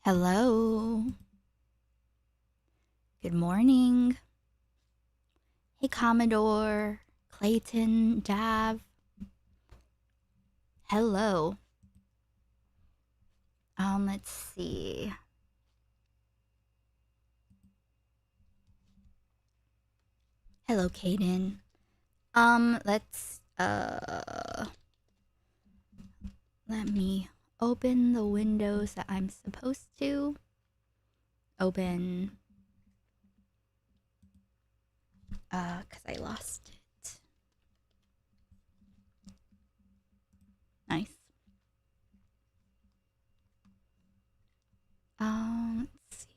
Hello. Good morning. Hey, Commodore, Clayton, Dav. Hello. Let's see. Hello, Kaden. Let's, let me open the windows that I'm supposed to open. Cause I lost it. Nice. Let's see.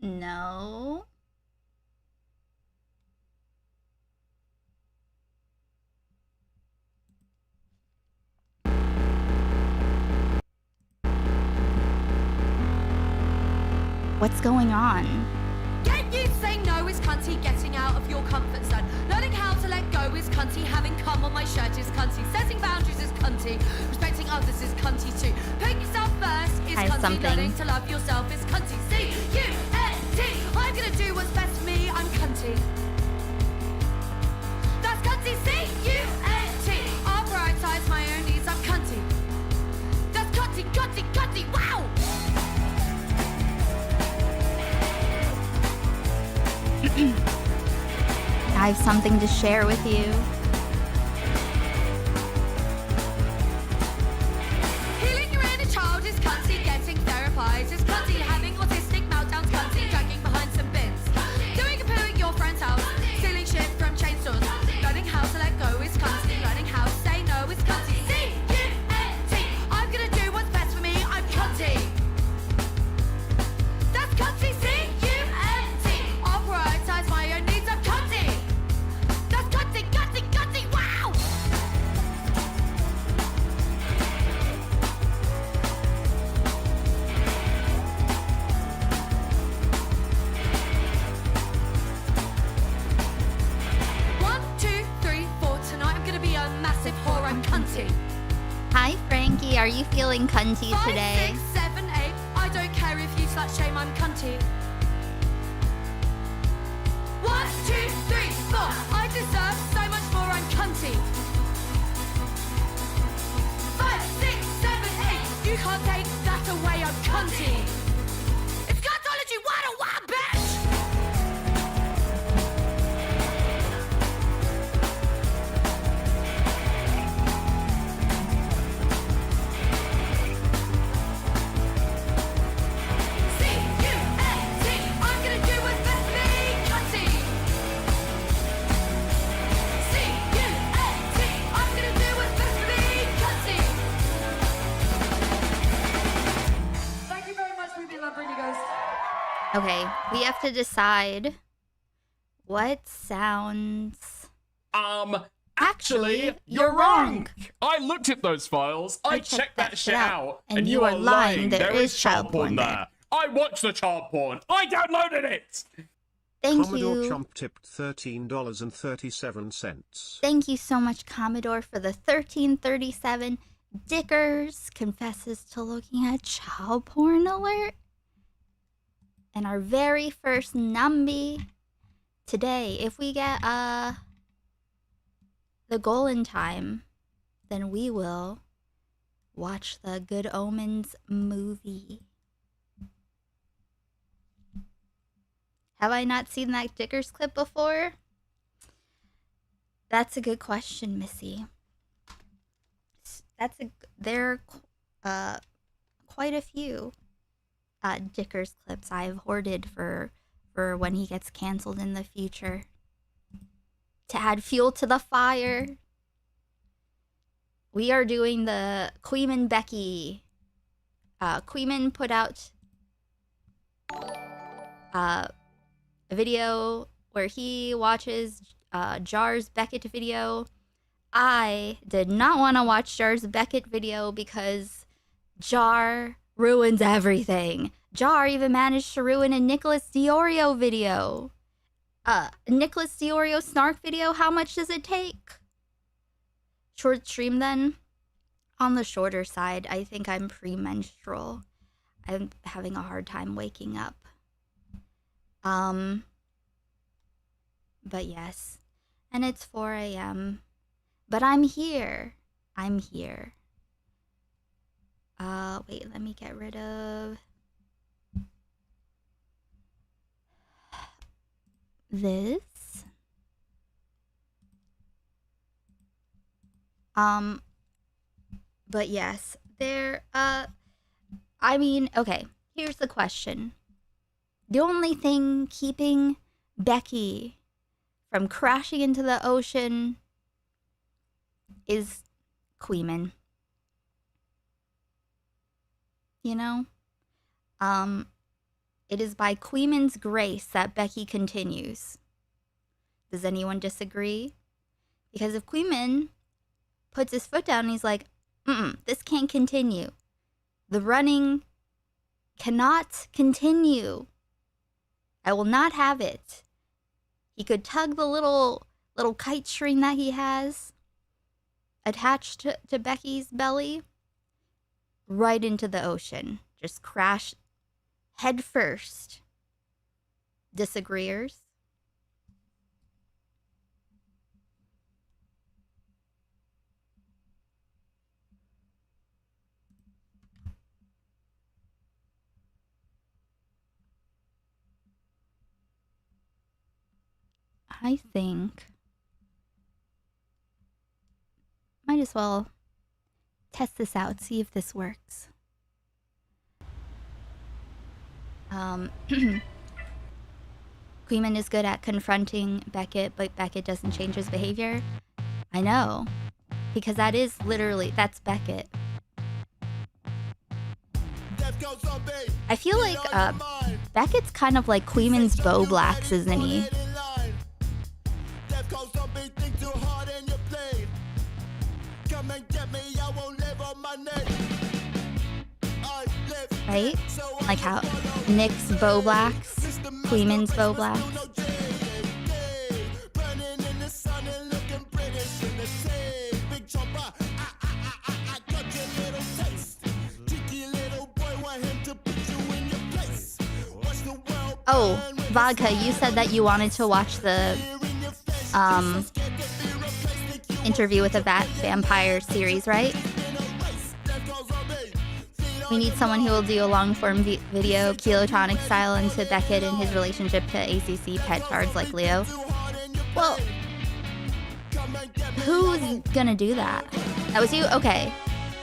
No. What's going on? Get you saying no is cunty, getting out of your comfort zone. Learning how to let go is cunty, having cum on my shirt is cunty. Setting boundaries is cunty, respecting others is cunty too. Putting yourself first is cunty, learning to love yourself is cunty. C-U-N-T, I'm gonna do what's best for me, I'm cunty. That's cunty, C-U-N-T, I'll prioritize my own needs, I'm cunty. That's cunty, cunty, cunty, wow! I have something to share with you. Healing your inner child is cunty, getting therapized is cunty, having autistic meltdowns cunty, dragging behind some bins, doing a poo at your friend's house, stealing shit from chain stores, learning how to let go is cunty, learning how to say no is cunty. C-U-N-T, I'm gonna do what's best for me, I'm cunty. That's cunty, C-U-N-T, I'll prioritize my own needs, I'm cunty. That's cunty, cunty, cunty, wow! One, two, three, four. Tonight I'm gonna be a massive whore, I'm cunty. Hi, Frankie. Are you feeling cunty 5, today? 6, 7, 8. I don't care if you slut shame, I'm cunty. 1, 2, 3, 4. I deserve so much more, I'm cunty. 5, 6, 7, 8. You can't take that away, I'm cunty. It's cuntology 101, bitch! C-U-N-T, I'm gonna do what's best for me, cunty. C-U-N-T, I'm gonna do Okay, we have to decide what sounds... Actually, you're wrong. I looked at those files. I checked that shit out. And you are lying. There is child porn there. I watched the child porn. I downloaded it. Thank Commodore you. Chomp tipped $13.37. Thank you so much, Commodore, for the 1337. Dickers confesses to looking at child porn alert. And our very first numby today, if we get the goal in time, then we will watch the Good Omens movie. Have I not seen that Dickers clip before? That's a good question, Missy. There are quite a few Dickers clips I've hoarded for when he gets canceled in the future. To add fuel to the fire, we are doing the Kuihman Becky. Kuihman put out a video where he watches Jar's Beckett video. I did not want to watch Jar's Beckett video because Jar ruins everything. Jar even managed to ruin a Nicholas Diorio video. Nicholas Diorio snark video, how much does it take? Short stream then? On the shorter side, I think I'm premenstrual. I'm having a hard time waking up. But yes. And it's 4 a.m. But I'm here. I'm here. Wait, let me get rid of this. But yes, I mean, okay, here's the question. The only thing keeping Becky from crashing into the ocean is Kuihman. You know? It is by Kuihman's grace that Becky continues. Does anyone disagree? Because if Kuihman puts his foot down and he's like, this can't continue. The running cannot continue. I will not have it. He could tug the little kite string that he has attached to Becky's belly right into the ocean. Just crash head first. Disagreeers? I think might as well test this out, see if this works. Kuihman is good at confronting Beckett, but Beckett doesn't change his behavior. I know, because that's Beckett. I feel like Beckett's kind of like Kuihman's Bo Blacks, isn't he? Right? Like how Nick's Bo Blacks, Kuihman's Bo Blacks. Oh, Vodka, you said that you wanted to watch the Interview with a Vampire series, right? We need someone who will do a long-form video, kilotonic style, into Beckett and his relationship to ACC pet charge like Leo. Well, who's gonna do that? That was you? Okay.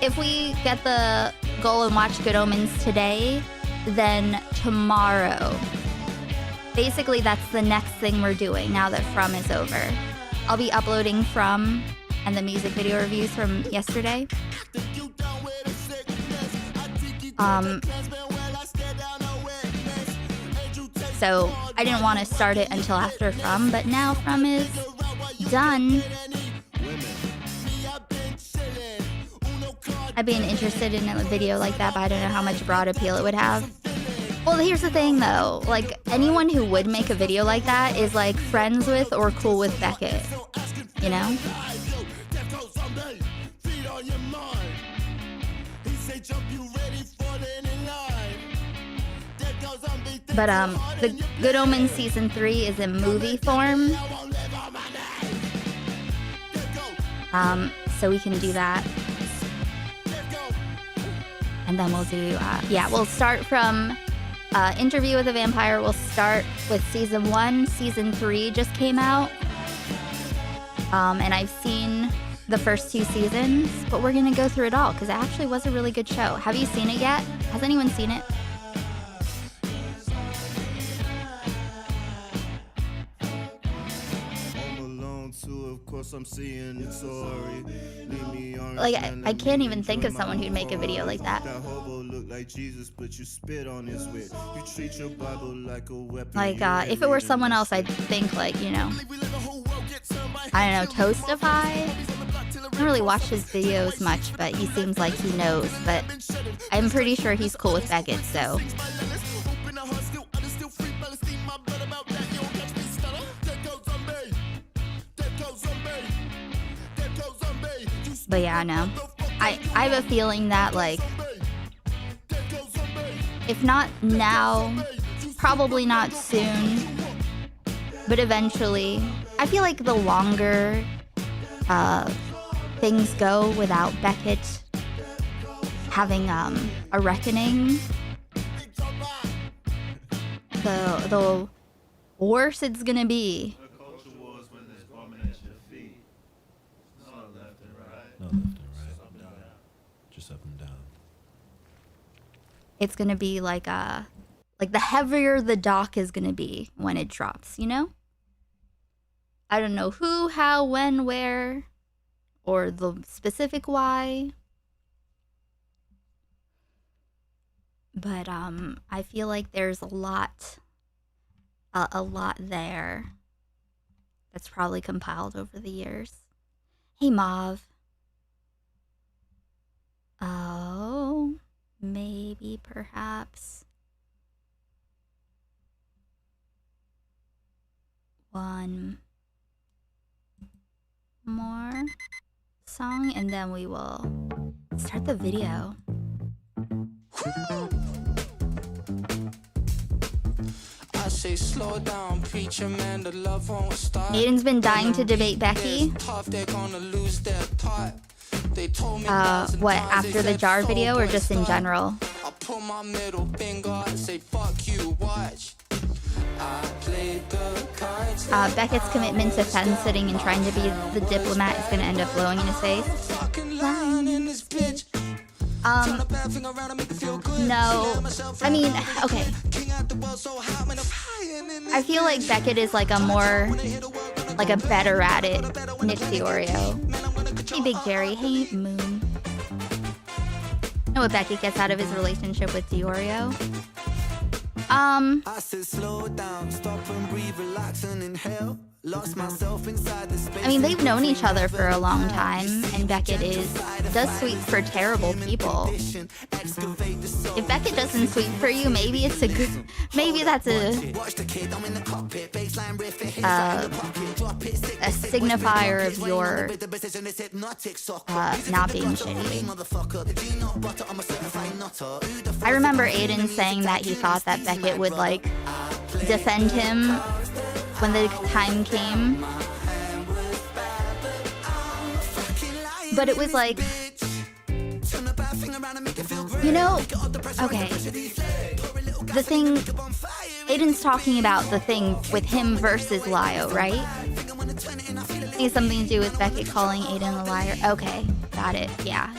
If we get the goal and watch Good Omens today, then tomorrow. Basically, that's the next thing we're doing now that From is over. I'll be uploading From and the music video reviews from yesterday. So I didn't want to start it until after From, but now From is done. I've been interested in a video like that, but I don't know how much broad appeal it would have. Well, here's the thing though, like anyone who would make a video like that is like friends with or cool with Beckett, you know? But the Good Omens season 3 is in movie form. So we can do that. And then we'll do, we'll start from Interview with a Vampire. We'll start with season 1. Season 3 just came out. And I've seen the first 2 seasons, but we're gonna go through it all because it actually was a really good show. Have you seen it yet? Has anyone seen it? Like I can't even think of someone who'd make a video like that. Like if it were someone else, I'd think like, you know, I don't know, Toastify. I don't really watch his videos much, but he seems like he knows. But I'm pretty sure he's cool with Beckett, so. But yeah, no. I have a feeling that, like, if not now, probably not soon, but eventually, I feel like the longer things go without Beckett having a reckoning, the worse it's gonna be. It's gonna be like the heavier the dock is gonna be when it drops, you know? I don't know who, how, when, where, or the specific why. But I feel like there's a lot there that's probably compiled over the years. Hey, Mauve. Oh, maybe, perhaps. One more song, and then we will start the video. I say slow down, preacher man, the love won't start. Aiden's been dying to debate Becky. What, after the jar video or just in general? I pull my middle finger and say fuck you, watch. Beckett's commitment to fence-sitting and trying to be the diplomat is going to end up blowing in his face. No. I mean, okay. I feel like Beckett is like a better at it. Nick Diorio. Hey, Big Jerry. Hey, Moon. Know what Beckett gets out of his relationship with Diorio? I said slow down, stop and breathe, relax and inhale. Lost myself inside the space. I mean, they've known each other for a long time, and Beckett does sweep for terrible people. If Beckett doesn't sweep for you, maybe it's a good, maybe that's a signifier of your not being shitty. I remember Aiden saying that he thought that Beckett would like defend him when the time came, but it was like, you know, okay, the thing, Aiden's talking about the thing with him versus Lio, right? It has something to do with Beckett calling Aiden a liar. Okay, got it. Yeah.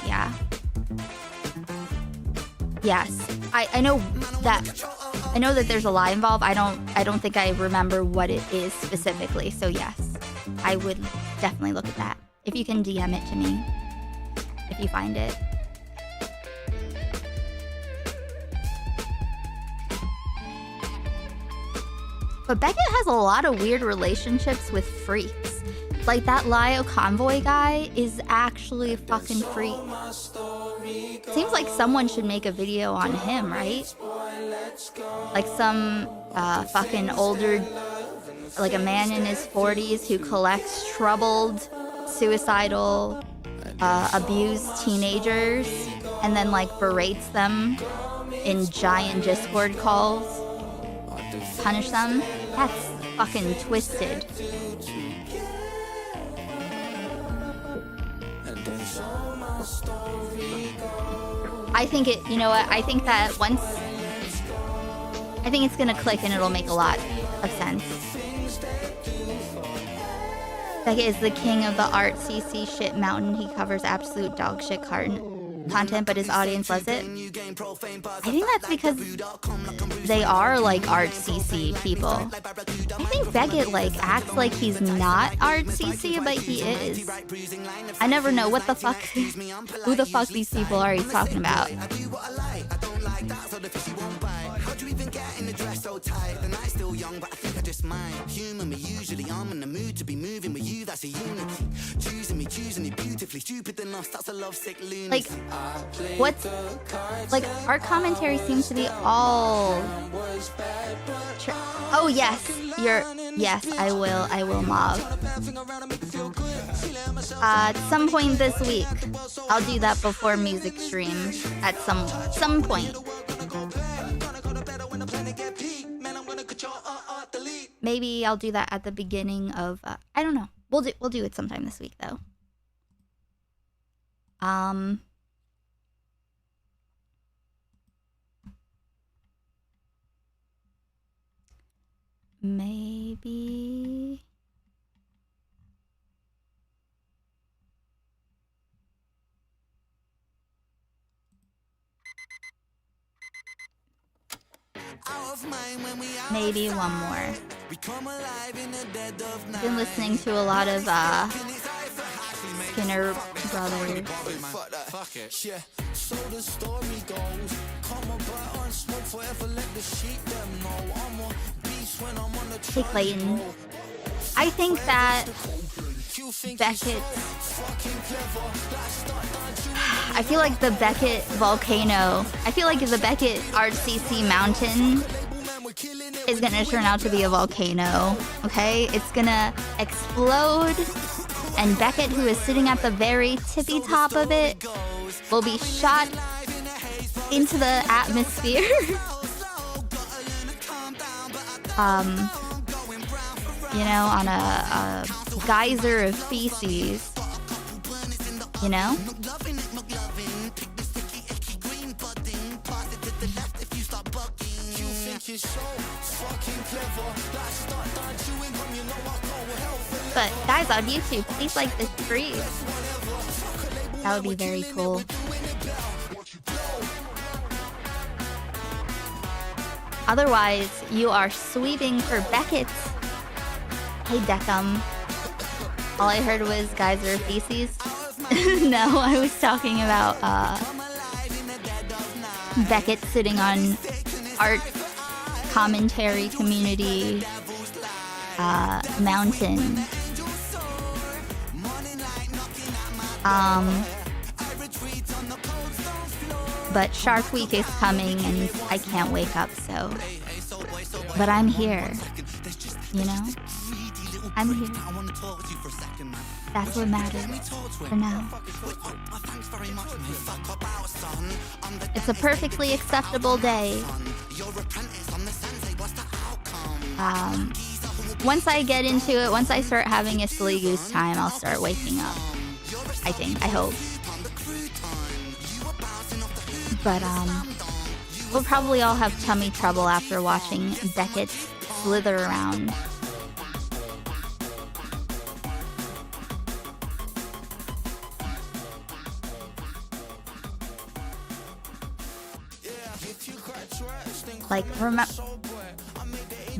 Yes, I know that there's a lie involved. I don't think I remember what it is specifically. So yes, I would definitely look at that. If you can DM it to me, if you find it. But Beckett has a lot of weird relationships with freaks. Like that Lio Convoy guy is actually a fucking freak. Seems like someone should make a video on him, right? Like some fucking older, like a man in his 40s who collects troubled, suicidal, abused teenagers and then like berates them in giant Discord calls, punish them. That's fucking twisted. I think it, you know what, I think that once, I think it's gonna click and it'll make a lot of sense. Beckett is the king of the art CC shit mountain. He covers absolute dog shit content, but his audience loves it. I think that's because they are like art CC people. I think Beckett like acts like he's not art CC, but he is. I never know what the fuck, who the fuck these people are he's talking about. So tight, the night's still young, but I think I just might humor me. Usually I'm in the mood to be moving with you, that's a unity. Choosing me beautifully, stupid enough, that's a lovesick lunacy. Like, what's, like, our commentary seems to be all... Oh, yes, yes, I will mob. At some point this week, I'll do that before music stream, at some point. Maybe I'll do that at the beginning of I don't know. We'll do it sometime this week though. Maybe maybe one more. I've been listening to a lot of Skinner Brothers. Hey Clayton, I think that Beckett, I feel like the Beckett volcano, I feel like the Beckett RCC mountain is gonna turn out to be a volcano, okay? It's gonna explode, and Beckett, who is sitting at the very tippy top of it, will be shot into the atmosphere. You know, on a geyser of feces, you know? But guys on YouTube, please like this stream. That would be very cool. Otherwise, you are sweeping for Beckett. Hey Deckham. All I heard was geyser feces. No, I was talking about Beckett sitting on art commentary community mountain. But Shark Week is coming and I can't wake up, so. But I'm here. You know? I'm here. That's what matters for now. It's a perfectly acceptable day. Once I get into it, once I start having a silly goose time, I'll start waking up. I think, I hope. But we'll probably all have tummy trouble after watching Beckett slither around. Like,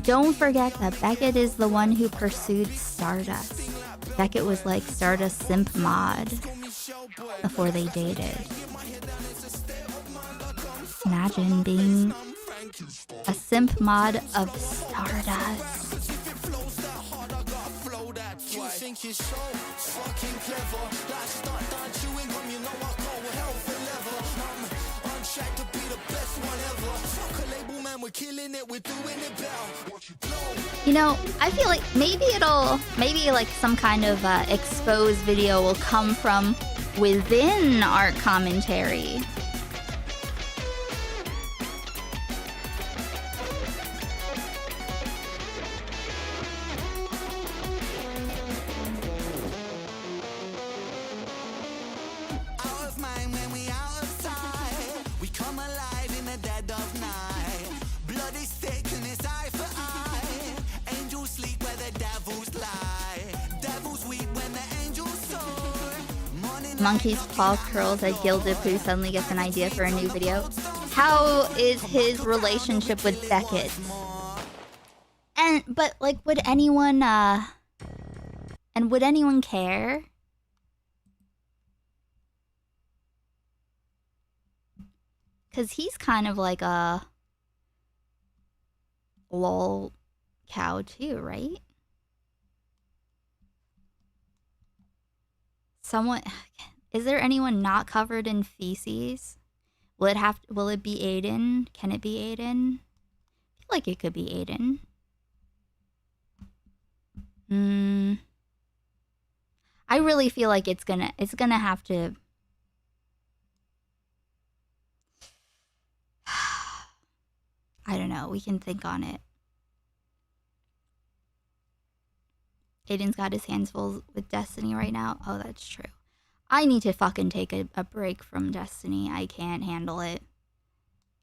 don't forget that Beckett is the one who pursued Stardust. Beckett was like Stardust simp mod before they dated. Imagine being A simp mod of Stardust. You think you're so fucking clever. Like start done chewing gum, you know I go hell for leather. I'm on track to be the best one ever. Fuck a label, man, we're killing it, we're doing it better. You know, I feel like maybe like some kind of exposed video will come from within art commentary. Monkey's paw curls at Gilded Pooh suddenly gets an idea for a new video. How is his relationship with Becky'S? But like, would anyone care? Cause he's kind of like a lol cow too, right? Is there anyone not covered in feces? Will it be Aiden? Can it be Aiden? I feel like it could be Aiden. I really feel like it's gonna have to. I don't know. We can think on it. Aiden's got his hands full with Destiny right now. Oh, that's true. I need to fucking take a break from Destiny. I can't handle it.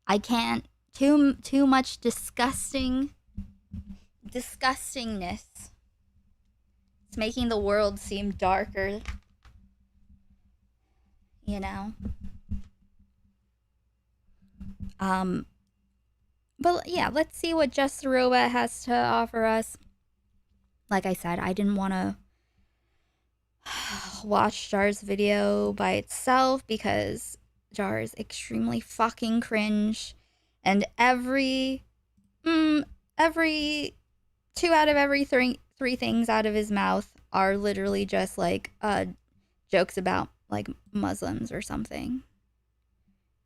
I can't. Too much disgustingness. It's making the world seem darker. You know? But yeah, let's see what Just the Robot has to offer us. Like I said, I didn't want to watch Jar's video by itself because Jar is extremely fucking cringe, and every 2 out of every three things out of his mouth are literally just like jokes about like Muslims or something.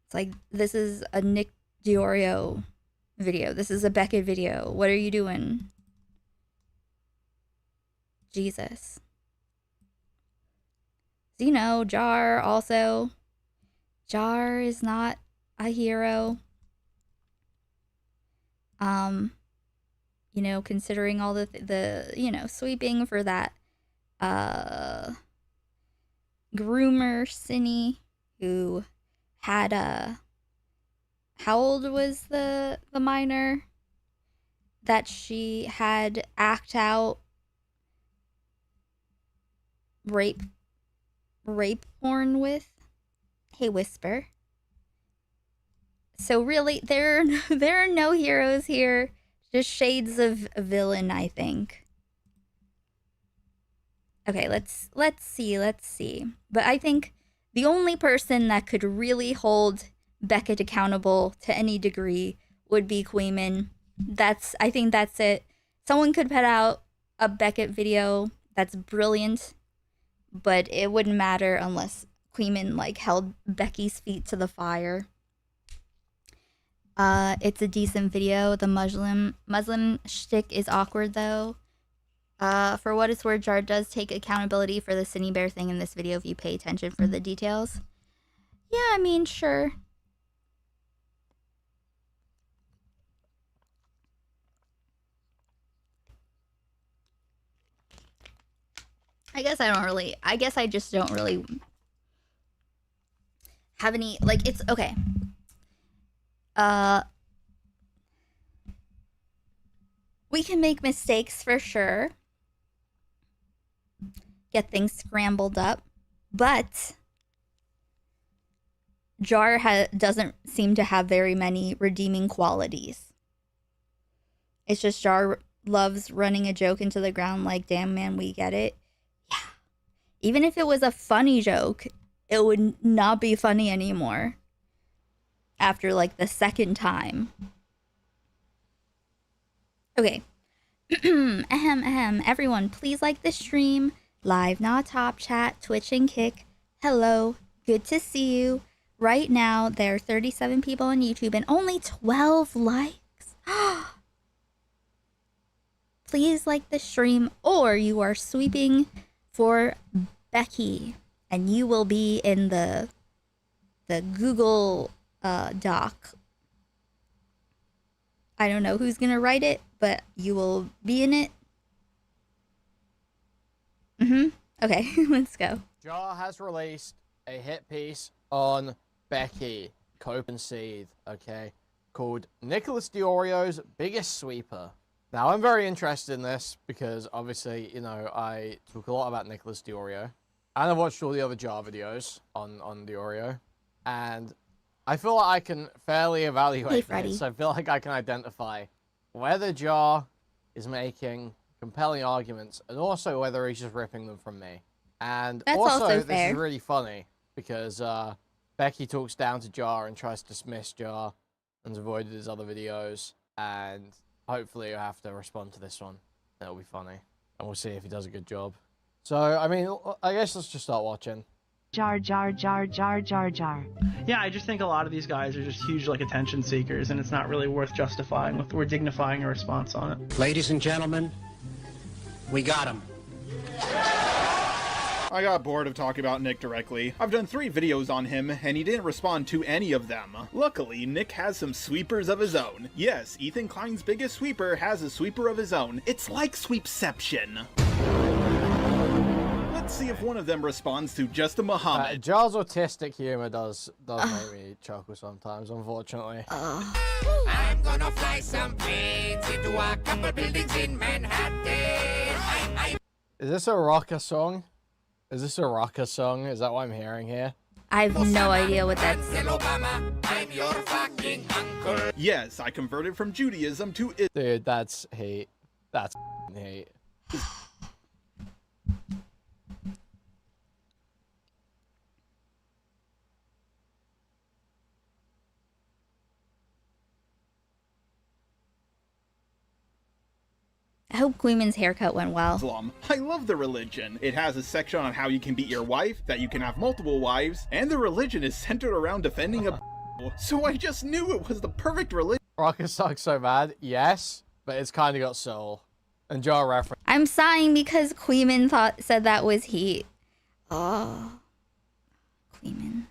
It's like, this is a Nick Diorio video. This is a Beckett video. What are you doing? Jesus. So, you know, Jar is not a hero. You know, considering all the you know, sweeping for that groomer Cindy, who had how old was the minor that she had act out rape porn with? Hey, Whisper. So really, there are no heroes here. Just shades of a villain, I think. Okay, let's see. But I think the only person that could really hold Beckett accountable to any degree would be Kuihman. I think that's it. Someone could put out a Beckett video that's brilliant, but it wouldn't matter unless Kuihman like held Becky's feet to the fire. It's a decent video. The Muslim shtick is awkward though. For what it's worth, Jar does take accountability for the Cindy Bear thing in this video if you pay attention for the details. Yeah, I mean, sure. I guess I just don't really have any, like, it's okay. We can make mistakes for sure. Get things scrambled up. But Jar doesn't seem to have very many redeeming qualities. It's just Jar loves running a joke into the ground like, damn man, we get it. Yeah. Even if it was a funny joke, it would not be funny anymore after like the second time. Okay. Everyone, please like the stream. Live, not top chat, Twitch and Kick. Hello. Good to see you. Right now, there are 37 people on YouTube and only 12 likes. Please like the stream, or you are sweeping for Becky, and you will be in the Google Doc. I don't know who's gonna write it, but you will be in it. Okay, let's go. Jar has released a hit piece on Becky, Cope and Seethe, okay, called Nicholas Diorio's Biggest Sweeper. Now, I'm very interested in this because, obviously, you know, I talk a lot about Nicholas Diorio, and I've watched all the other Jar videos on Diorio, and I feel like I can fairly evaluate this. I feel like I can identify whether Jar is making compelling arguments, and also whether he's just ripping them from me. And That's also also this fair. is really funny, because Becky talks down to Jar and tries to dismiss Jar, and has avoided his other videos, and hopefully you'll have to respond to this one. It'll be funny. And we'll see if he does a good job. So, I mean, I guess let's just start watching. Jar, jar, jar, jar, jar, jar. Yeah, I just think a lot of these guys are just huge, like, attention seekers, and it's not really worth justifying with, or dignifying a response on it. Ladies and gentlemen, we got him. I got bored of talking about Nick directly. I've done 3 videos on him, and he didn't respond to any of them. Luckily, Nick has some sweepers of his own. Yes, Ethan Klein's biggest sweeper has a sweeper of his own. It's like Sweepception. Let's see if one of them responds to just a Muhammad. Jar's autistic humor does make me chuckle sometimes, unfortunately. I'm gonna fly some planes into a couple buildings in Manhattan. Is this a rocker song? Is this a rocker song? Is that what I'm hearing here? I have no idea what that's. Obama, I'm your fucking uncle. Yes, I converted from Judaism to Islam. Dude, that's hate. That's hate. I hope Kuihman's haircut went well. I love the religion. It has a section on how you can beat your wife, that you can have multiple wives, and the religion is centered around defending a so I just knew it was the perfect religion. Rocker sucks so bad, yes, but it's kind of got soul. And Jar reference. I'm sighing because Kuihman said that was heat. Oh, Kuihman.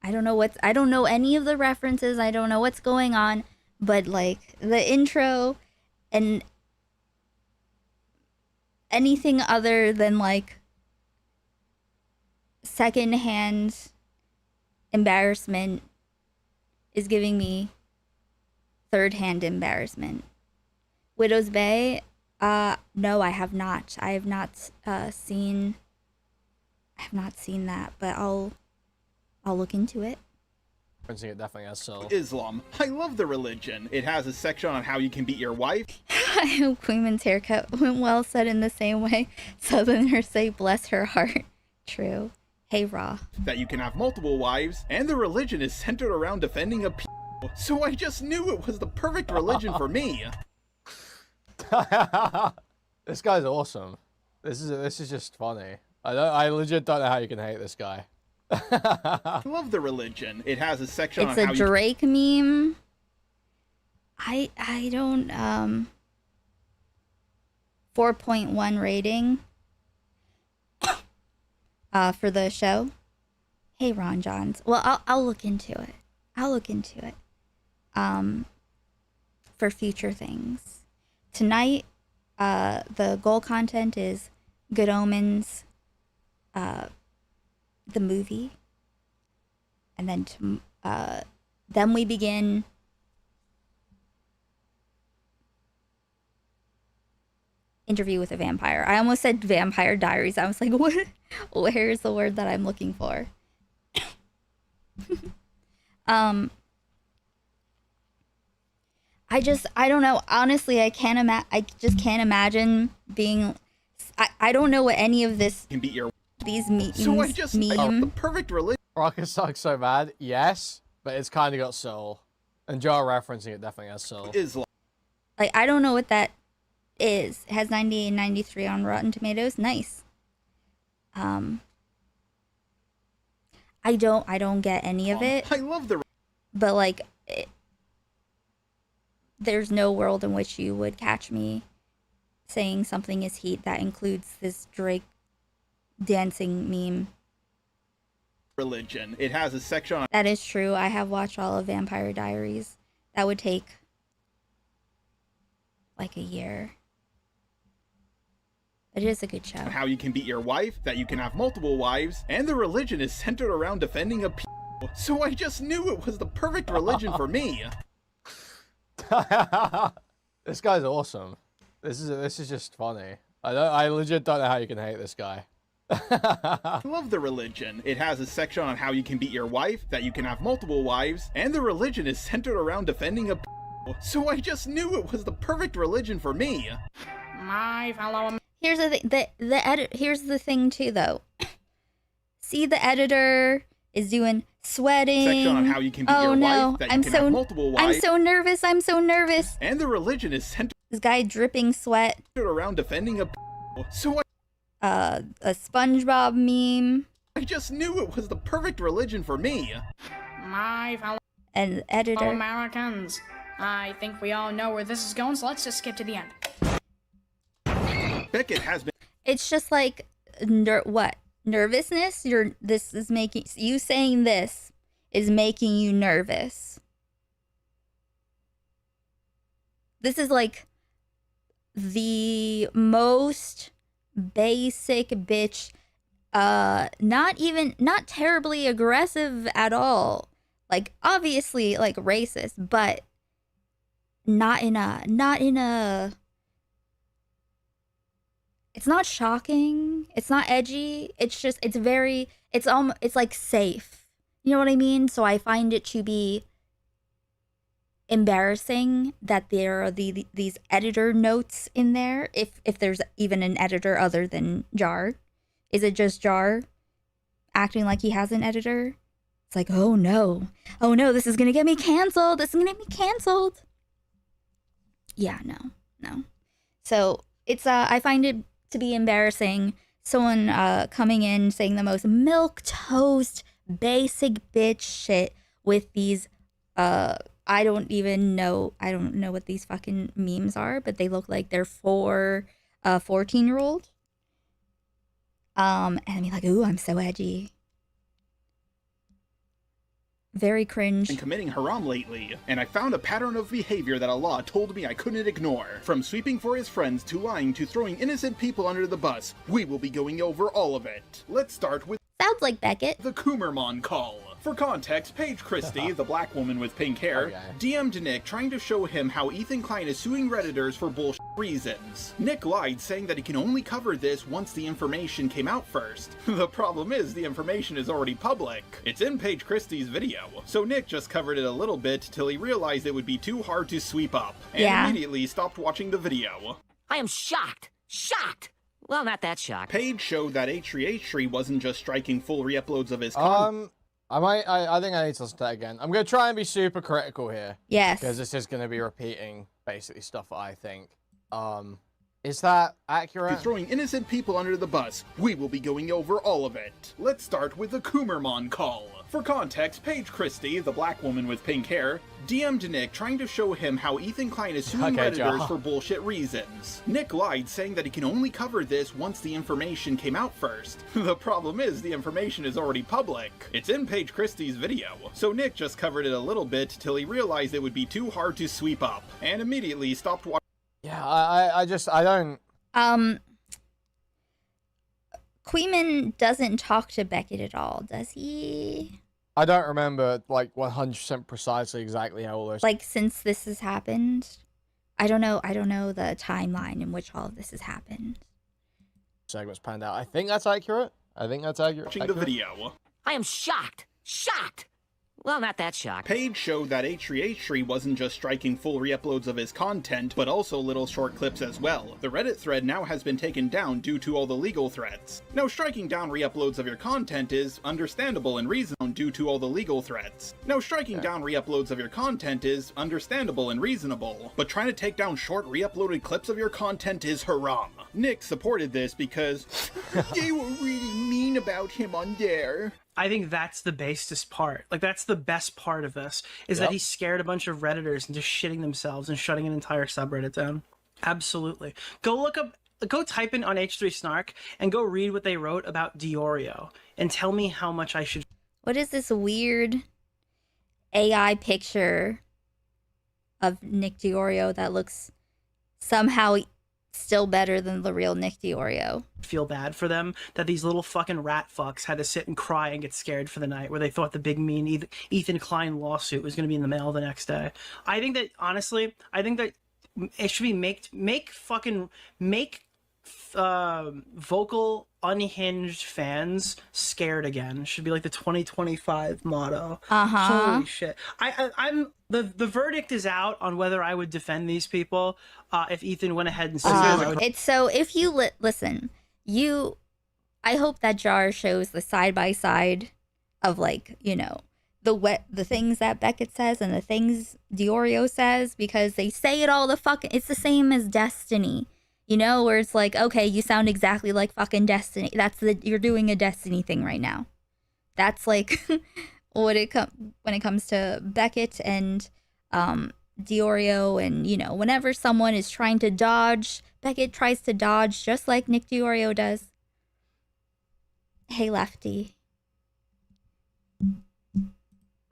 I don't know any of the references. I don't know what's going on, but like the intro and anything other than like secondhand embarrassment is giving me third-hand embarrassment. Widow's Bay, no, I have not. I have not seen that, but I'll look into it. It definitely has soul. Islam. I love the religion. It has a section on how you can beat your wife. I hope Kuihman's haircut went well, said in the same way Southerners say bless her heart. True. Hey, Raw. That you can have multiple wives, and the religion is centered around defending a people. So I just knew it was the perfect religion for me. This guy's awesome. This is just funny. I legit don't know how you can hate this guy. I love the religion. It has a section on how It's a Drake meme. I don't 4.1 rating for the show. Hey, Ron Johns. Well, I'll look into it. For future things. Tonight, the goal content is Good Omens, the movie, and then we begin Interview with a Vampire. I almost said Vampire Diaries. I was like, what? Where's the word that I'm looking for? I don't know. Honestly, I just can't imagine being. I don't know what any of this. can beat your. These memes. So I just the perfect religion. Rocker sucks so bad, yes, but it's kind of got soul. And Jar referencing it definitely has soul. Islam. Like, I don't know what that is. It has 98 and 93 on Rotten Tomatoes. Nice. I don't get any of it. I love the But like, there's no world in which you would catch me saying something is heat that includes this Drake dancing meme. religion. It has a section on That is true. I have watched all of Vampire Diaries. That would take like a year. It is a good show. how you can beat your wife, that you can have multiple wives, and the religion is centered around defending a people. So I just knew it was the perfect religion for me. This guy's awesome. This is just funny. I legit don't know how you can hate this guy. I love the religion. It has a section on how you can beat your wife, that you can have multiple wives, and the religion is centered around defending a people. So I just knew it was the perfect religion for me. My fellow. Here's the thing. Here's the thing too, though. See, the editor is doing sweating. Section on how you can beat your wife, that you can have multiple wives. I'm so nervous. I'm so nervous. And the religion is centered This guy dripping sweat. around defending a people. So A SpongeBob meme. I just knew it was the perfect religion for me. My fellow And editor. Americans. I think we all know where this is going, so let's just skip to the end. Beckett has been It's just like what nervousness. This is making you saying this is making you nervous. This is like the most basic bitch. Not terribly aggressive at all. Like obviously like racist, but not in a. It's not shocking. It's not edgy. It's just, it's like safe. You know what I mean? So I find it to be embarrassing that there are these editor notes in there. If there's even an editor other than Jar. Is it just Jar acting like he has an editor? It's like, oh no, this is going to get me canceled. This is going to get me canceled. Yeah, no. So it's, I find it to be embarrassing. Someone coming in saying the most milquetoast basic bitch shit with these I don't know what these fucking memes are, but they look like they're for a 14-year-old. And I mean like, ooh, I'm so edgy. Very cringe. and committing haram lately, and I found a pattern of behavior that Allah told me I couldn't ignore. From sweeping for his friends to lying to throwing innocent people under the bus, we will be going over all of it. Let's start with Sounds like Beckett. the Kuihman call. For context, Paige Christie, the black woman with pink hair, DM'd Nick trying to show him how Ethan Klein is suing Redditors for bullshit reasons. Nick lied, saying that he can only cover this once the information came out first. The problem is, the information is already public. It's in Paige Christie's video. So Nick just covered it a little bit till he realized it would be too hard to sweep up, and immediately stopped watching the video. I am shocked. Shocked! Well, not that shocked. Paige showed that H3 wasn't just striking full re-uploads of his I think I need to listen to that again. I'm going to try and be super critical here. Yes. Because this is going to be repeating basically stuff that I think. Is that accurate? To throwing innocent people under the bus, we will be going over all of it. Let's start with the Kuihman call. For context, Paige Christie, the black woman with pink hair, DM'd Nick trying to show him how Ethan Klein is suing Redditors for bullshit reasons. Nick lied, saying that he can only cover this once the information came out first. The problem is, the information is already public. It's in Paige Christie's video. So Nick just covered it a little bit till he realized it would be too hard to sweep up, and immediately stopped watching. Yeah, I don't... Kuihman doesn't talk to Beckett at all, does he? I don't remember, like, 100% precisely exactly how all those... Like, since this has happened? I don't know the timeline in which all of this has happened. Segments panned out. I think that's accurate. Watching the video. I am shocked. Shocked! Well, not that shocked. Page showed that H3H3 wasn't just striking full re-uploads of his content, but also little short clips as well. The Reddit thread now has been taken down due to all the legal threats. Now, striking down re-uploads of your content is understandable and reasonable due to all the legal threats. Now, striking down re-uploads of your content is understandable and reasonable, but trying to take down short re-uploaded clips of your content is haram. Nick supported this because they were really mean about him on there. I think that's the basest part. Like, that's the best part of this, is that he scared a bunch of Redditors into shitting themselves and shutting an entire subreddit down. Absolutely. Go type in on H3 Snark and go read what they wrote about Diorio and tell me how much I should... What is this weird AI picture of Nick Diorio that looks somehow still better than the real Nick Diorio? Feel bad for them that these little fucking rat fucks had to sit and cry and get scared for the night, where they thought the big mean Ethan Klein lawsuit was going to be in the mail the next day. I think that, honestly, it should be make vocal unhinged fans scared again. Should be like the 2025 motto. Holy shit. I'm the verdict is out on whether I would defend these people if Ethan went ahead and said it's so if you listen, I hope that jar shows the side by side of, like, you know, the things that Beckett says and the things Diorio says, because they say it all it's the same as Destiny. You know, where it's like, okay, you sound exactly like fucking Destiny. You're doing a Destiny thing right now. That's like when it comes to Beckett and Diorio, and, you know, whenever someone is trying to dodge, Beckett tries to dodge just like Nick Diorio does. Hey, Lefty.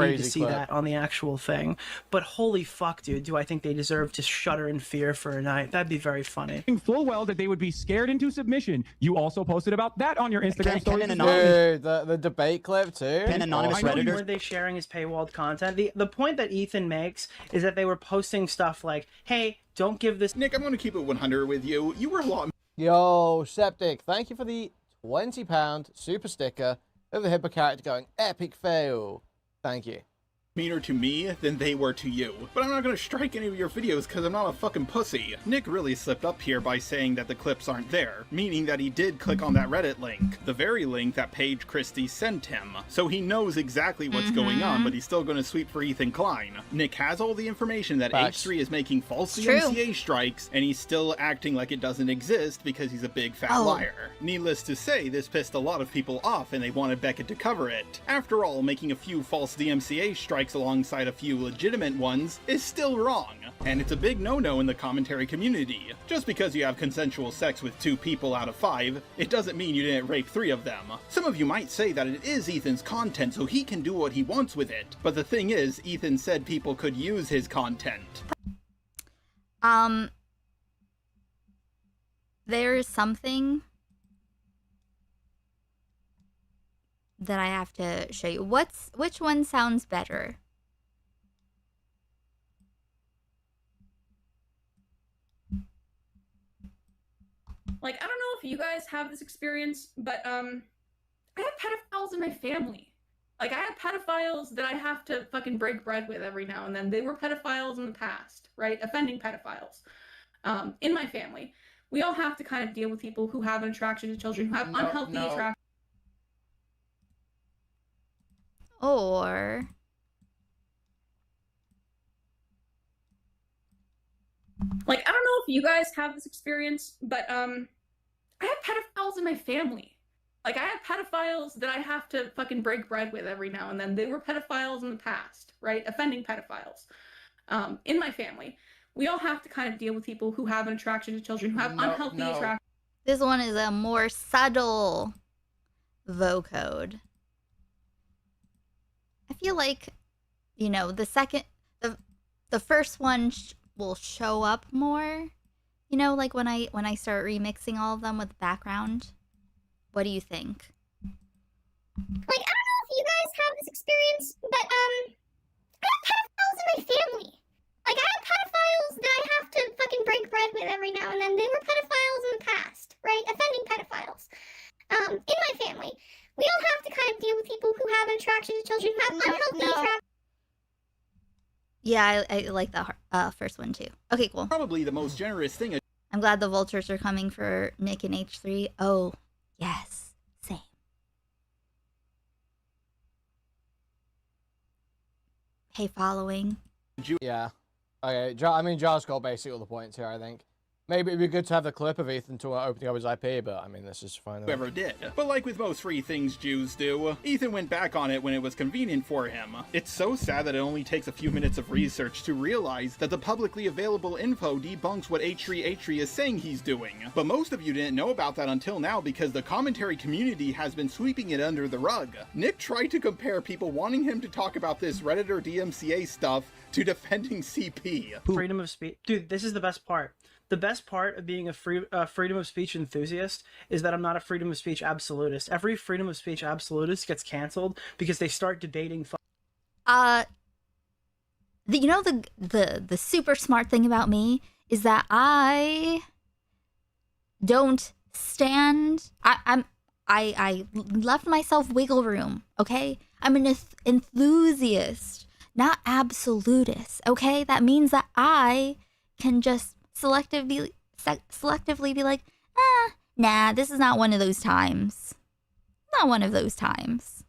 need to see that on the actual thing. But holy fuck, dude, do I think they deserve to shudder in fear for a night. That'd be very funny. Full well that they would be scared into submission. You also posted about that on your Instagram story. Dude, the debate clip too. Can anonymous Redditors... Were they sharing his paywalled content? The point that Ethan makes is that they were posting stuff like, hey, don't give this... Nick, I'm going to keep it 100 with you. You were a lot... Yo, Septic, thank you for the £20 super sticker of the Hippo character going epic fail. Thank you. Meaner to me than they were to you. But I'm not gonna strike any of your videos because I'm not a fucking pussy. Nick really slipped up here by saying that the clips aren't there, meaning that he did click on that Reddit link, the very link that Paige Christie sent him. So he knows exactly what's going on, but he's still gonna sweep for Ethan Klein. Nick has all the information that H3 is making false DMCA strikes, and he's still acting like it doesn't exist because he's a big fat liar. Needless to say, this pissed a lot of people off and they wanted Beckett to cover it. After all, making a few false DMCA strikes alongside a few legitimate ones is still wrong, and it's a big no-no in the commentary community. Just because you have consensual sex with 2 people out of 5, it doesn't mean you didn't rape 3 of them. Some of you might say that it is Ethan's content so he can do what he wants with it, but the thing is, Ethan said people could use his content. There's something that I have to show you. Which one sounds better? Like, I don't know if you guys have this experience, but I have pedophiles in my family. Like, I have pedophiles that I have to fucking break bread with every now and then. They were pedophiles in the past, right? Offending pedophiles in my family. We all have to kind of deal with people who have an attraction to children, who have unhealthy attraction. Or like, I don't know if you guys have this experience, but I have pedophiles in my family. Like, I have pedophiles that I have to fucking break bread with every now and then. They were pedophiles in the past, right? Offending pedophiles in my family. We all have to kind of deal with people who have an attraction to children, who have unhealthy attraction. This one is a more subtle vocode. I feel like, you know, the first one will show up more, you know, like when I start remixing all of them with background. What do you think? Like, I don't know if you guys have this experience, but I have pedophiles in my family. Like, I have pedophiles that I have to fucking break bread with every now and then. They were pedophiles in the past, right? Offending pedophiles in my family. We all have to kind of deal with people who have an attraction to children, who have unhealthy attraction. Yeah, I like the first one too. Okay, cool. Probably the most generous thing. I'm glad the vultures are coming for Nick and H3. Oh, yes. Same. Hey, following. Yeah. Okay, I mean, Jar's got basically all the points here, I think. Maybe it'd be good to have the clip of Ethan to opening up his IP, but I mean, this is fine. Whoever did. But like with most free things Jews do, Ethan went back on it when it was convenient for him. It's so sad that it only takes a few minutes of research to realize that the publicly available info debunks what H3H3 is saying he's doing. But most of you didn't know about that until now because the commentary community has been sweeping it under the rug. Nick tried to compare people wanting him to talk about this Redditor DMCA stuff to defending CP. Freedom of speech. Dude, this is the best part. The best part of being a freedom of speech enthusiast is that I'm not a freedom of speech absolutist. Every freedom of speech absolutist gets canceled because they start debating. The super smart thing about me is that I don't stand. I left myself wiggle room. Okay, I'm an enthusiast, not absolutist. Okay, that means that I can just selectively be like, nah, this is not one of those times. Not one of those times.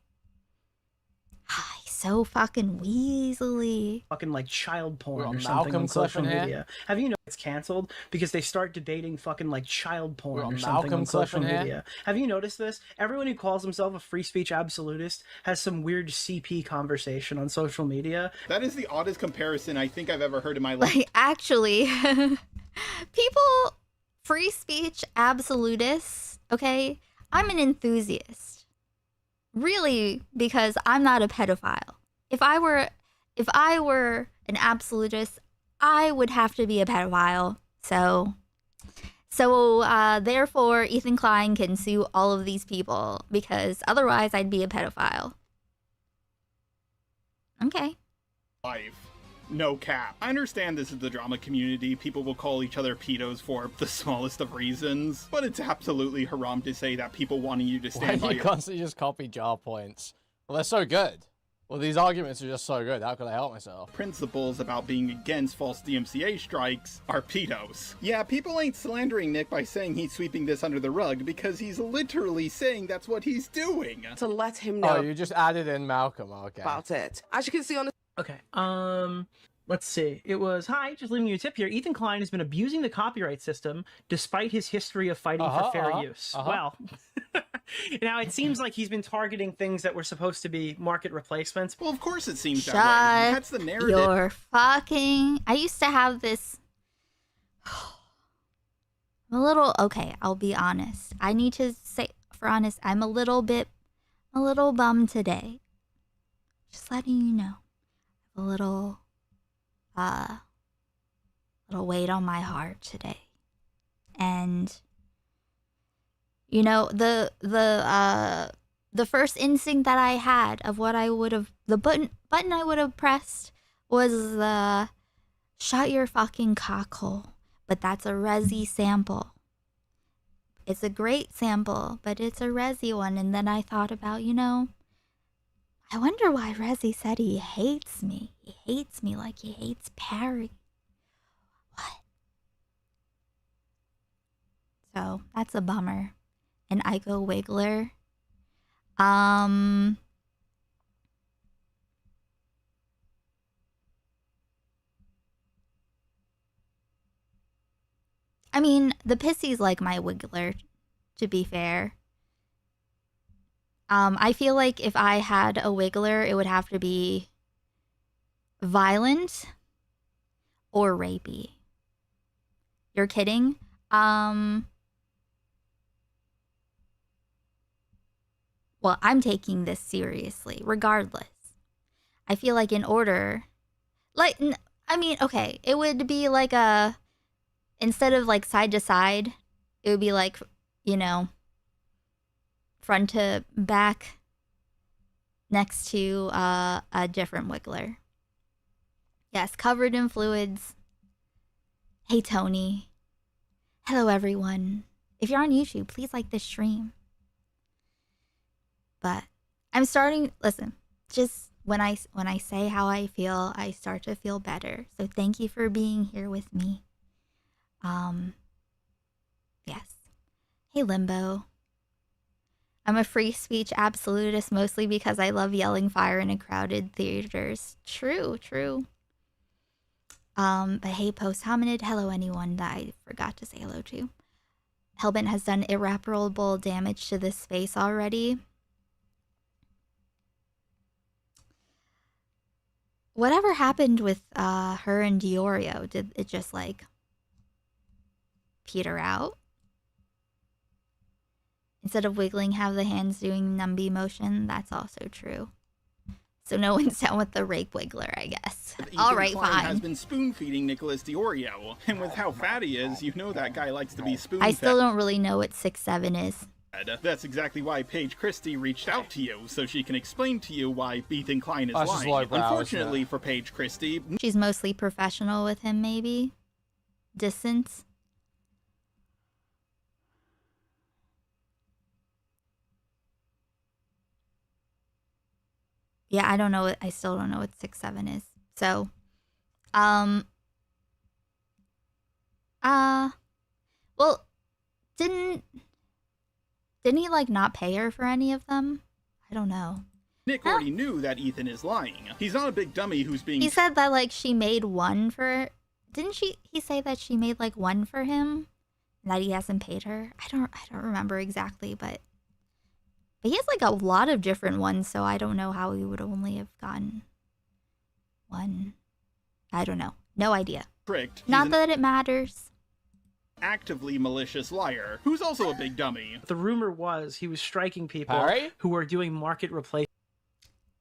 He's so fucking weaselly. Fucking like child porn We're or something on social here. media. Have you know it's canceled because they start debating fucking like child porn or something Malcolm on social Cliff in media? here. Have you noticed this? Everyone who calls himself a free speech absolutist has some weird CP conversation on social media. That is the oddest comparison I think I've ever heard in my life. Like, actually, people, free speech absolutists, okay? I'm an enthusiast. Really, because I'm not a pedophile. If I were an absolutist, I would have to be a pedophile. So therefore, Ethan Klein can sue all of these people because otherwise I'd be a pedophile. Okay. Life. No cap. I understand this is the drama community. People will call each other pedos for the smallest of reasons, but it's absolutely haram to say that people wanting you to stand Why by do you constantly just copy Jar points? Well, they're so good. Well, these arguments are just so good. How could I help myself? Principles about being against false DMCA strikes are pedos. Yeah, people ain't slandering Nick by saying he's sweeping this under the rug because he's literally saying that's what he's doing. To let him know. Oh, you just added in Malcolm. Okay. About it. As you can see on the... Okay, let's see. It was, hi, just leaving you a tip here. Ethan Klein has been abusing the copyright system despite his history of fighting for fair use. Well, now it seems like he's been targeting things that were supposed to be market replacements. Well, of course it seems that way. That's the narrative. You're fucking... I used to have this... I'm a little... Okay, I'll be honest. I need to say, for honest, I'm a little bummed today. Just letting you know. A little weight on my heart today. And you know, the first instinct that I had of what I would have, the button I would have pressed was the shut your fucking cockhole. But that's a Resi sample. It's a great sample, but it's a Resi one. And then I thought about, you know, I wonder why Resi said he hates me. He hates me like he hates Perry. What? So that's a bummer. And Ico Wiggler. I mean, the Pissy's like my Wiggler, to be fair. I feel like if I had a Wiggler, it would have to be violent or rapey. You're kidding? Well, I'm taking this seriously, regardless. I feel like in order, like, I mean, okay, it would be like a, instead of like side to side, it would be like, you know, front to back next to a different Wiggler. Yes, covered in fluids. Hey, Tony. Hello, everyone. If you're on YouTube, please like this stream. But I'm starting, listen, just when I say how I feel, I start to feel better. So thank you for being here with me. Yes. Hey, Limbo. I'm a free speech absolutist mostly because I love yelling fire in a crowded theaters. True, true. But hey, post hominid, hello anyone that I forgot to say hello to. Hellbent has done irreparable damage to this space already. Whatever happened with her and Diorio? Did it just like peter out? Instead of wiggling, have the hands doing numby motion. That's also true. So no one's down with the rape wiggler, I guess. All right, fine. Has been spoon feeding Nicholas Diorio, and with how fat he is, you know that guy likes to be spoon fed. I still don't really know what 6'7" is. That's exactly why Paige Christie reached out to you, so she can explain to you why Ethan Klein is lying. Unfortunately for Paige Christie, She's mostly professional with him, maybe? Distance? Yeah, I don't know. I still don't know what 6'7" is. So, well, didn't he like not pay her for any of them? I don't know. Nick already knew that Ethan is lying. He's not a big dummy who's being. He said that like she made one for. Didn't he say that she made like one for him, and that he hasn't paid her? I don't remember exactly, but he has like a lot of different ones, so I don't know how he would only have gotten one. I don't know. No idea. Tricked. Not that it matters. Actively malicious liar who's also a big dummy. The rumor was he was striking people who were doing market replacement.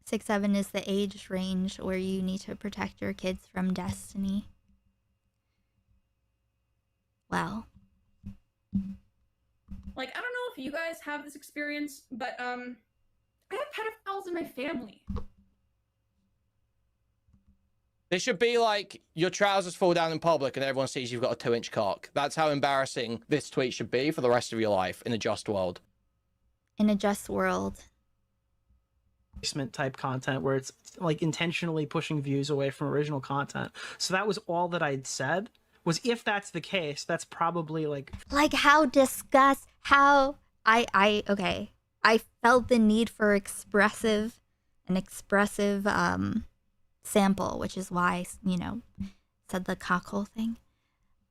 6'7" is the age range where you need to protect your kids from destiny. Well. Like, I don't know if you guys have this experience, but I have pedophiles in my family. This should be like your trousers fall down in public and everyone sees you've got a 2-inch cock. That's how embarrassing this tweet should be for the rest of your life in a just world. In a just world. Type content where it's like intentionally pushing views away from original content. So that was all that I'd said. Was if that's the case, that's probably like how how I felt the need for an expressive sample, which is why said the cockhole thing.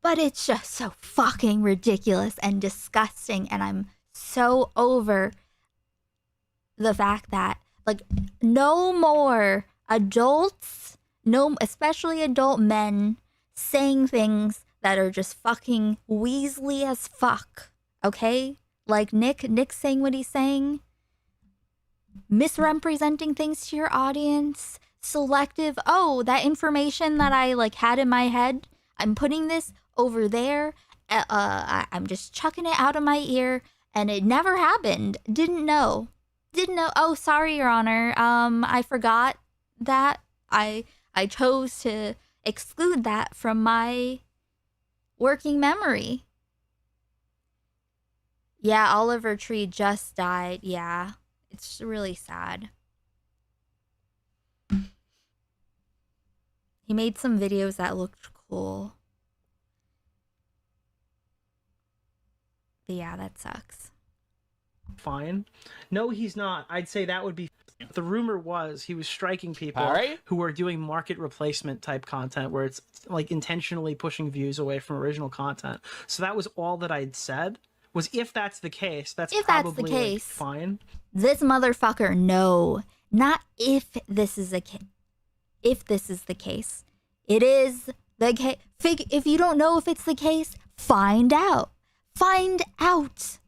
But it's just so fucking ridiculous and disgusting, and I'm so over the fact that like no more adults, especially adult men, saying things that are just fucking Weasley as fuck, okay? Like Nick saying what he's saying, misrepresenting things to your audience, selective, that information that I like had in my head, I'm putting this over there, I'm just chucking it out of my ear, and it never happened. Didn't know. Oh, sorry, Your Honor. I forgot that. I chose to exclude that from my working memory. Yeah, Oliver Tree just died. Yeah, it's really sad. He made some videos that looked cool. But yeah, that sucks. Fine. No, he's not. I'd say that would be. The rumor was he was striking people who were doing market replacement type content where it's like intentionally pushing views away from original content. So that was all that I'd said. Was if that's the case, that's probably the case, like, fine. This motherfucker, no. Not if this is a case. If this is the case. It is the case. If you don't know if it's the case, find out. Find out.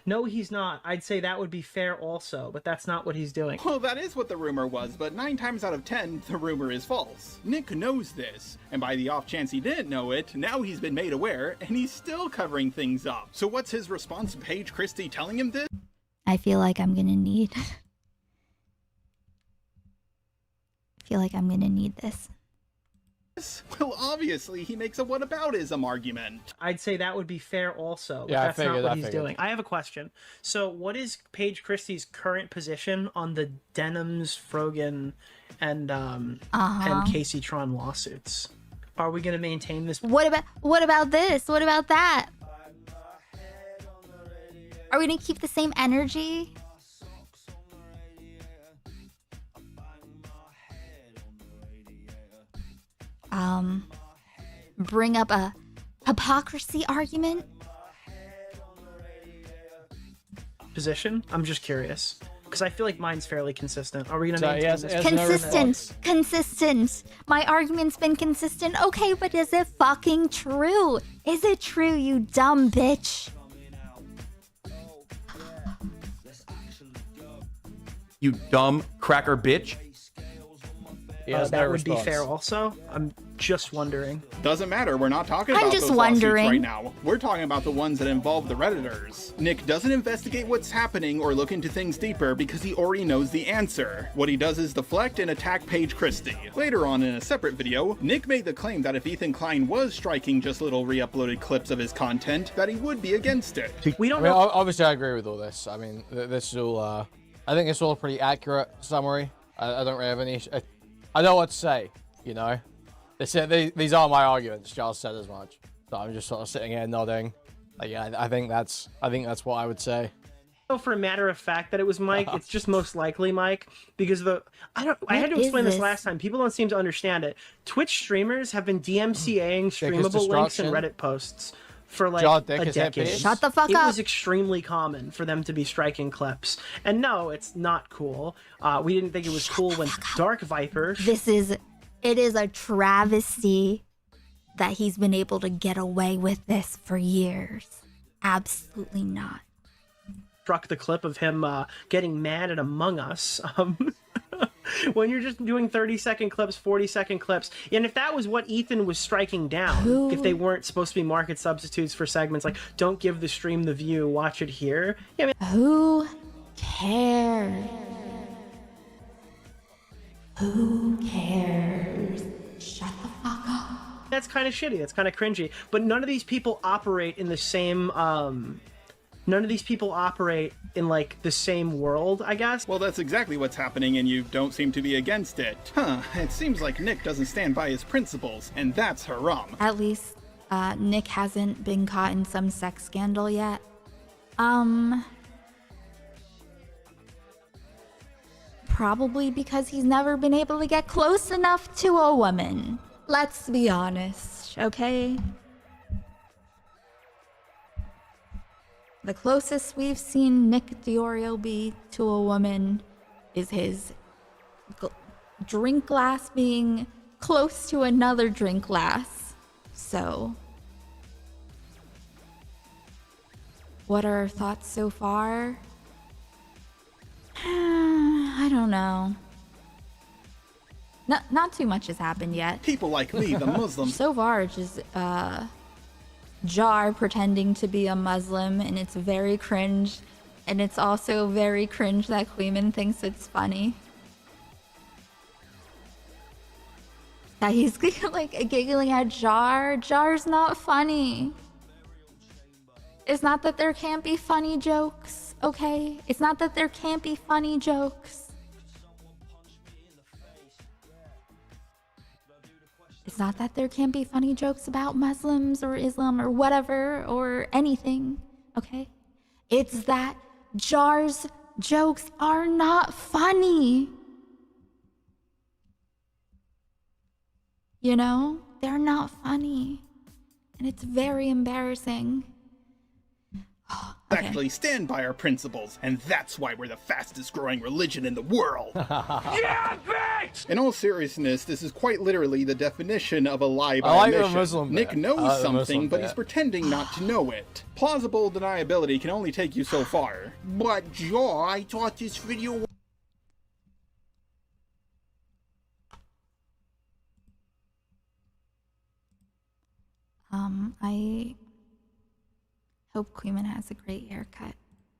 No, he's not. I'd say that would be fair also, but that's not what he's doing. Well, that is what the rumor was, but 9 times out of 10, the rumor is false. Nick knows this, and by the off chance he didn't know it, now he's been made aware, and he's still covering things up. So what's his response to Paige Christie telling him this? I feel like I'm gonna need this. Well, obviously, he makes a whataboutism argument. I'd say that would be fair also. But Yeah, that's not what he's figured. doing. I have a question. So what is Paige Christie's current position on the Denims, Frogan, and Casey Tron lawsuits? Are we going to maintain this? What about this? What about that? Are we gonna keep the same energy? Bring up a hypocrisy argument? Position? I'm just curious. Because I feel like mine's fairly consistent. Are we going to maintain this? Consistent. My argument's been consistent. Okay, but is it fucking true? Is it true, you dumb bitch? You dumb cracker bitch. That would be fair also. I'm just wondering. Doesn't matter, we're not talking I'm about just those lawsuits wondering. right now. We're talking about the ones that involve the Redditors. Nick doesn't investigate what's happening or look into things deeper because he already knows the answer. What he does is deflect and attack Paige Christie. Later on in a separate video, Nick made the claim that if Ethan Klein was striking just little re-uploaded clips of his content, that he would be against it. We don't know. Obviously, I agree with all this. I mean, this is all, I think it's all a pretty accurate summary. I don't really have any... I know what to say, you know? These are my arguments. Giles said as much. So I'm just sort of sitting here nodding. Like, yeah, I think that's what I would say. know for a matter of fact that it was Mike. It's just most likely Mike because I had to explain this last time. People don't seem to understand it. Twitch streamers have been DMCAing streamable links and Reddit posts for like a decade. Shut the fuck up. It was extremely common for them to be striking clips. And no, it's not cool. We didn't think it was cool when Dark Viper. It is a travesty that he's been able to get away with this for years. Absolutely not. Struck the clip of him getting mad at Among Us. When you're just doing 30-second clips, 40-second clips, and if that was what Ethan was striking down, if they weren't supposed to be market substitutes for segments like don't give the stream the view, watch it here. Yeah, who cares? Who cares? Shut the fuck up. That's kind of shitty. That's kind of cringy. But none of these people operate in the same. None of these people operate in, like, the same world, I guess. Well, that's exactly what's happening, and you don't seem to be against it. Huh, it seems like Nick doesn't stand by his principles, and that's haram. At least, Nick hasn't been caught in some sex scandal yet. Probably because he's never been able to get close enough to a woman. Let's be honest, okay? The closest we've seen Nick Diorio be to a woman is his drink glass being close to another drink glass. So, what are our thoughts so far? I don't know. Not too much has happened yet. People like me, the Muslims. So far, it's just Jar pretending to be a Muslim, and it's very cringe. And it's also very cringe that Kuihman thinks it's funny. That he's like giggling at Jar. Jar's not funny. It's not that there can't be funny jokes, okay? It's not that there can't be funny jokes. It's not that there can't be funny jokes about Muslims or Islam or whatever or anything, okay? It's that Jar's jokes are not funny. You know? They're not funny. And it's very embarrassing. Okay. Actually stand by our principles, and that's why we're the fastest growing religion in the world. Yeah, bitch! In all seriousness, this is quite literally the definition of a lie by omission. Nick knows something, but he's pretending not to know it. Plausible deniability can only take you so far. But Joe, I thought this video... I hope Kuihman has a great haircut.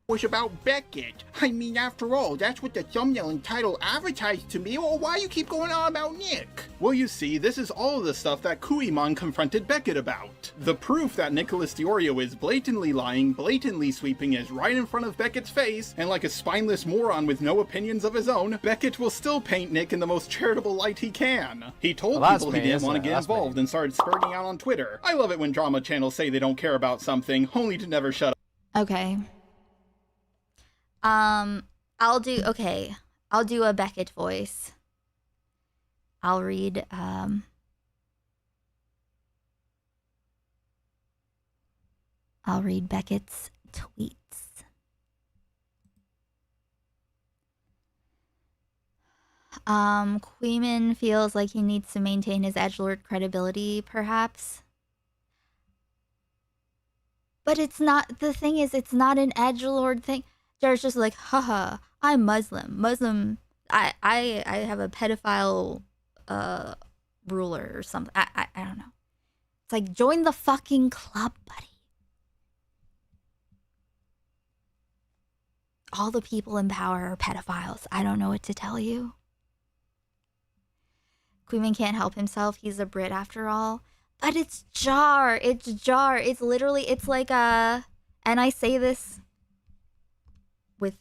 was about Beckett. I mean, after all, that's what the thumbnail and title advertised to me, or why you keep going on about Nick? Well, you see, this is all of the stuff that Kuihman confronted Beckett about. The proof that Nicholas Diorio is blatantly lying, blatantly sweeping is right in front of Beckett's face, and like a spineless moron with no opinions of his own, Beckett will still paint Nick in the most charitable light he can. He told people he didn't want to get involved and started spurting out on Twitter. I love it when drama channels say they don't care about something, only to never shut up. Okay. I'll do a Beckett voice. I'll read, Beckett's tweets. Kuihman feels like he needs to maintain his edgelord credibility, perhaps. But it's not, the thing is, it's not an edgelord thing. Jared's just like, haha, I'm Muslim. I have a pedophile ruler or something. I don't know. It's like, join the fucking club, buddy. All the people in power are pedophiles. I don't know what to tell you. Kuihman can't help himself. He's a Brit after all. But it's jar. It's jar. It's literally, it's like and I say this with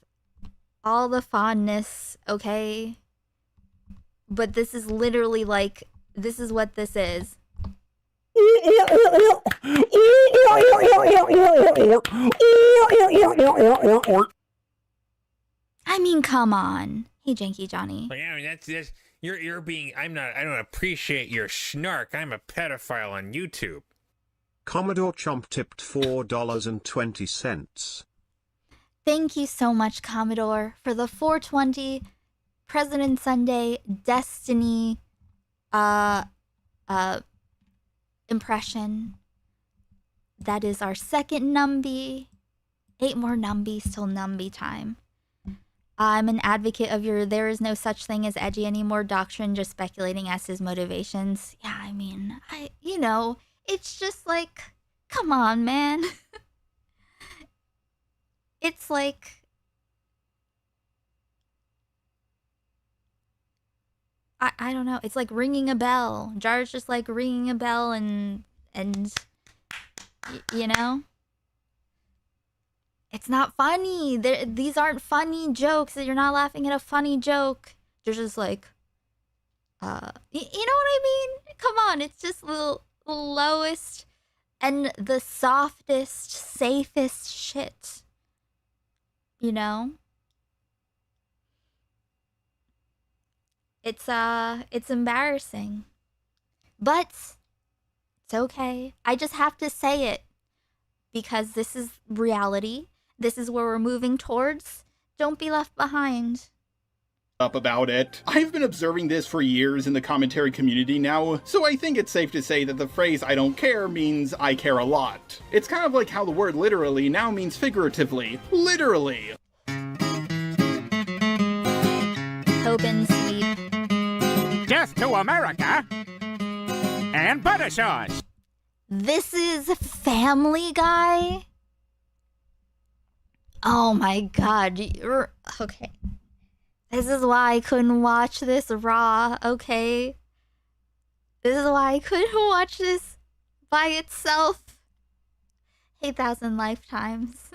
all the fondness, okay? But this is literally like, this is what this is. I mean, come on. Hey, Janky Johnny. Like, I mean, that's you're being. I don't appreciate your snark. I'm a pedophile on YouTube. Commodore Chomp tipped $4.20. Thank you so much, Commodore, for the 420 President Sunday Destiny impression. That is our second Numby. 8 more Numbies till Numby time. I'm an advocate of your there is no such thing as edgy anymore doctrine, just speculating as his motivations. Yeah, I mean, it's just like, come on, man. It's like, I don't know. It's like ringing a bell. Jar's just like ringing a bell and you know? It's not funny. These aren't funny jokes. You're not laughing at a funny joke. You're just like, you know what I mean? Come on. It's just the lowest and the softest, safest shit. You know? It's embarrassing. But it's okay. I just have to say it because this is reality. This is where we're moving towards. Don't be left behind. Up about it. I've been observing this for years in the commentary community now, so I think it's safe to say that the phrase I don't care means I care a lot. It's kind of like how the word literally now means figuratively. Literally. Tobin sweep. Death to America and butter sauce. This is Family Guy. Oh my god. Okay. This is why I couldn't watch this raw, okay? This is why I couldn't watch this by itself. 8,000 lifetimes.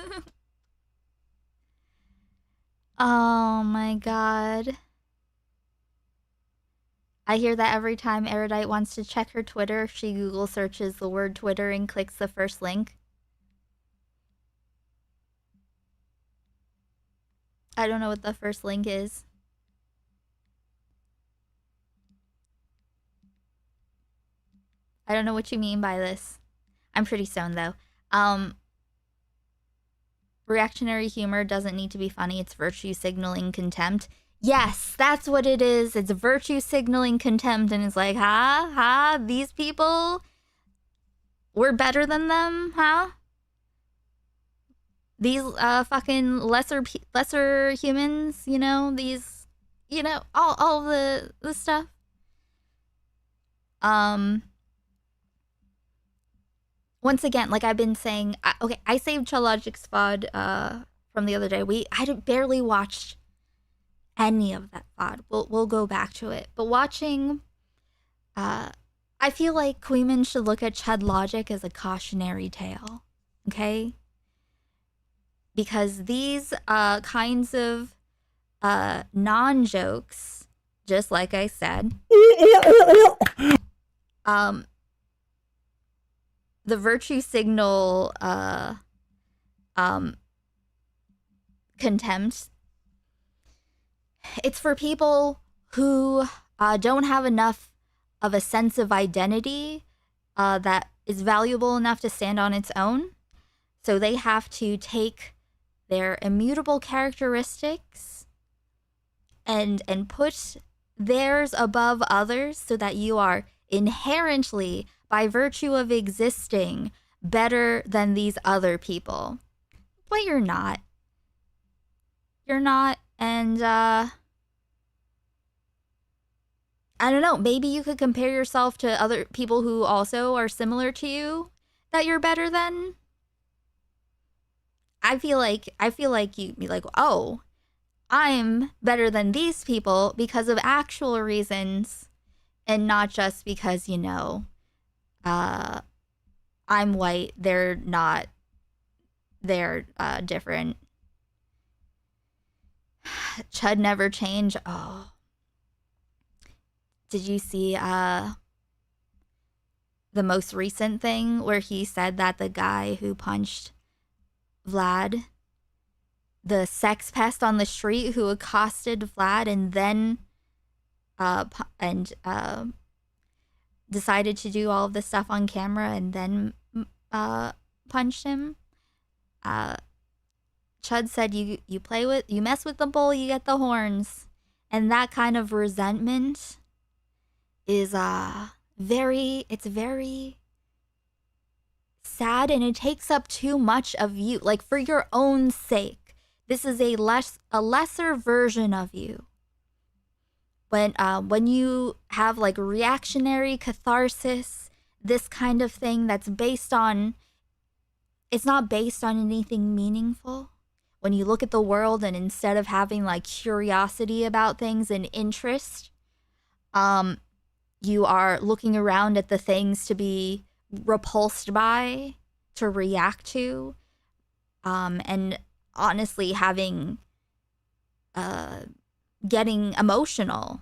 Oh my god. I hear that every time Erudite wants to check her Twitter, she Google searches the word Twitter and clicks the first link. I don't know what the first link is. I don't know what you mean by this. I'm pretty stoned though. Reactionary humor doesn't need to be funny. It's virtue signaling contempt. Yes, that's what it is. It's virtue signaling contempt, and it's like, these people, we're better than them, huh? These fucking lesser humans, you know, these, you know, all the stuff. Once again, like I've been saying, okay, I saved Chalogic's VOD from the other day. I barely watched any of that VOD. We'll go back to it. But watching, I feel like Kuihman should look at Chud Logic as a cautionary tale, okay? Because these kinds of non-jokes, just like I said, the virtue signal contempt, it's for people who don't have enough of a sense of identity that is valuable enough to stand on its own. So they have to take their immutable characteristics and put theirs above others so that you are inherently, by virtue of existing, better than these other people. But you're not. You're not, and I don't know, maybe you could compare yourself to other people who also are similar to you that you're better than. I feel like you'd be like, oh, I'm better than these people because of actual reasons and not just because, you know, I'm white, they're not, they're different. Chud never change. Oh. Did you see the most recent thing where he said that the guy who punched Vlad, the sex pest on the street who accosted Vlad and then decided to do all of this stuff on camera and then punched him? Chud said you mess with the bull, you get the horns. And that kind of resentment is very sad, and it takes up too much of you, like for your own sake. This is a lesser version of you. When you have like reactionary catharsis, this kind of thing that's based on, it's not based on anything meaningful. When you look at the world and instead of having like curiosity about things and interest, you are looking around at the things to be repulsed by, to react to, and honestly having, getting emotional,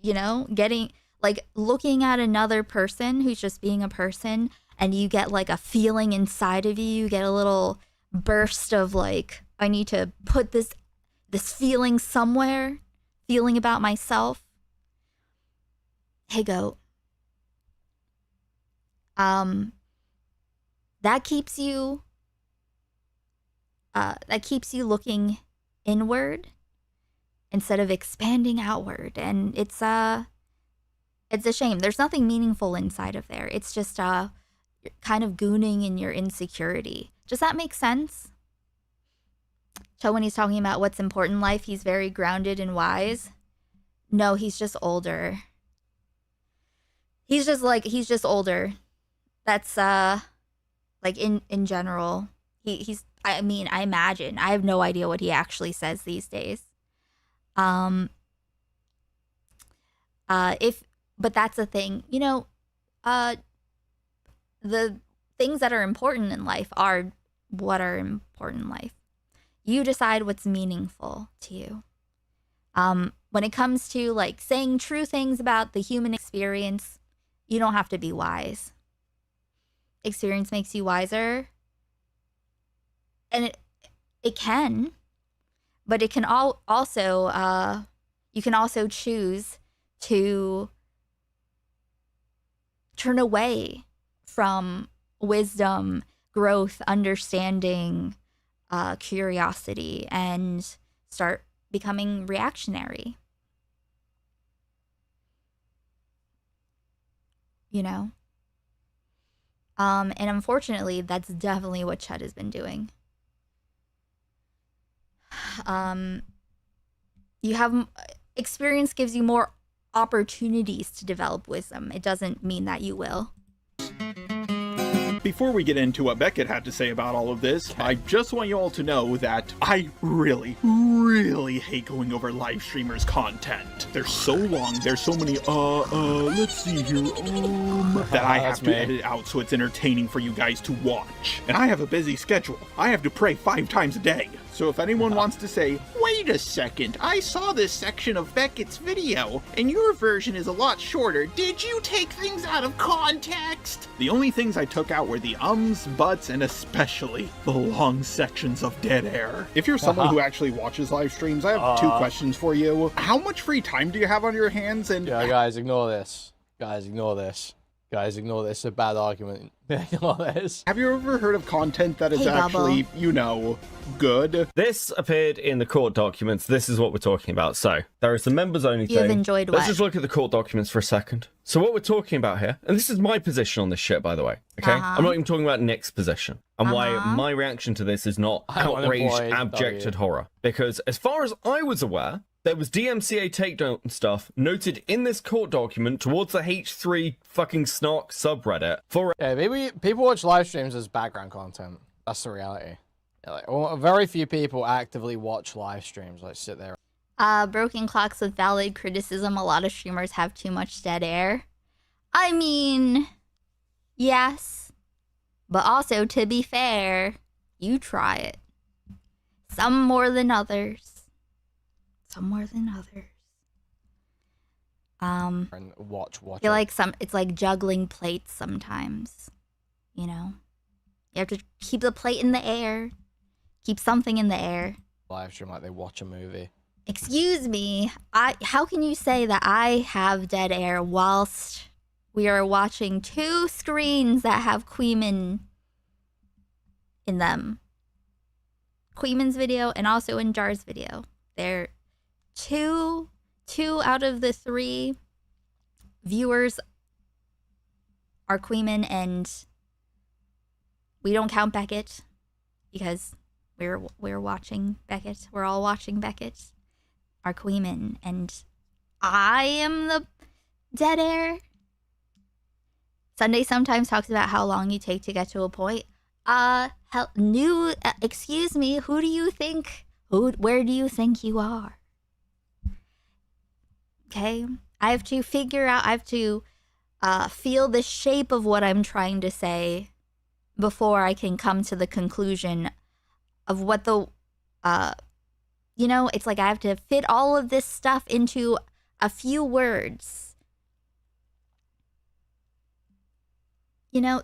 you know, getting like looking at another person who's just being a person, and you get like a feeling inside of you, you get a little burst of like, I need to put this feeling somewhere, feeling about myself. Hey, goat. That keeps you looking inward instead of expanding outward, and it's a shame. There's nothing meaningful inside of there. It's just kind of gooning in your insecurity. Does that make sense? So when he's talking about what's important in life, he's very grounded and wise. No, he's just older. He's just older. That's like in general. I imagine. I have no idea what he actually says these days. But that's the thing, you know, the things that are important in life are what are important in life. You decide what's meaningful to you. When it comes to like saying true things about the human experience, you don't have to be wise. Experience makes you wiser. And it can, but it can also, you can also choose to turn away from wisdom, growth, understanding, curiosity, and start becoming reactionary. You know? And unfortunately, that's definitely what Chud has been doing. You have experience gives you more opportunities to develop wisdom. It doesn't mean that you will. Before we get into what Beckett had to say about all of this, I just want you all to know that I really hate going over live streamers' content. They're so long, there's so many, let's see here, that I have to edit out so it's entertaining for you guys to watch. And I have a busy schedule. I have to pray 5 times a day. So if anyone wants to say, wait a second, I saw this section of Beckett's video, and your version is a lot shorter. Did you take things out of context? The only things I took out were the ums, buts, and especially the long sections of dead air. If you're someone who actually watches live streams, I have 2 questions for you. How much free time do you have on your hands? And yeah, guys, ignore this. Guys, ignore this. Guys, ignore this. It's a bad argument. Ignore this. Have you ever heard of content that is actually, you know, good? This appeared in the court documents. This is what we're talking about. So, there is the members only thing. You've enjoyed Let's what? just look at the court documents for a second. So what we're talking about here, and this is my position on this shit, by the way, okay? I'm not even talking about Nick's position, and why my reaction to this is not outraged, abjected horror. Because as far as I was aware, there was DMCA takedown stuff noted in this court document towards the H3 fucking snark subreddit for... Yeah, maybe people watch live streams as background content. That's the reality. Yeah, like, very few people actively watch live streams, like sit there. Broken clocks with valid criticism. A lot of streamers have too much dead air. I mean, yes. But also, to be fair, you try it. Some more than others. Some more than others. And watch I feel like it's like juggling plates sometimes. You know? You have to keep the plate in the air. Keep something in the air. Live stream like they watch a movie. Excuse me. How can you say that I have dead air whilst we are watching 2 screens that have Kuihman in them? Kuihman's video and also in Jar's video. They're two out of the 3 viewers are Kuihman, and we don't count Beckett because we're watching Beckett. We're all watching Beckett. Our Kuihman, and I am the dead air. Sunday sometimes talks about how long you take to get to a point. Excuse me, who do you think? Where do you think you are? Okay, I have to figure out. I have to feel the shape of what I'm trying to say before I can come to the conclusion of what the you know, it's like I have to fit all of this stuff into a few words. You know,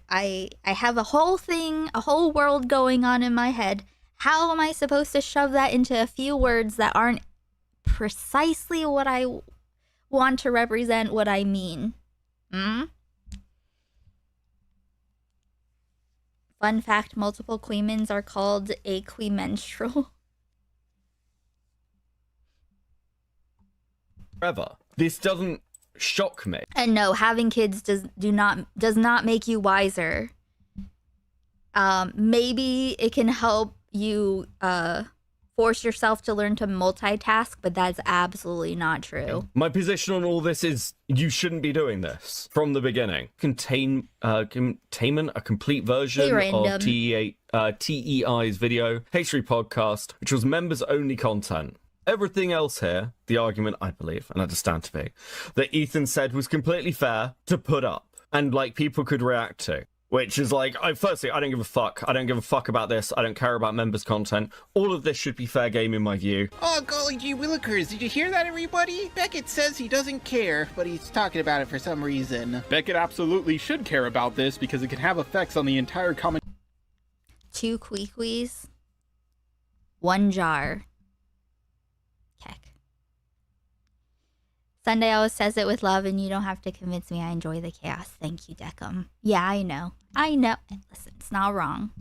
I have a whole thing, a whole world going on in my head. How am I supposed to shove that into a few words that aren't precisely what I want to represent what I mean? Fun fact, multiple Kuihmans are called a Kuihmenstrual. Forever. This doesn't shock me. And no, having kids does not make you wiser. Maybe it can help you force yourself to learn to multitask, but that's absolutely not true. My position on all this is you shouldn't be doing this from the beginning. Containment, a complete version of TEI's video, H3 podcast, which was members only content. Everything else here, the argument, I believe, and I understand to be, that Ethan said was completely fair to put up and, like, people could react to. Which is like, firstly, I don't give a fuck. I don't give a fuck about this. I don't care about members' content. All of this should be fair game in my view. Oh, golly gee willikers, did you hear that, everybody? Beckett says he doesn't care, but he's talking about it for some reason. Beckett absolutely should care about this because it can have effects on the entire comment. 2 Kuihquis, 1 jar. Keck. Sunday always says it with love, and you don't have to convince me I enjoy the chaos. Thank you, Deckham. Yeah, I know. Listen, it's not wrong.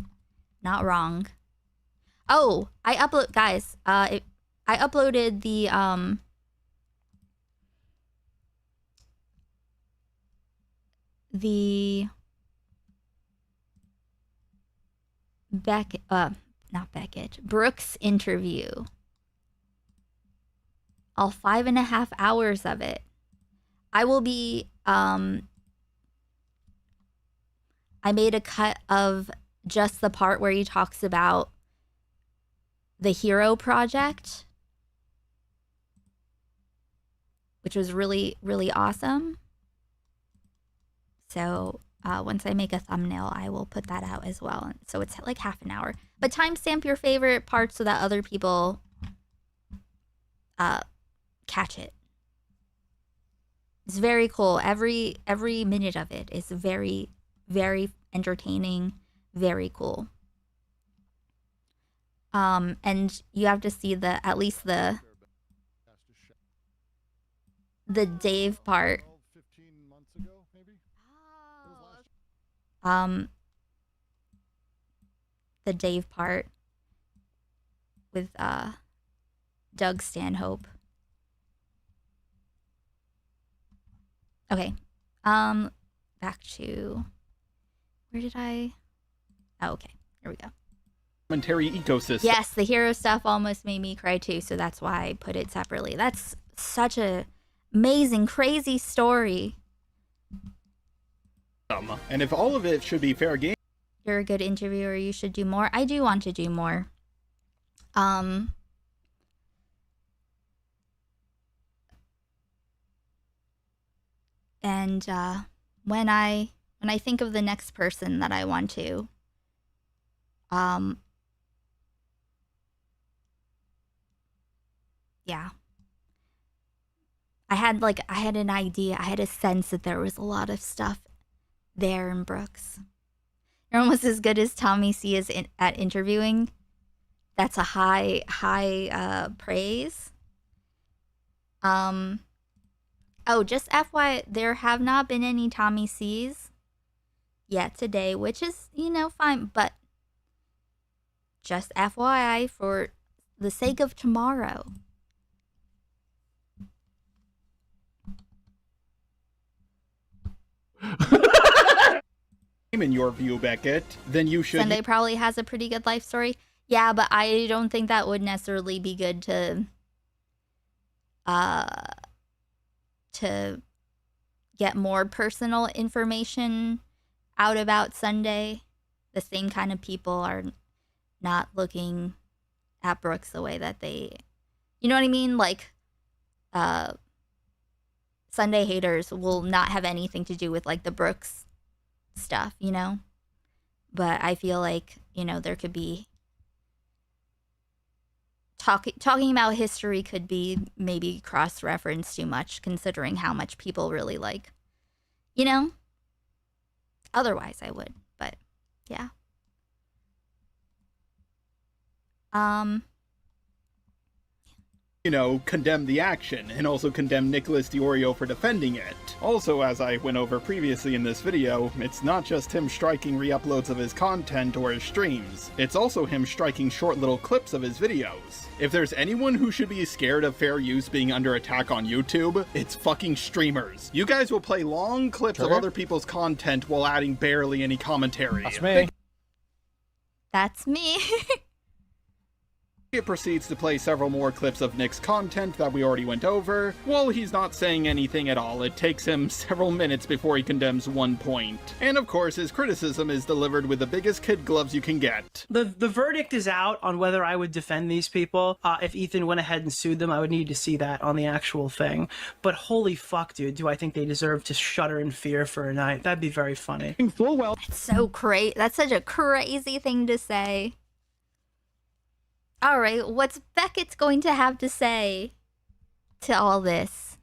Not wrong. Oh, guys, I uploaded the, Brooks interview. All 5.5 hours of it. I will be I made a cut of just the part where he talks about the Hero Project, which was really, really awesome. So once I make a thumbnail, I will put that out as well. So it's like half an hour. But timestamp your favorite parts so that other people catch it. It's very cool. Every minute of it is very, very entertaining, very cool. And you have to see at least the Dave part. The Dave part with Doug Stanhope. Okay. Back to where did I? Oh, okay. Here we go. Commentary ecosystem. Yes, the hero stuff almost made me cry too, so that's why I put it separately. That's such a amazing, crazy story. And if all of it should be fair game, You're a good interviewer. You should do more. I do want to do more. And when I think of the next person that I want to, yeah. I had an idea. I had a sense that there was a lot of stuff there in Brooks. You're almost as good as Tommy C is at interviewing. That's a high praise. Oh, just FYI, there have not been any Tommy C's yet today, which is, fine. But just FYI, for the sake of tomorrow. in your view, Beckett, then you should. Sunday probably has a pretty good life story. Yeah, but I don't think that would necessarily be good to get more personal information out about Sunday. The same kind of people are not looking at Brooks the way that they, you know what I mean? Like, Sunday haters will not have anything to do with like the Brooks stuff, But I feel like, there could be talking about history could be maybe cross-referenced too much, considering how much people really like, Otherwise, I would, but yeah. Condemn the action, and also condemn Nicholas DiOrio for defending it. Also, as I went over previously in this video, it's not just him striking re-uploads of his content or his streams, it's also him striking short little clips of his videos. If there's anyone who should be scared of fair use being under attack on YouTube, it's fucking streamers. You guys will play long clips of other people's content while adding barely any commentary. That's me. That's me. It proceeds to play several more clips of Nick's content that we already went over. While he's not saying anything at all, it takes him several minutes before he condemns one point. And of course, his criticism is delivered with the biggest kid gloves you can get. The verdict is out on whether I would defend these people. If Ethan went ahead and sued them, I would need to see that on the actual thing. But holy fuck, dude, do I think they deserve to shudder in fear for a night. That'd be very funny. Full well. That's so crazy. That's such a crazy thing to say. All right, what's Beckett's going to have to say to all this?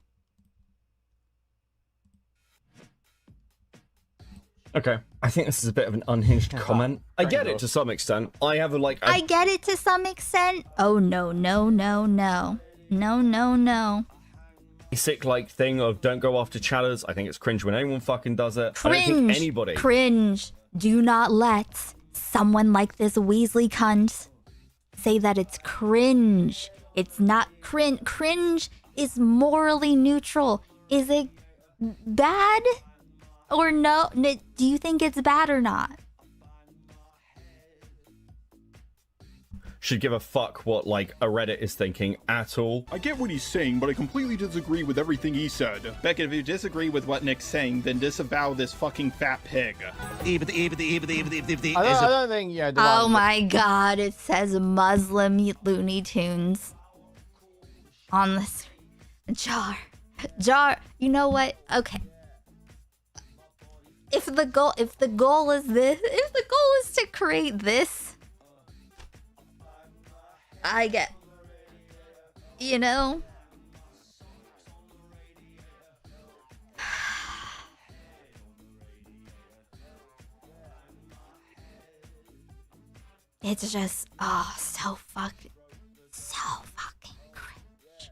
Okay, I think this is a bit of an unhinged comment. I get it to some extent. I have I get it to some extent. Oh no. Basic thing of don't go after chatters. I think it's cringe when anyone fucking does it. Cringe. I don't think anybody. Cringe. Do not let someone like this Weasley cunt say that it's cringe. It's not cringe. Cringe is morally neutral. Is it bad or no? Do you think it's bad or not? should give a fuck what, like, a Reddit is thinking at all. I get what he's saying, but I completely disagree with everything he said. Beckett, if you disagree with what Nick's saying, then disavow this fucking fat pig. I don't think, yeah. Oh my god, it says Muslim Looney Tunes on the screen. Jar, you know what? Okay. If the goal is this, if the goal is to create this, I get, you know, it's just, oh, so fucking cringe.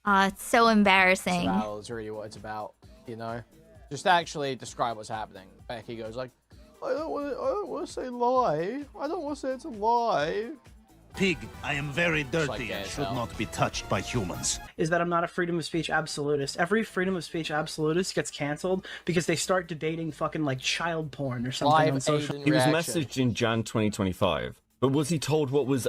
It's so embarrassing. That's really what it's about, you know? Just actually describe what's happening. Becky goes like, I don't want to say lie. I don't want to say it's a lie. Pig, I am very dirty and should not be touched by humans. Is that I'm not a freedom of speech absolutist. Every freedom of speech absolutist gets canceled because they start debating fucking like child porn or something on social. He was messaged in Jan 2025. But was he told what was...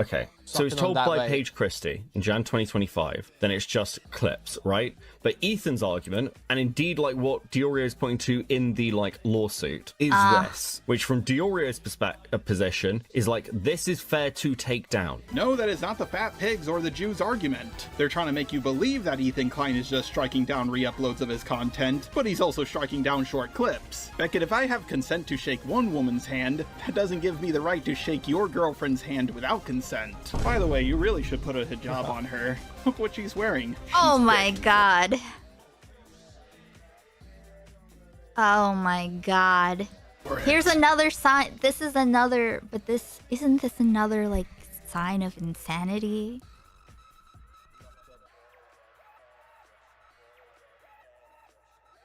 Okay, so he's told by Paige Christie in Jan 2025, then it's just clips, right? But Ethan's argument, and indeed like what Diorio's pointing to in the like lawsuit, is this, which from Diorio's position is like, this is fair to take down. No, that is not the fat pigs or the Jews argument. They're trying to make you believe that Ethan Klein is just striking down re-uploads of his content, but he's also striking down short clips. Beckett, if I have consent to shake one woman's hand, that doesn't give me the right to shake your girlfriend's hand without consent. By the way, you really should put a hijab on her. Look what she's wearing. Oh my god. Oh my god. Here's another sign. This is another, but isn't this another like sign of insanity?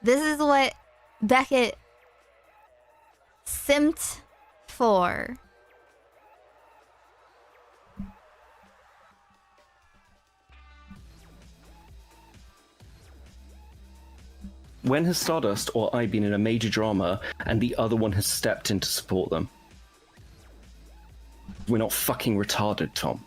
This is what Beckett simped for. When has Stardust or I been in a major drama and the other one has stepped in to support them? We're not fucking retarded, Tom.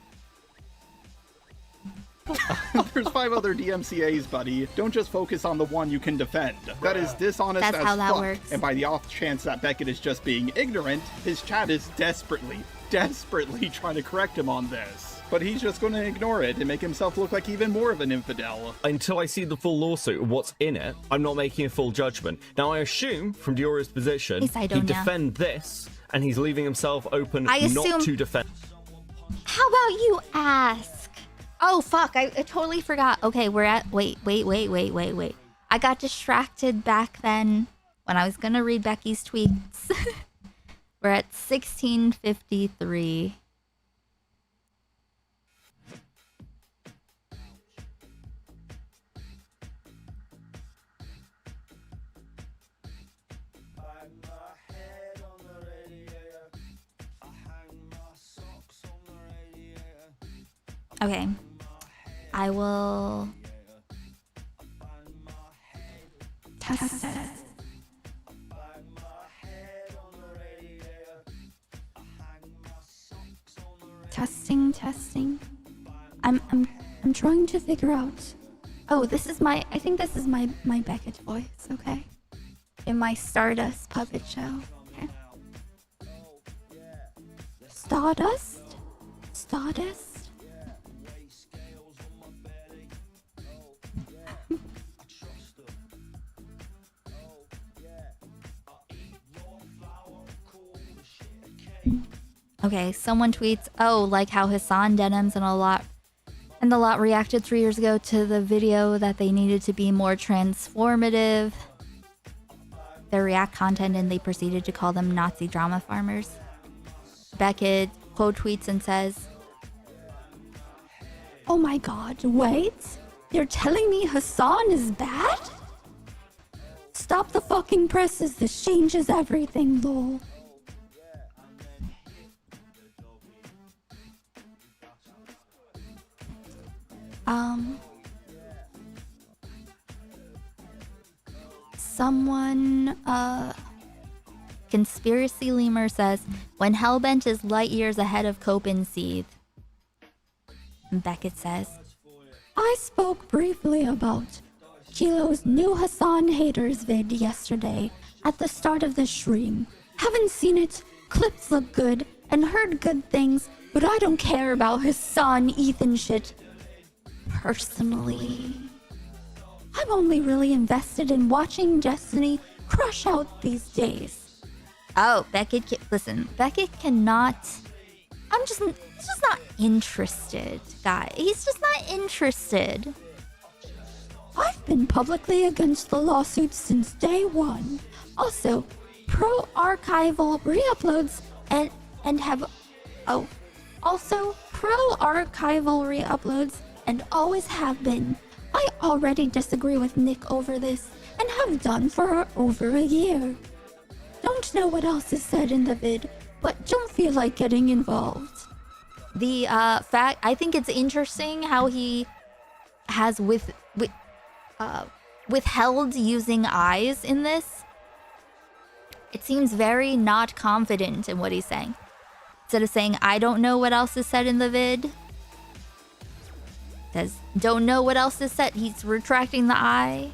There's 5 other DMCAs, buddy. Don't just focus on the one you can defend. That is dishonest as how that fuck. works. And by the off chance that Beckett is just being ignorant, his chat is desperately trying to correct him on this. But he's just going to ignore it and make himself look like even more of an infidel. Until I see the full lawsuit and what's in it, I'm not making a full judgment. Now, I assume, from Diorio's position, he'd defend this, and he's leaving himself open not to defend. How about you ask? Oh, fuck, I totally forgot. Okay, we're at... Wait. I got distracted back then when I was going to read Becky's tweets. We're at 16:53. Okay, I will test it. Testing. I'm trying to figure out. Oh, this is my. I think this is my Beckett voice. Okay, in my Stardust puppet show. Okay. Stardust. Okay, someone tweets, oh, like how Hassan Denims and the lot reacted 3 years ago to the video that they needed to be more transformative. Their React content, and they proceeded to call them Nazi drama farmers. Beckett quote tweets and says, oh my god, wait? You're telling me Hassan is bad? Stop the fucking presses, this changes everything, lol. Conspiracy Lemur says, when Hellbent is light years ahead of Cope and Seethe. Beckett says, I spoke briefly about Kilo's new Hassan haters vid yesterday at the start of the stream. Haven't seen it, clips look good, and heard good things, but I don't care about Hassan Ethan shit. Personally, I'm only really invested in watching Destiny crush out these days. Oh, Beckett, listen, Beckett cannot, he's just not interested, guy. He's just not interested. I've been publicly against the lawsuit since day one. Also, pro-archival re-uploads and have... Oh, also, pro-archival re-uploads and always have been. I already disagree with Nick over this and have done for over a year. Don't know what else is said in the vid, but don't feel like getting involved. The fact, I think it's interesting how he has withheld using eyes in this. It seems very not confident in what he's saying. Instead of saying, I don't know what else is said in the vid, says, don't know what else is said. He's retracting the eye.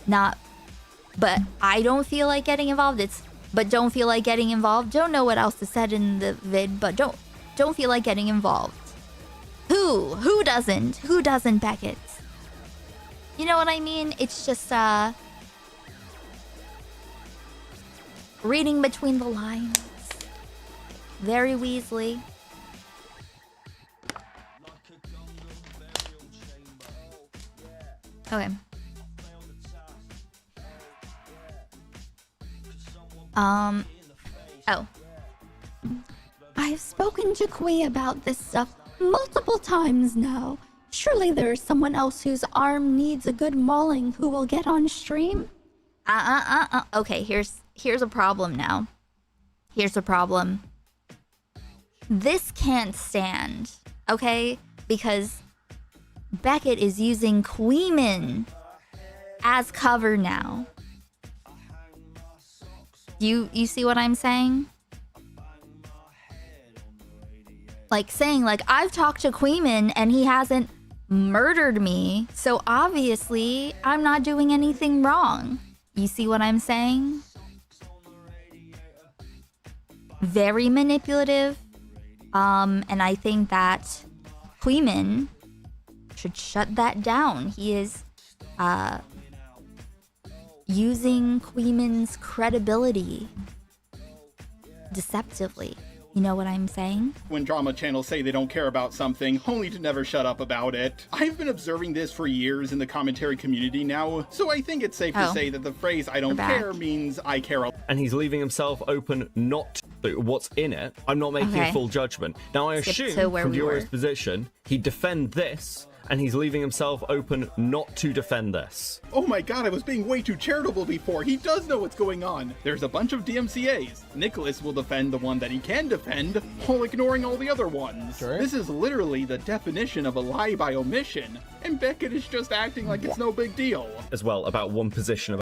Not, but I don't feel like getting involved. It's, but don't feel like getting involved. Don't know what else is said in the vid, but don't feel like getting involved. Who doesn't? Who doesn't, Beckett? You know what I mean? It's just, reading between the lines. Very Weasley. Okay. Oh. I've spoken to Kui about this stuff multiple times now. Surely there's someone else whose arm needs a good mauling who will get on stream? Okay, here's a problem now. Here's a problem. This can't stand, okay? Because Beckett is using Kuihman as cover now. You see what I'm saying? Like saying, like, I've talked to Kuihman and he hasn't murdered me, so obviously I'm not doing anything wrong. You see what I'm saying? Very manipulative. And I think that Kuihman should shut that down. He is using Kuihman's credibility deceptively. You know what I'm saying? When drama channels say they don't care about something, only to never shut up about it. I've been observing this for years in the commentary community now, so I think it's safe to say that the phrase I don't care means I care a lot. And he's leaving himself open not to what's in it. I'm not making a full judgment. Now, I assume, from Diora's position, he'd defend this, and he's leaving himself open not to defend this. Oh my god, I was being way too charitable before. He does know what's going on. There's a bunch of DMCAs. Nicholas will defend the one that he can defend, while ignoring all the other ones. Sure. This is literally the definition of a lie by omission, and Beckett is just acting like it's no big deal. As well, about one position of...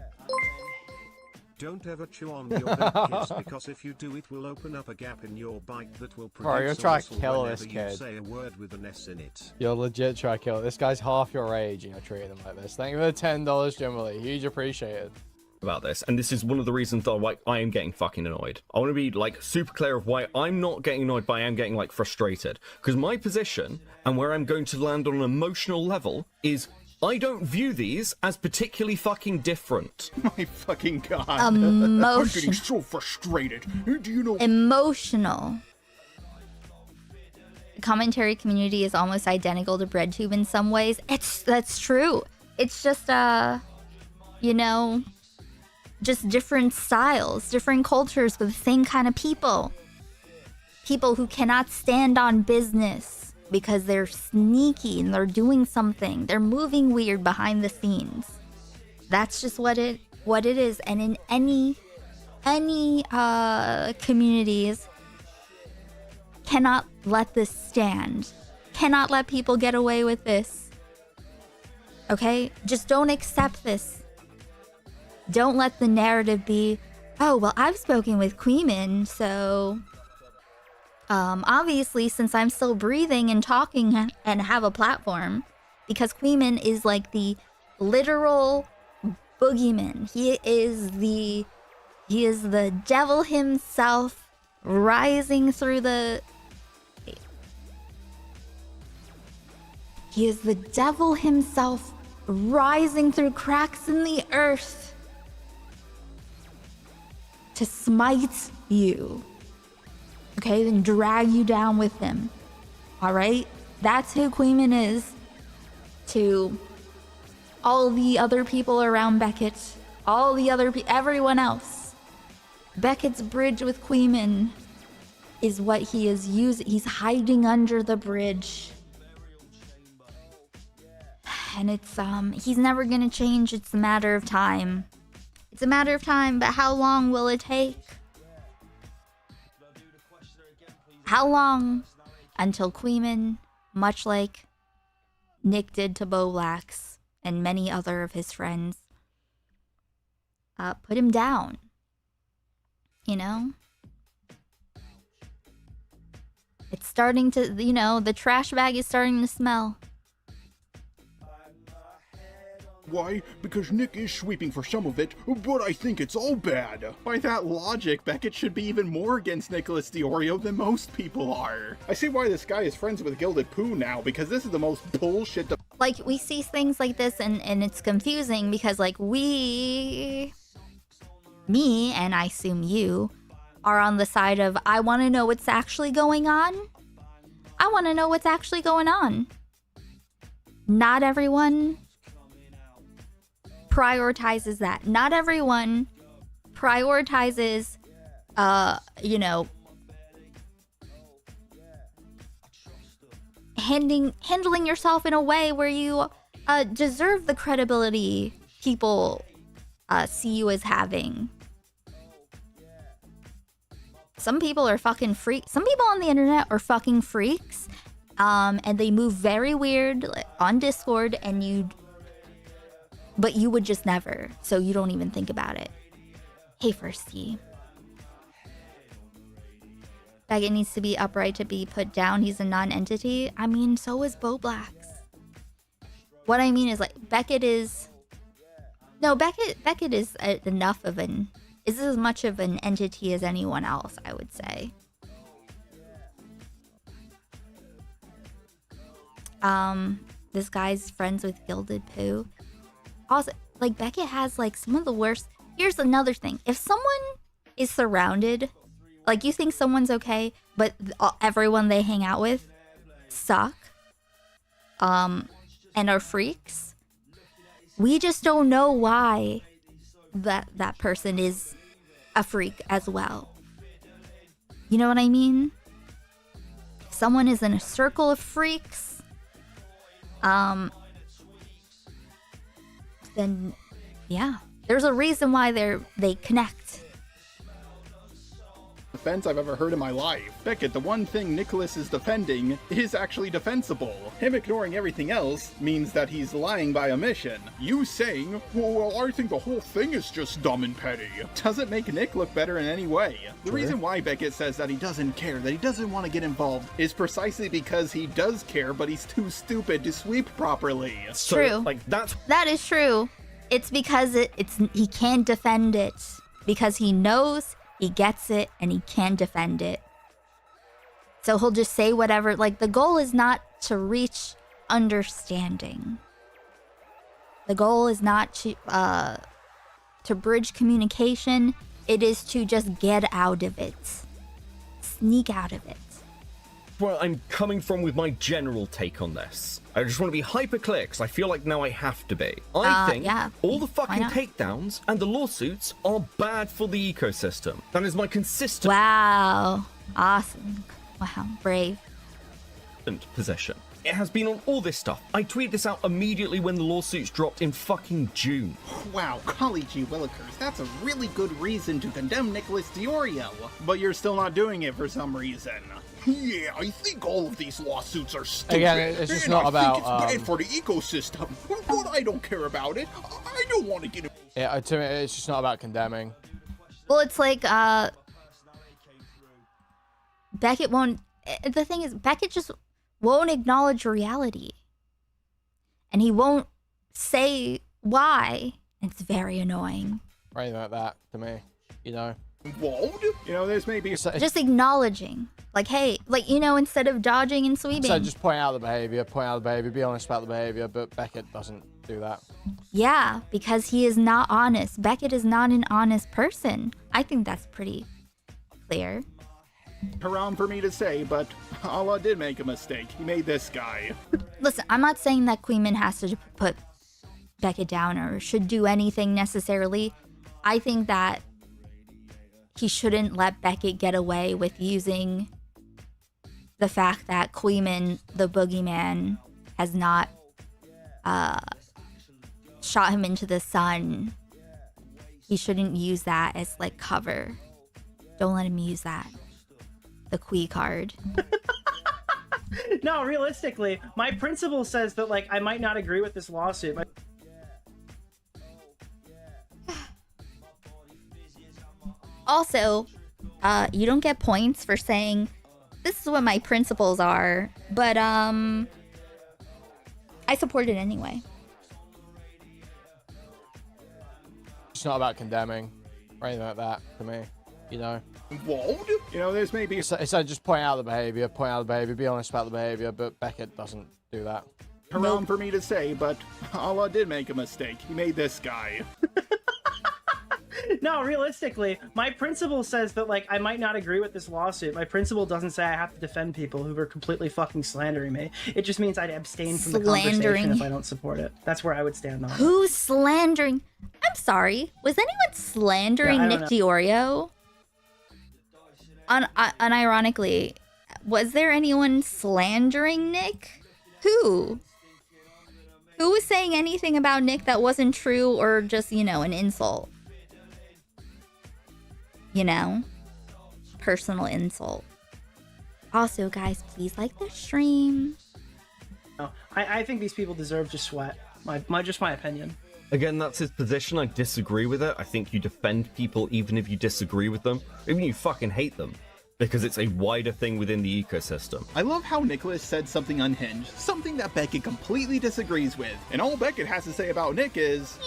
Don't ever chew on your Becky'S because if you do, it will open up a gap in your bite that will Bro, you're produce trying to muscle kill whenever this you kid. say a word with an S in it. You're legit trying to kill it. This guy's half your age and you're treating him like this. Thank you for the $10, generally. Huge appreciated. About this, and this is one of the reasons that like I am getting fucking annoyed. I want to be like super clear of why I'm not getting annoyed, but I am getting like frustrated, because my position and where I'm going to land on an emotional level is I don't view these as particularly fucking different. My fucking god. Emotion. I'm getting so frustrated. Do you know? Emotional. The commentary community is almost identical to BreadTube in some ways. That's true. It's just you know, just different styles, different cultures with the same kind of people. People who cannot stand on business because they're sneaky and they're doing something. They're moving weird behind the scenes. That's just what it is. And in any communities, cannot let this stand. Cannot let people get away with this. Okay? Just don't accept this. Don't let the narrative be, Oh, well, I've spoken with Kuihman, so obviously, since I'm still breathing and talking and have a platform, because Kuihman is like the literal boogeyman. He is the devil himself rising through the... He is the devil himself rising through cracks in the earth to smite you. Okay, and drag you down with him. Alright? That's who Kuihman is to all the other people around Beckett. All the other everyone else. Beckett's bridge with Kuihman is what he is using. He's hiding under the bridge. And it's he's never gonna change. It's a matter of time. It's a matter of time, but how long will it take? How long until Kuihman, much like Nick did to Boblax and many other of his friends, put him down? You know? It's starting to, you know, the trash bag is starting to smell. Why? Because Nick is sweeping for some of it, but I think it's all bad. By that logic, Beckett should be even more against Nicholas Diorio than most people are. I see why this guy is friends with Gilded Pooh now, because this is the most bullshit. Like, we see things like this and it's confusing because, like, me, and I assume you, are on the side of, I want to know what's actually going on. I want to know what's actually going on. Not everyone prioritizes that. Not everyone prioritizes, you know, handling yourself in a way where you deserve the credibility people see you as having. Some people are fucking freaks. Some people on the internet are fucking freaks, and they move very weird on Discord, but you would just never, so you don't even think about it. Hey, Firsty. Beckett needs to be upright to be put down. He's a non-entity. I mean, so is Boblax. What I mean is, like, Beckett is enough of is as much of an entity as anyone else, I would say. This guy's friends with Gilded Pooh. Also, like, Beckett has, like, some of the worst... Here's another thing. If someone is surrounded... Like, you think someone's okay, but everyone they hang out with suck, and are freaks, we just don't know why that person is a freak as well. You know what I mean? If someone is in a circle of freaks, then yeah, there's a reason why they connect. Defense I've ever heard in my life. Beckett, the one thing Nicholas is defending is actually defensible. Him ignoring everything else means that he's lying by omission. You saying, well, I think the whole thing is just dumb and petty, doesn't make Nick look better in any way. The reason why Beckett says that he doesn't care, that he doesn't want to get involved, is precisely because he does care, but he's too stupid to sweep properly. So, true. Like, that is true. It's because he can't defend it. Because he knows he gets it and he can defend it. So he'll just say whatever. Like, the goal is not to reach understanding. The goal is not to bridge communication. It is to just get out of it. Sneak out of it. Well, I'm coming from with my general take on this. I just want to be hyper clear because I feel like now I have to be. I think all the fucking takedowns and the lawsuits are bad for the ecosystem. That is my consistent... Wow. Awesome. Wow. Brave. ...position. It has been on all this stuff. I tweeted this out immediately when the lawsuits dropped in fucking June. Wow, golly gee willikers, that's a really good reason to condemn Nicholas Diorio. But you're still not doing it for some reason. Yeah, I think all of these lawsuits are stupid. Again, it's just not about... it's bad for the ecosystem. But I don't care about it. I don't want to get... Yeah, to me, it's just not about condemning. Well, it's like Beckett won't. The thing is, Beckett just won't acknowledge reality, and he won't say why. It's very annoying. Right like that to me, you know. Whoa, you know, there's maybe Just acknowledging, like, hey, like, you know, instead of dodging and sweeping. So just point out the behavior, be honest about the behavior, but Beckett doesn't do that. Yeah, because he is not honest. Beckett is not an honest person. I think that's pretty clear. Haram for me to say, but Allah did make a mistake. He made this guy. Listen, I'm not saying that Kuihman has to put Beckett down or should do anything necessarily. I think that he shouldn't let Beckett get away with using the fact that Kuihman, the boogeyman, has not shot him into the sun. He shouldn't use that as like cover. Don't let him use that. The Kui card. No, realistically, my principal says that like I might not agree with this lawsuit. Also, you don't get points for saying this is what my principles are, but I support it anyway. It's not about condemning or anything like that to me, you know. Whoa, you know, there's maybe so just point out the behavior, be honest about the behavior, but Beckett doesn't do that. Haram for me to say, but Allah did make a mistake. He made this guy. No, realistically, my principal says that like I might not agree with this lawsuit. My principal doesn't say I have to defend people who are completely fucking slandering me. It just means I'd abstain from the conversation if I don't support it. That's where I would stand on it. Who's slandering? I'm sorry. Was anyone slandering Nick DeOrio? Unironically, was there anyone slandering Nick? Who? Who was saying anything about Nick that wasn't true or just, you know, an insult? You know? Personal insult. Also, guys, please like the stream. No, I think these people deserve to sweat. Just my opinion. Again, that's his position. I disagree with it. I think you defend people even if you disagree with them. Even if you fucking hate them. Because it's a wider thing within the ecosystem. I love how Nicholas said something unhinged, something that Beckett completely disagrees with. And all Beckett has to say about Nick is,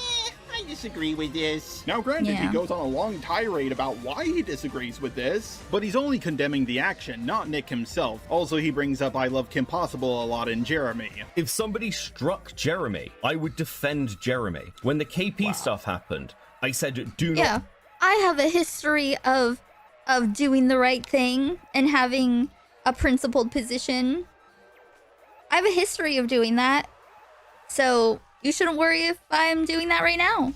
I disagree with this. Now granted, he goes on a long tirade about why he disagrees with this, but he's only condemning the action, not Nick himself. Also, he brings up I Love Kim Possible a lot in Jeremy. If somebody struck Jeremy, I would defend Jeremy. When the KP stuff happened, I said, do not... Yeah, I have a history of doing the right thing and having a principled position. I have a history of doing that. So you shouldn't worry if I'm doing that right now.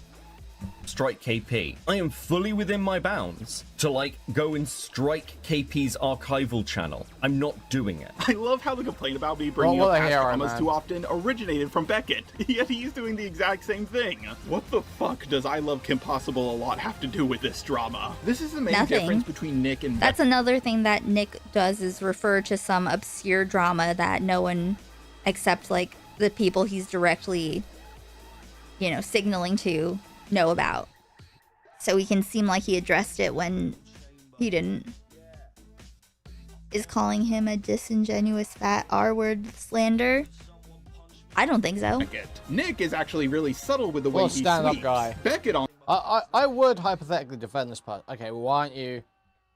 Strike KP. I am fully within my bounds to like go and strike KP's archival channel. I'm not doing it. I love how the complaint about me bringing up past dramas too often originated from Beckett, yet he's doing the exact same thing. What the fuck does I Love Kim Possible a lot have to do with this drama? This is the main difference between Nick and That's another thing that Nick does is refer to some obscure drama that no one except like the people he's directly, you know, signaling to know about. So he can seem like he addressed it when he didn't. Is calling him a disingenuous fat R-word slander? I don't think so. Nick is actually really subtle with the way he stand-up sweeps. guy. Beckett on I would hypothetically defend this part. Okay, well, why aren't you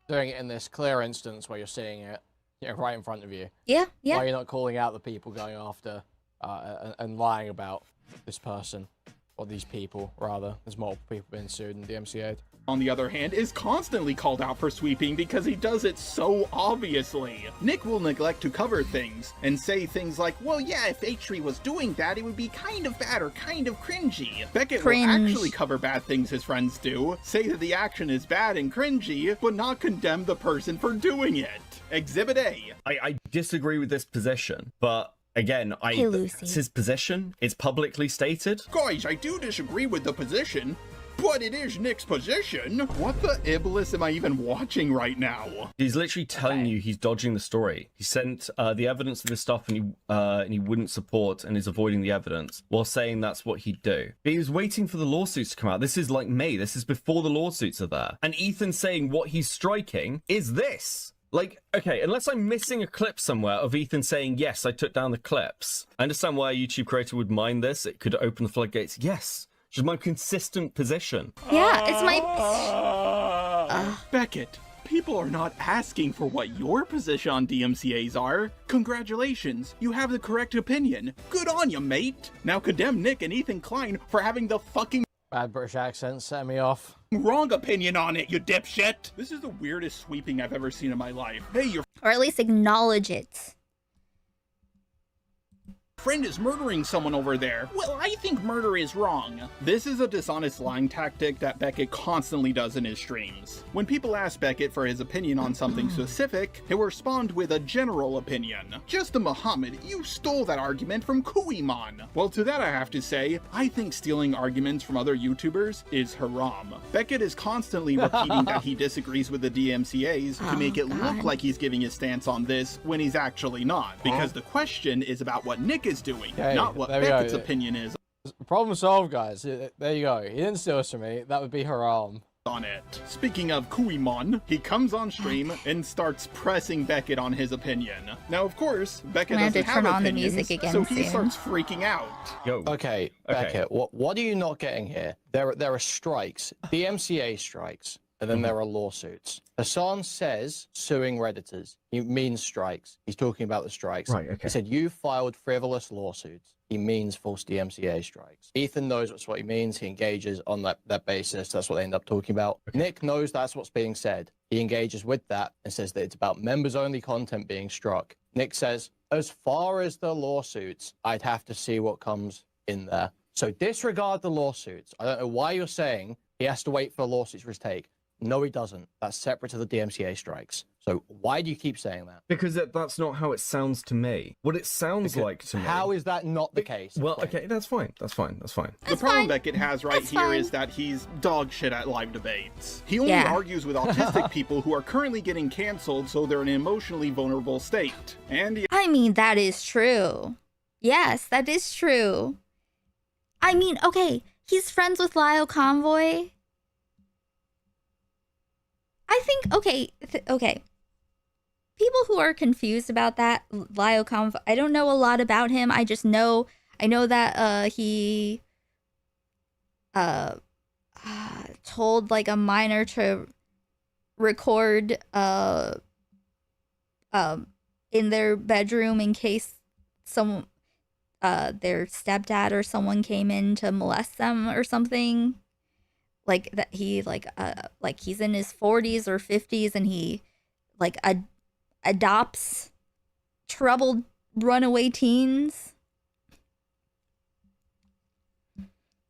doing it in this clear instance where you're seeing it, you know, right in front of you? Yeah, yeah. Why are you not calling out the people going after and lying about this person? Or these people, rather. There's multiple people being sued and DMCA'd. On the other hand, is constantly called out for sweeping because he does it so obviously. Nick will neglect to cover things and say things like, well, yeah, if H3 was doing that, it would be kind of bad or kind of cringy. Beckett will actually cover bad things his friends do, say that the action is bad and cringy, but not condemn the person for doing it. Exhibit A. I disagree with this position, but again, it's his position. It's publicly stated. Guys, I do disagree with the position. But it is Nick's position. What the iblis am I even watching right now? He's literally telling you he's dodging the story. He sent the evidence of this stuff and he wouldn't support and is avoiding the evidence while saying that's what he'd do. But he was waiting for the lawsuits to come out. This is like May. This is before the lawsuits are there. And Ethan saying what he's striking is this. Like, okay, unless I'm missing a clip somewhere of Ethan saying, yes, I took down the clips. I understand why a YouTube creator would mind this. It could open the floodgates. Yes. Which is my consistent position. Yeah, it's my... Beckett, people are not asking for what your position on DMCAs are. Congratulations, you have the correct opinion. Good on you, mate. Now condemn Nick and Ethan Klein for having the fucking... Bad British accent set me off. Wrong opinion on it, you dipshit. This is the weirdest sweeping I've ever seen in my life. Hey, your Or at least acknowledge it. friend is murdering someone over there. Well, I think murder is wrong. This is a dishonest lying tactic that Beckett constantly does in his streams. When people ask Beckett for his opinion on something specific, he'll respond with a general opinion. Just a Muhammad, you stole that argument from Kuihman. Well, to that I have to say, I think stealing arguments from other YouTubers is haram. Beckett is constantly repeating that he disagrees with the DMCAs to make it look like he's giving his stance on this when he's actually not. Because the question is about what Nick is doing, not what Beckett's opinion is. Problem solved, guys. There you go. He didn't steal this from me. That would be haram. On it. Speaking of Kuihman, he comes on stream and starts pressing Beckett on his opinion. Now, of course, Beckett doesn't have opinions, so he starts freaking out. Okay, Beckett, what are you not getting here? There are strikes, DMCA strikes, and then there are lawsuits. Hassan says suing Redditors. He means strikes. He's talking about the strikes. Right, okay. He said you filed frivolous lawsuits. He means false DMCA strikes. Ethan knows that's what he means. He engages on that basis. That's what they end up talking about. Okay. Nick knows that's what's being said. He engages with that and says that it's about members-only content being struck. Nick says, as far as the lawsuits, I'd have to see what comes in there. So disregard the lawsuits. I don't know why you're saying he has to wait for lawsuits for his take. No, he doesn't. That's separate to the DMCA strikes. So why do you keep saying that? Because that's not how it sounds to me. What it sounds like to me. How is that not the case? Well, okay, that's fine. That's fine. The problem Beckett has right here is that he's dog shit at live debates. He only argues with autistic people who are currently getting canceled, so they're in an emotionally vulnerable state. And I mean, that is true. Yes, that is true. I mean, okay, he's friends with Lyle Convoy. I think, okay. People who are confused about that, Lyle Convoy, I don't know a lot about him. I know that he told like a minor to record in their bedroom in case their stepdad or someone came in to molest them or something. Like that he like he's in his 40s or 50s and he like adopts troubled runaway teens.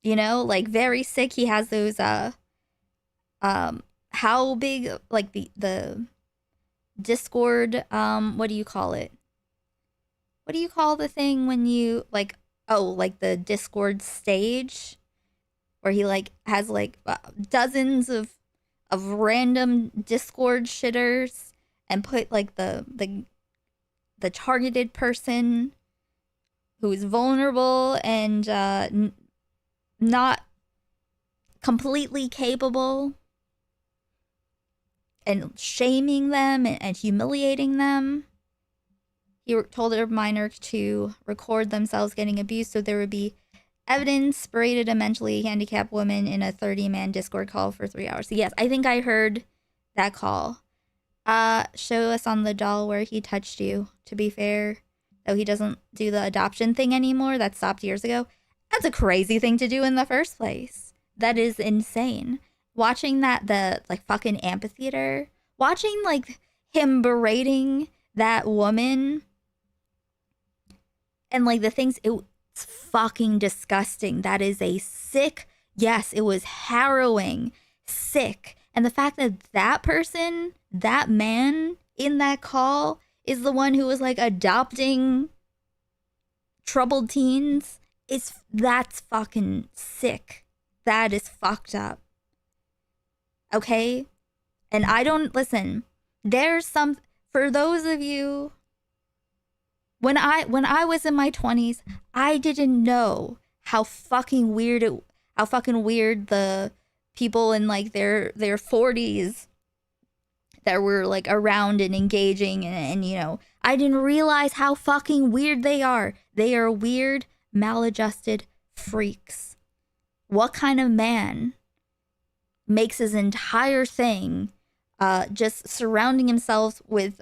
You know, like very sick. He has those how big, like the Discord, what do you call it? What do you call the thing when you like the Discord stage? Where he like has like dozens of random Discord shitters and put like the targeted person who is vulnerable and not completely capable and shaming them and humiliating them. He told a minor to record themselves getting abused so there would be evidence berated a mentally handicapped woman in a 30-man Discord call for 3 hours. So yes, I think I heard that call. Show us on the doll where he touched you. To be fair, though he doesn't do the adoption thing anymore. That stopped years ago. That's a crazy thing to do in the first place. That is insane. Watching the like fucking amphitheater. Watching like him berating that woman. And like the things... It's fucking disgusting. That is a sick, yes, it was harrowing, sick. And the fact that that person, that man in that call is the one who was like adopting troubled teens, that's fucking sick. that is fucked up. Okay? And I don't listen. There's some for those of you when I was in my 20s, I didn't know how fucking weird the people in like their 40s that were like around and engaging and you know, I didn't realize how fucking weird they are. They are weird, maladjusted freaks. What kind of man makes his entire thing just surrounding himself with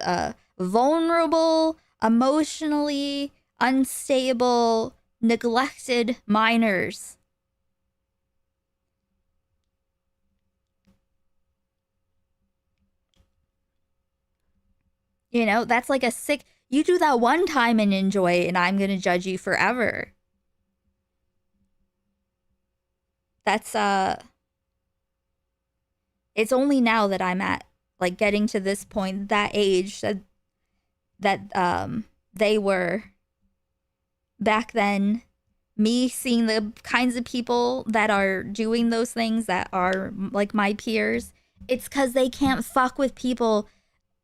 vulnerable, emotionally unstable, neglected minors? You know, that's like a sick, you do that one time and enjoy it and I'm going to judge you forever. That's, it's only now that I'm at, like, getting to this point, that age, that they were back then, me seeing the kinds of people that are doing those things that are, like, my peers, it's because they can't fuck with people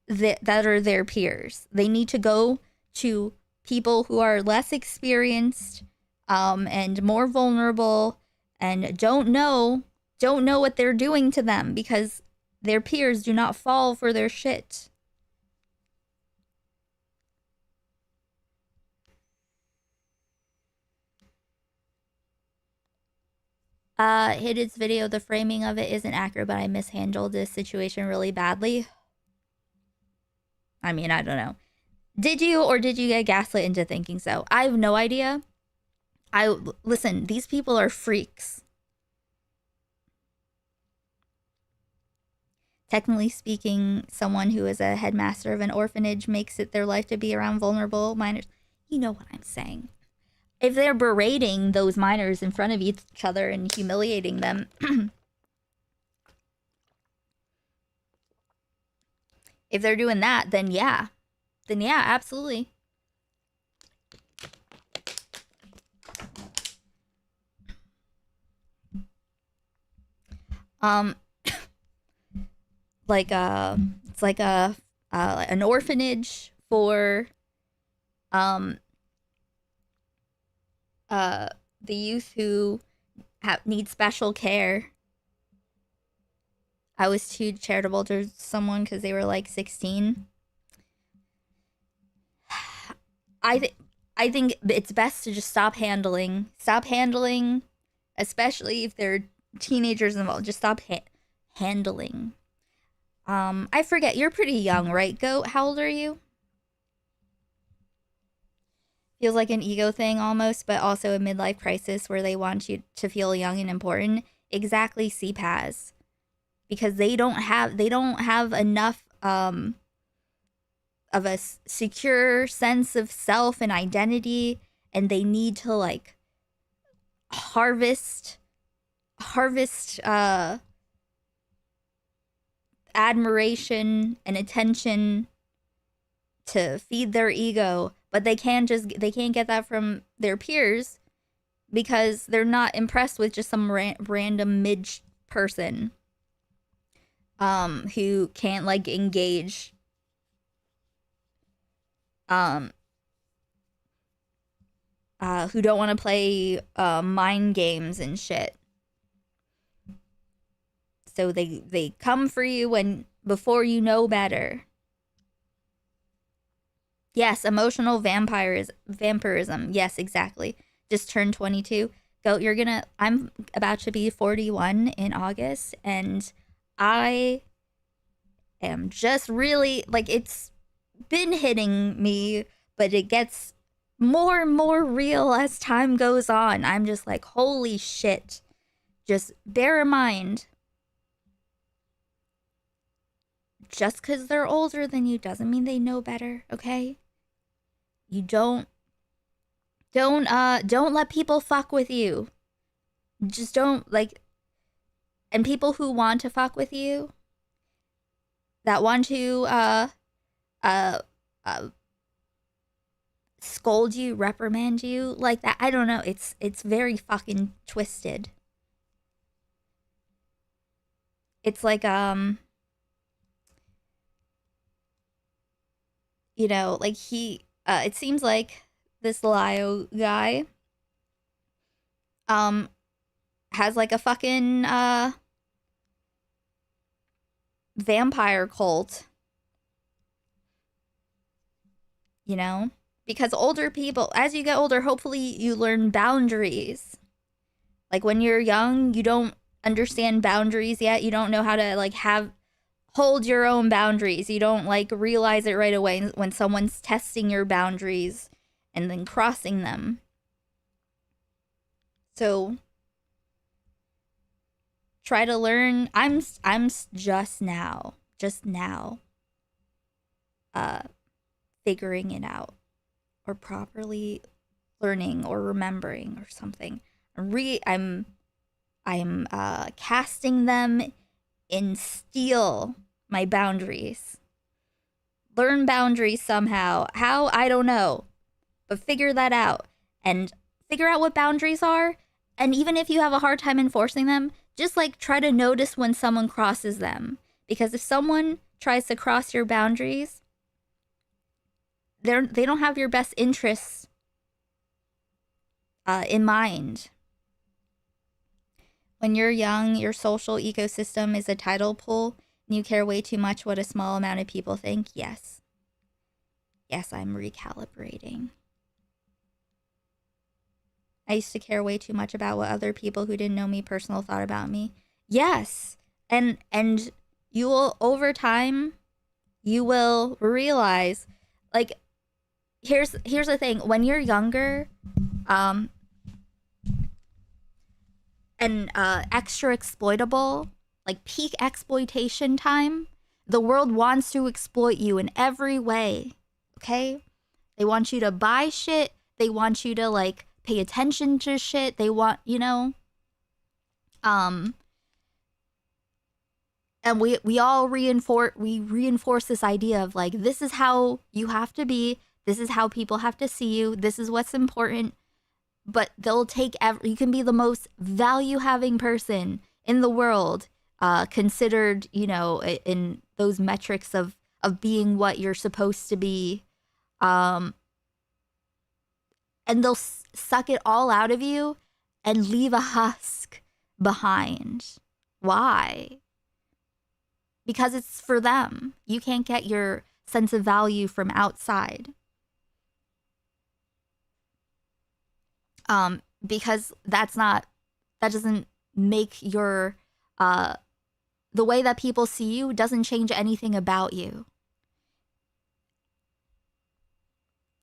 that are their peers. They need to go to people who are less experienced and more vulnerable and don't know what they're doing to them because their peers do not fall for their shit. Hit its video, the framing of it isn't accurate, but I mishandled this situation really badly. I mean, I don't know. Did you or did you get gaslit into thinking so? I have no idea. Listen, these people are freaks. Technically speaking, someone who is a headmaster of an orphanage makes it their life to be around vulnerable minors. You know what I'm saying. If they're berating those minors in front of each other and humiliating them, if they're doing that, then yeah, absolutely. It's like an orphanage for the youth who need special care. I was too charitable to someone because they were like 16. I think it's best to just stop handling, especially if there are teenagers involved. Just stop handling. I forget, you're pretty young, right, Goat? How old are you? Feels like an ego thing almost, but also a midlife crisis where they want you to feel young and important. Exactly, CPAS. Because they don't have enough of a secure sense of self and identity, and they need to like harvest admiration and attention to feed their ego, but they can't get that from their peers because they're not impressed with just some random mid person who can't like engage who don't want to play mind games and shit. So they come for you before you know better. Yes, emotional vampirism. Yes, exactly. Just turned 22. I'm about to be 41 in August, and I am just really, like, it's been hitting me, but it gets more and more real as time goes on. I'm just like, holy shit. Just bear in mind, just because they're older than you doesn't mean they know better, okay? You don't let people fuck with you. Just don't, like, and people who want to fuck with you, that want to scold you, reprimand you like that, I don't know, it's very fucking twisted. it's like you know, like he it seems like this Lio guy has like a fucking vampire cult. You know? Because older people, as you get older, hopefully you learn boundaries. Like when you're young, you don't understand boundaries yet. You don't know how to like hold your own boundaries. You don't like realize it right away when someone's testing your boundaries and then crossing them. So try to learn. I'm just now figuring it out, or properly learning or remembering or something. I'm casting them in steel, my boundaries. Learn boundaries somehow. How? I don't know. But figure that out. And figure out what boundaries are. And even if you have a hard time enforcing them, just like try to notice when someone crosses them. Because if someone tries to cross your boundaries, they don't have your best interests in mind. When you're young, your social ecosystem is a tidal pool, and you care way too much what a small amount of people think. Yes. Yes, I'm recalibrating. I used to care way too much about what other people who didn't know me personal thought about me. Yes. And you will, over time, you will realize, like, here's the thing. When you're younger, and extra exploitable, like peak exploitation time, the world wants to exploit you in every way, okay? They want you to buy shit. They want you to, like, pay attention to shit. They want, you know, and we all reinforce this idea of, like, this is how you have to be. This is how people have to see you. This is what's important. But they'll take you can be the most value-having person in the world, considered, you know, in those metrics of being what you're supposed to be. And they'll suck it all out of you and leave a husk behind. Why? Because it's for them. You can't get your sense of value from outside. Because that doesn't make your, the way that people see you doesn't change anything about you.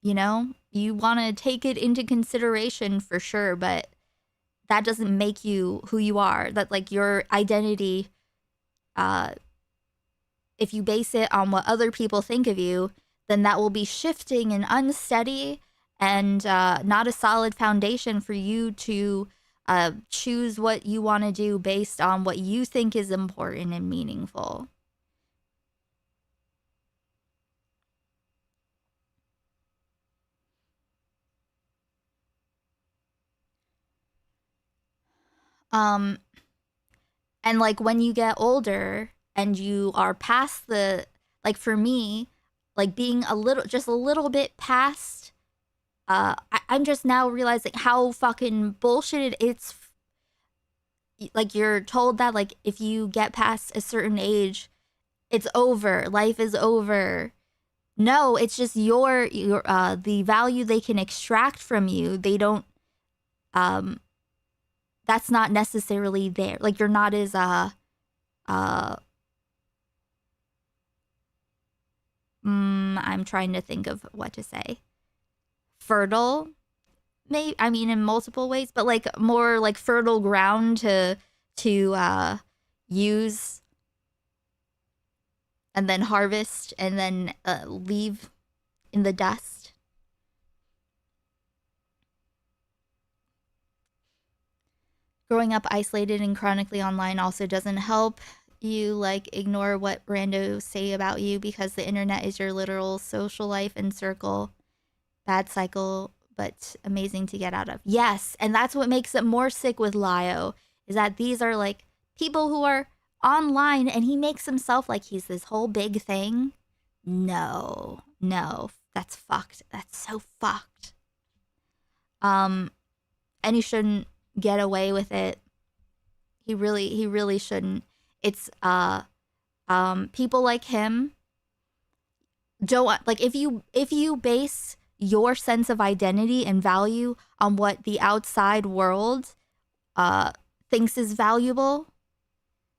You know, you want to take it into consideration for sure, but that doesn't make you who you are. That, like, your identity, if you base it on what other people think of you, then that will be shifting and unsteady and not a solid foundation for you to choose what you want to do based on what you think is important and meaningful. And, like, when you get older and you are past the, like, for me, like, being just a little bit past, I'm just now realizing how fucking bullshit it's. Like, you're told that, like, if you get past a certain age, it's over. Life is over. No, it's just your the value they can extract from you. They don't. That's not necessarily there. Like, you're not as I'm trying to think of what to say. Fertile, maybe, I mean, in multiple ways, but, like, more like fertile ground to use and then harvest and then leave in the dust. Growing up isolated and chronically online also doesn't help. You, like, ignore what randos say about you because the internet is your literal social life and circle. Bad cycle, but amazing to get out of. Yes, and that's what makes it more sick with Lio, is that these are, like, people who are online and he makes himself like he's this whole big thing. No, that's fucked. That's so fucked. And he shouldn't get away with it. He really shouldn't. It's people like him don't like, if you base your sense of identity and value on what the outside world thinks is valuable,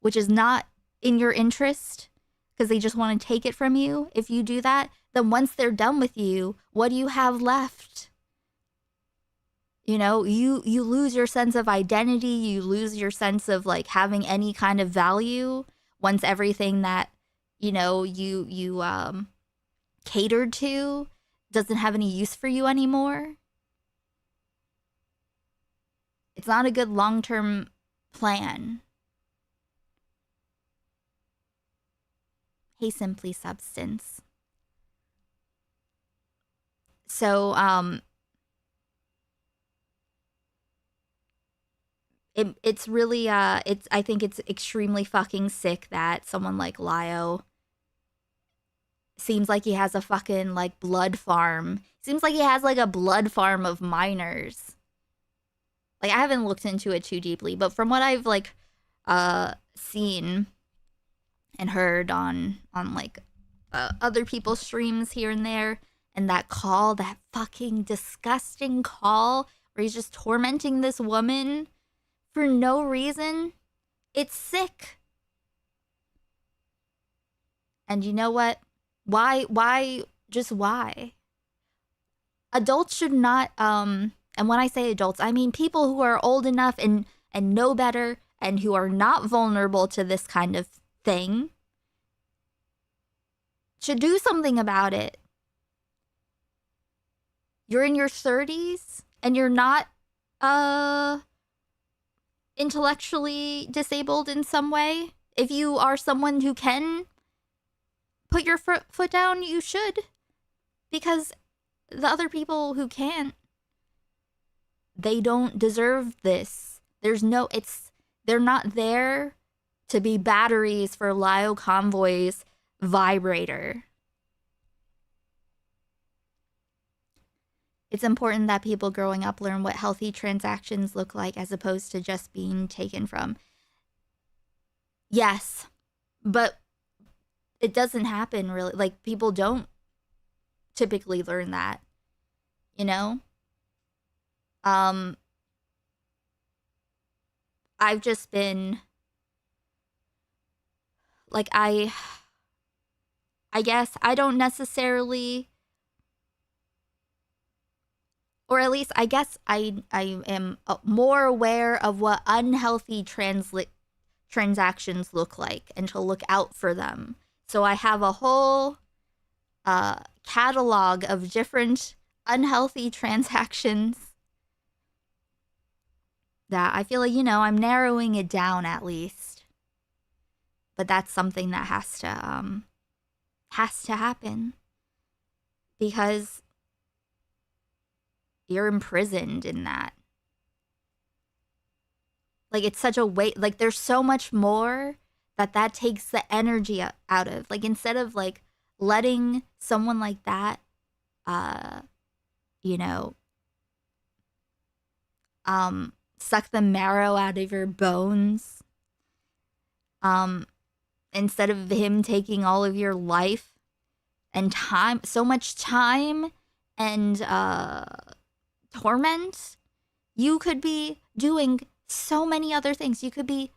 which is not in your interest because they just want to take it from you. If you do that, then once they're done with you, what do you have left? You know, you lose your sense of identity, you lose your sense of like having any kind of value once everything that, you know, you catered to doesn't have any use for you anymore. It's not a good long-term plan. Hey, Simply Substance. So, it's really, I think it's extremely fucking sick that someone like Lio seems like he has a fucking, like, blood farm. Seems like he has, like, a blood farm of minors. Like, I haven't looked into it too deeply, but from what I've, like, seen and heard on like, other people's streams here and there, and that call, that fucking disgusting call where he's just tormenting this woman for no reason, it's sick. And you know what? Why? Just why? Adults should not, and when I say adults, I mean people who are old enough and know better and who are not vulnerable to this kind of thing should do something about it. You're in your 30s and you're not, intellectually disabled in some way. If you are someone who can put your foot down, you should. Because the other people who can't, they don't deserve this. They're not there to be batteries for Lio Convoy's vibrator. It's important that people growing up learn what healthy transactions look like as opposed to just being taken from. Yes, but it doesn't happen really. Like, people don't typically learn that, you know? I've just been, like, I guess I don't necessarily, or at least I guess I am more aware of what unhealthy transactions look like and to look out for them. So I have a whole catalog of different unhealthy transactions that I feel like, you know, I'm narrowing it down at least. But that's something that has to happen because you're imprisoned in that. Like, it's such a weight. Like, there's so much more that takes the energy out of. Like, instead of, like, letting someone like that, you know, suck the marrow out of your bones, instead of him taking all of your life and time, so much time and torment, you could be doing so many other things. You could be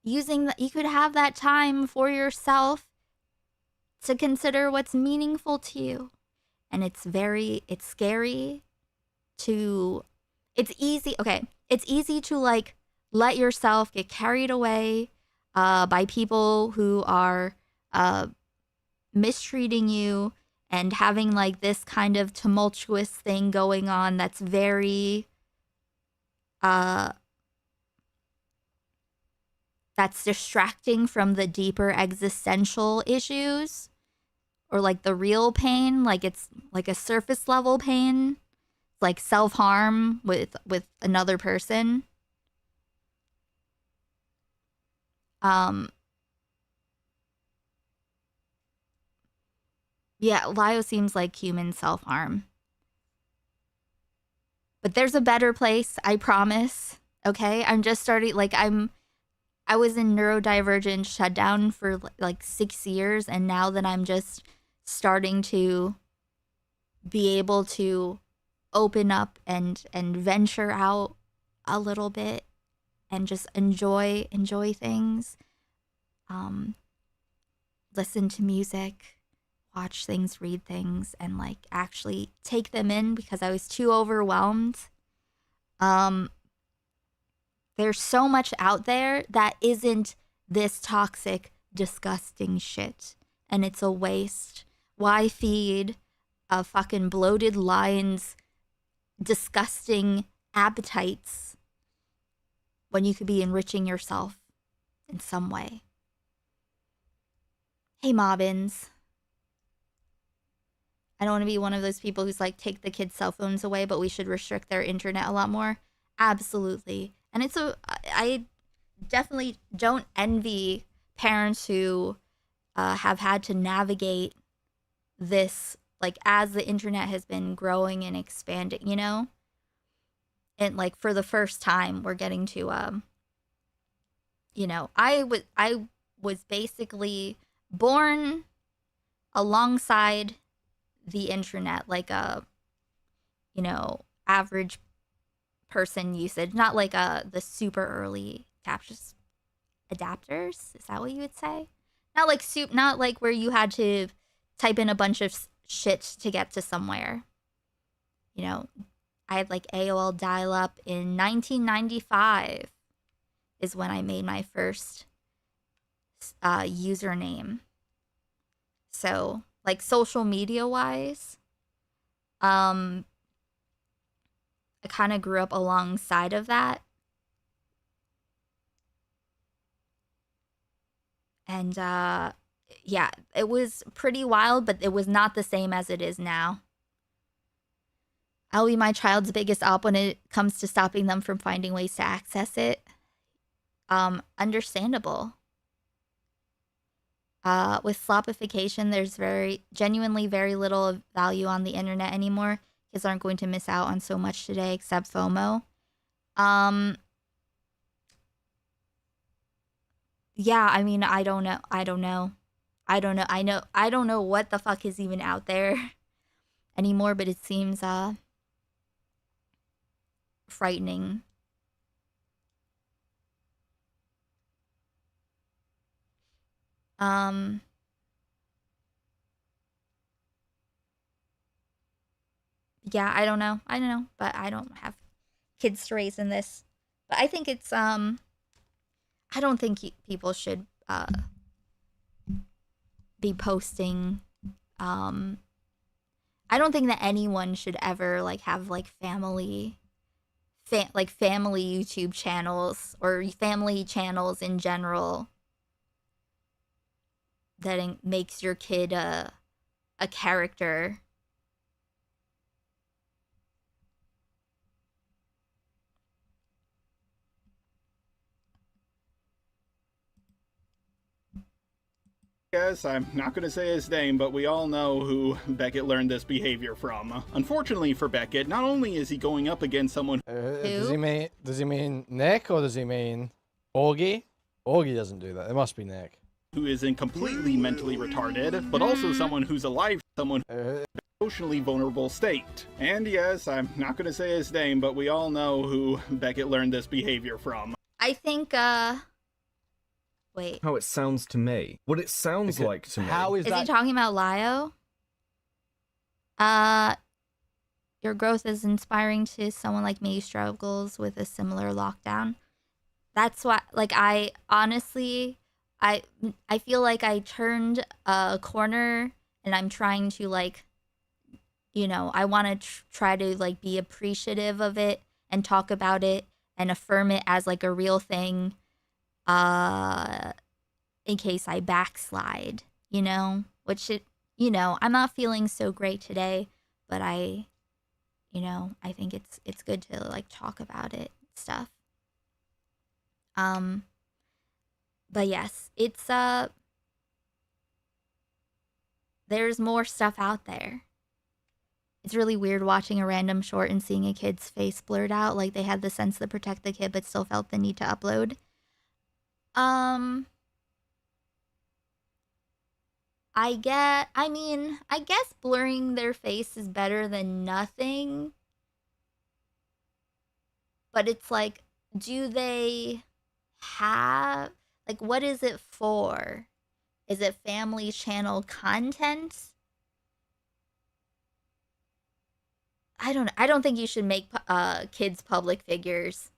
you could have that time for yourself to consider what's meaningful to you. And it's scary to, it's easy to, like, let yourself get carried away by people who are mistreating you and having, like, this kind of tumultuous thing going on that's very that's distracting from the deeper existential issues or, like, the real pain. Like, it's like a surface level pain, like self-harm with another person. Yeah, Lio seems like human self-harm. But there's a better place, I promise. Okay? I'm just starting, like, I was in neurodivergent shutdown for like 6 years, and now that I'm just starting to be able to open up and venture out a little bit and just enjoy things, listen to music, watch things, read things, and like actually take them in because I was too overwhelmed. There's so much out there that isn't this toxic, disgusting shit, and it's a waste. Why feed a fucking bloated lion's disgusting appetites when you could be enriching yourself in some way? Hey, Mobbins. I don't want to be one of those people who's like, take the kids' cell phones away, but we should restrict their internet a lot more. Absolutely. And I definitely don't envy parents who have had to navigate this, like, as the internet has been growing and expanding, you know? And like for the first time, we're getting to, you know, I was basically born alongside the internet, like a, you know, average person usage, not like the super early adapters. Is that what you would say? Not like where you had to type in a bunch of shit to get to somewhere. You know, I had like AOL dial-up in 1995 is when I made my first username. So, like, social media wise, I kind of grew up alongside of that. And yeah, it was pretty wild, but it was not the same as it is now. I'll be my child's biggest op when it comes to stopping them from finding ways to access it. Understandable. With slopification, there's genuinely very little value on the internet anymore. Kids aren't going to miss out on so much today except FOMO. Yeah, I mean, I don't know. I don't know what the fuck is even out there anymore, but it seems frightening. Yeah, I don't know, but I don't have kids to raise in this. But I think it's I don't think people should be posting. I don't think that anyone should ever like have like family YouTube channels or family channels in general that makes your kid a character. Yes, I'm not going to say his name, but we all know who Beckett learned this behavior from. Unfortunately for Beckett, not only is he going up against someone does he mean Nick or does he mean Augie? Augie doesn't do that. It must be Nick. Who isn't completely mentally retarded, but also someone who's alive, someone emotionally vulnerable state. And yes, I'm not going to say his name, but we all know who Beckett learned this behavior from. I think wait. How it sounds to me. What it sounds like to me. Is he talking about Lio? Your growth is inspiring to someone like me who struggles with a similar lockdown. That's why, like, I honestly, I feel like I turned a corner and I'm trying to, like, you know, I want to try to, like, be appreciative of it and talk about it and affirm it as, like, a real thing. In case I backslide, you know, you know, I'm not feeling so great today, but you know, I think it's good to like talk about it and stuff. But yes, it's there's more stuff out there. It's really weird watching a random short and seeing a kid's face blurred out. Like, they had the sense to protect the kid, but still felt the need to upload. I guess blurring their face is better than nothing. But it's like, do they have, like, what is it for? Is it family channel content? I don't think you should make kids public figures.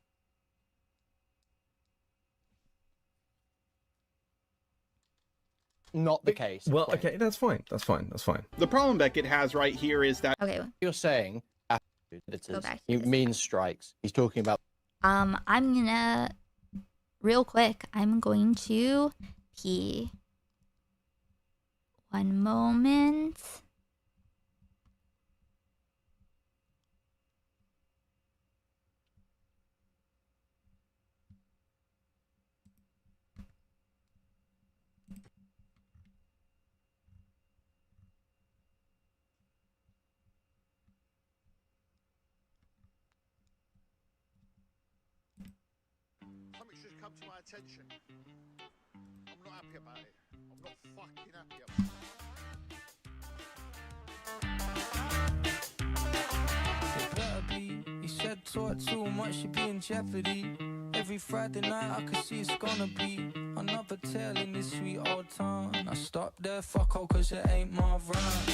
Not the case. Well, okay, that's fine. That's fine. That's fine. The problem Beckett has right here is that you're saying Go back to he means strikes. He's talking about. I'm gonna, real quick, I'm going to pee. One moment. Something's just come to my attention. I'm not happy about it. I'm not fucking happy about it. It better be. He said talk too much, you be in jeopardy. Every Friday night I can see it's gonna be another tale in this sweet old town. I stopped there, fuck all, cause it ain't my rhyme.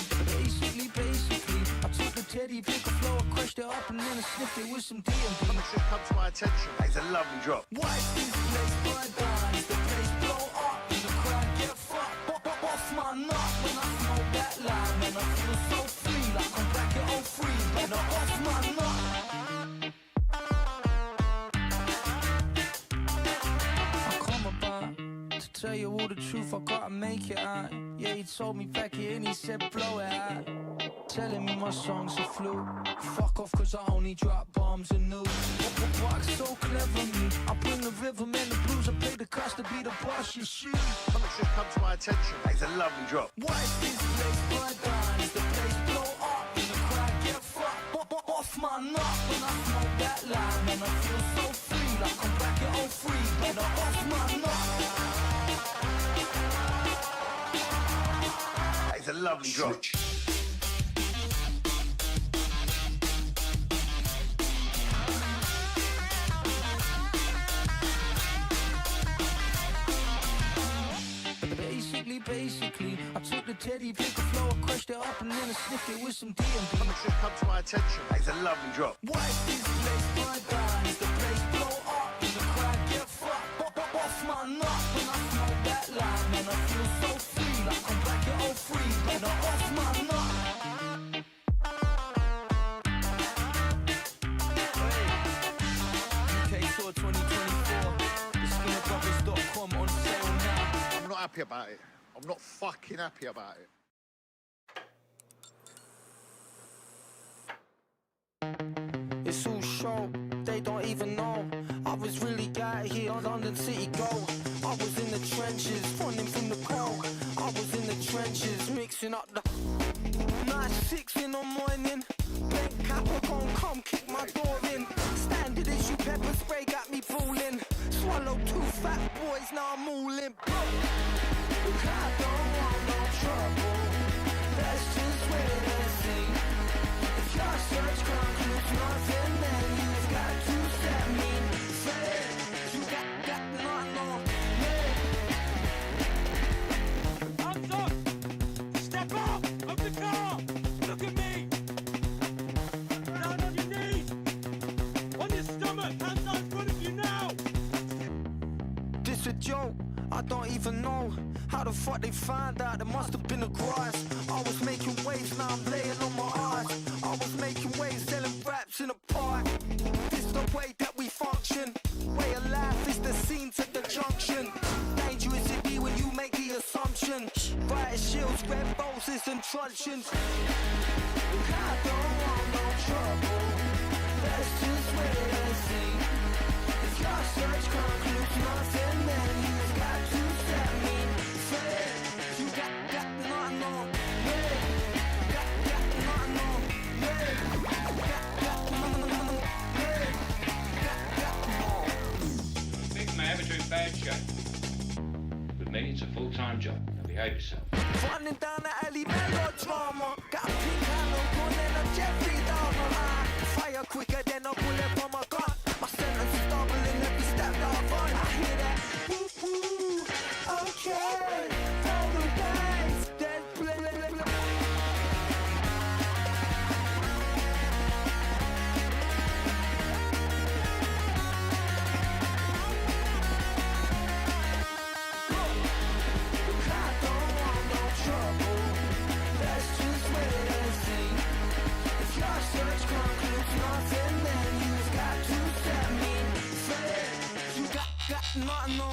Basically, I took the teddy, pick a flow, crushed it up and then I sniffed it with some D&B. Something's just come to my attention. It's a lovely drop. Why is this place burn down? Is the place blow up? Is the crowd get fucked? Off my nut when I smoke that line. And I feel so free, like I'm back at 03. Better off my nut. I come about to tell you all the truth, I gotta make it out. Yeah, he told me back here and he said blow it out. Telling me my songs are fluke. Fuck off cause I only drop bombs and news. Walk so cleverly. I bring the rhythm and the blues. I play the cost to be the boss you shoot. Something's just come to my attention. It's a lovely drop. Why is this place burn down? Is the place blow up? Is the crowd get fucked? Off my nut when I smoke that line. And I feel so free like I'm back at 03. Better off my nut. It's a lovely drop. Basically, I took the teddy, pick a flow, I crushed it up and then I sniffed it with some D&B. Something's just come to my attention. It's a lovely drop. Why is this place burn down? Is the place blow up? Is the crowd get fucked? Off my nut when I smoke that line. And I feel so free, like I'm back at 03. Better off my nut. UK Tour 2024. TheSkinnerBrothers.com on sale now. I'm not happy about it. I'm not fucking happy about it. It's all show, they don't even know. I was really out here on London City Go. I was in the trenches, running from the cold. I was in the trenches, mixing up the 9-6 in the morning. Blank Capricorn, come kick my door in. Standard issue pepper spray got me fooling. Swallow 2 fat boys, now I'm all in. I don't want no trouble. That's just wait and see. If your search concludes nothing, then you've got to set me free. You got nothing on me. Hands up! Step out of the car! Look at me! Down on your knees! On your stomach! Hands out in front of you now! This a joke, I don't even know how the fuck they find out. There must have been a grass. I was making waves, now I'm laying on my eyes. I was making waves, selling raps in a park. This the way that we function. Way of life is the scene to the junction. Dangerous it be when you make the assumption. Riot shields, red roses and truncheons. I don't want no trouble. Let's just wait and see. If your search concludes nothing, then you've got to behave yourself. Running down the alley, melodrama. Got a pink handle, pulling a Jeffrey Dahmer. Fire quicker than a bullet from a gun. My sentence is doubling every step that I run. I hear that. Woo-hoo, okay. Roll the dice. Nothing on.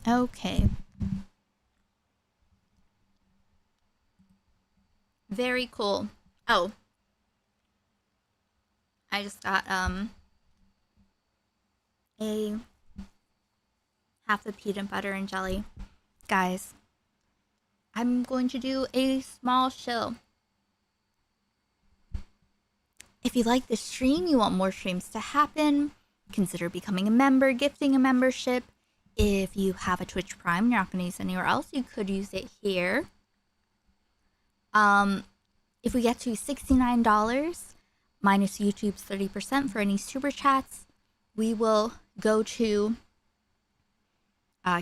Okay. Very cool. Oh. I just got a half the peanut butter and jelly. Guys, I'm going to do a small shill. If you like this stream, you want more streams to happen, consider becoming a member, gifting a membership. If you have a Twitch Prime you're not going to use anywhere else, you could use it here. If we get to $69 minus YouTube's 30% for any super chats, we will go to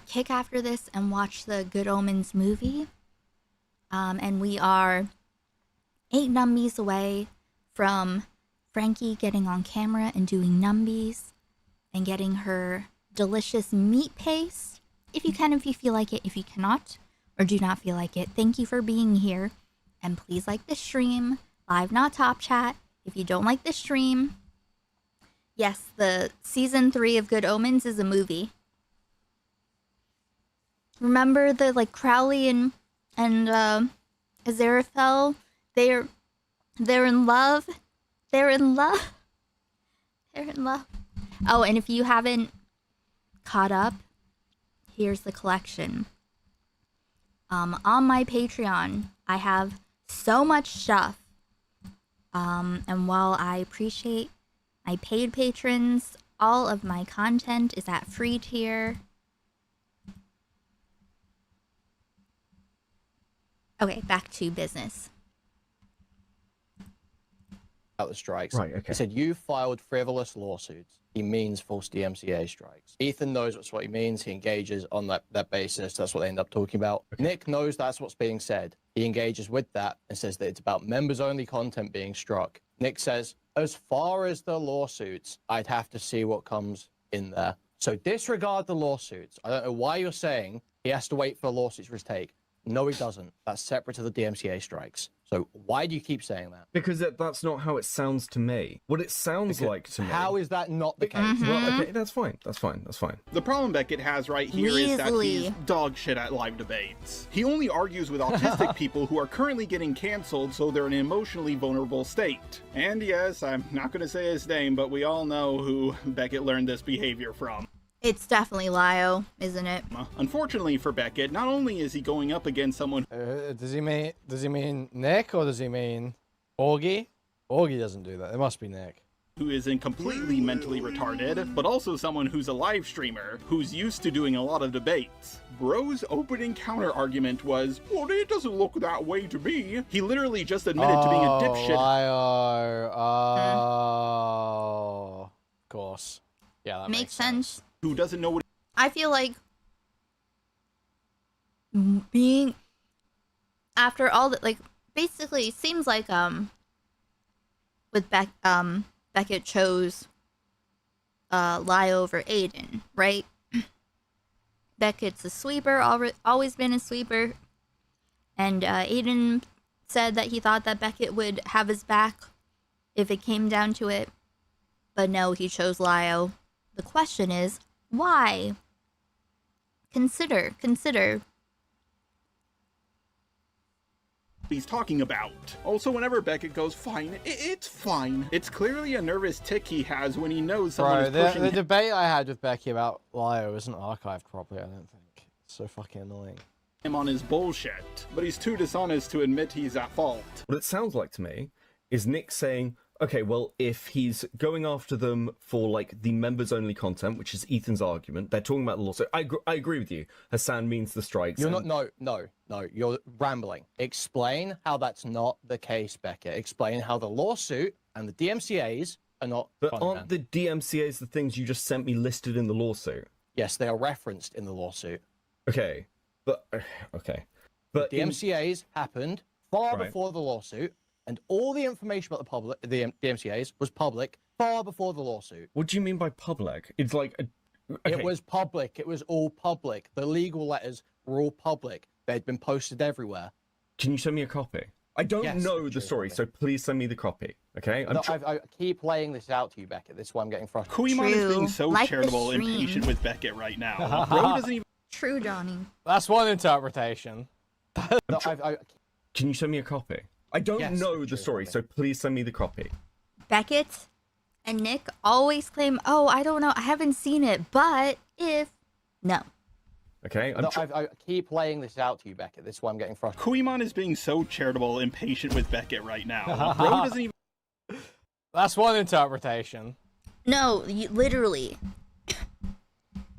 Kick after this and watch the Good Omens movie. And we are 8 numbies away from Frankie getting on camera and doing numbies and getting her delicious meat paste. If you can, if you feel like it. If you cannot or do not feel like it, thank you for being here. And please like the stream. Live, not top chat. If you don't like the stream, yes, the season 3 of Good Omens is a movie. Remember the Crowley and Aziraphale? They're in love. They're in love. They're in love. Oh, and if you haven't caught up, here's the collection. On my Patreon, I have so much stuff. And while I appreciate my paid patrons, all of my content is at free tier. Okay, back to business. About the strikes. Right, okay. He said, you filed frivolous lawsuits. He means false DMCA strikes. Ethan knows that's what he means. He engages on that basis. That's what they end up talking about. Okay. Nick knows that's what's being said. He engages with that and says that it's about members-only content being struck. Nick says, as far as the lawsuits, I'd have to see what comes in there. So disregard the lawsuits. I don't know why you're saying he has to wait for lawsuits for his take. No, he doesn't. That's separate to the DMCA strikes. So why do you keep saying that? Because that's not how it sounds to me. What it sounds like to me. How is that not the case? Well, okay, that's fine. That's fine. That's fine. The problem Beckett has right here is that he's dog shit at live debates. He only argues with autistic people who are currently getting canceled, so they're in an emotionally vulnerable state. And yes, I'm not going to say his name, but we all know who Beckett learned this behavior from. It's definitely Lio, isn't it? Unfortunately for Beckett, not only is he going up against someone... Does he mean Nick or does he mean Augie? Augie doesn't do that. It must be Nick. Who isn't completely mentally retarded, but also someone who's a live streamer, who's used to doing a lot of debates. Bro's opening counter argument was, well, it doesn't look that way to me. He literally just admitted to being a dipshit. Lio. Oh, of course. Yeah, that makes sense. Who doesn't know what... I feel like being after all that, basically, it seems like with Beckett chose Lio over Aiden, right? Beckett's a sweeper, always been a sweeper. And Aiden said that he thought that Beckett would have his back if it came down to it. But no, he chose Lio. The question is, why? Consider. He's talking about. Also, whenever Beckett goes, fine, it's fine. It's clearly a nervous tick he has when he knows someone is pushing the debate I had with Becky about Lio isn't archived properly, I don't think. It's so fucking annoying. him on his bullshit, but he's too dishonest to admit he's at fault. What it sounds like to me is Nick saying, okay, well, if he's going after them for, like, the members-only content, which is Ethan's argument, they're talking about the lawsuit. I agree with you. Hassan means the strikes. You're not... No. You're rambling. Explain how that's not the case, Becca. Explain how the lawsuit and the DMCAs are not... But aren't the DMCAs the things you just sent me listed in the lawsuit? Yes, they are referenced in the lawsuit. Okay. But... Okay. But the DMCAs happened far before the lawsuit, and all the information about the DMCAs was public far before the lawsuit. What do you mean by public? It's like... Okay. It was public. It was all public. The legal letters were all public. They'd been posted everywhere. Can you send me a copy? I don't know the story, so please send me the copy, okay? I keep laying this out to you, Beckett. This is why I'm getting frustrated. Kuihman is being so charitable and patient with Beckett right now. Bro doesn't even... True, Johnny. That's one interpretation. Can you send me a copy? I don't know the story, so please send me the copy. Beckett and Nick always claim, oh, I don't know, I haven't seen it, but if... No. Okay? I keep laying this out to you, Beckett. This is why I'm getting frustrated. Kuihman is being so charitable and patient with Beckett right now. Bro doesn't even... That's one interpretation. No, literally.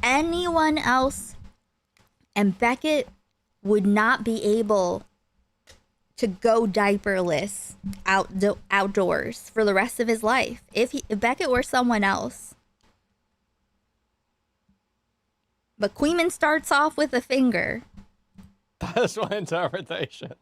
Anyone else and Beckett would not be able to go diaperless outdoors for the rest of his life. If Beckett were someone else. But Kuihman starts off with a finger. That's one interpretation.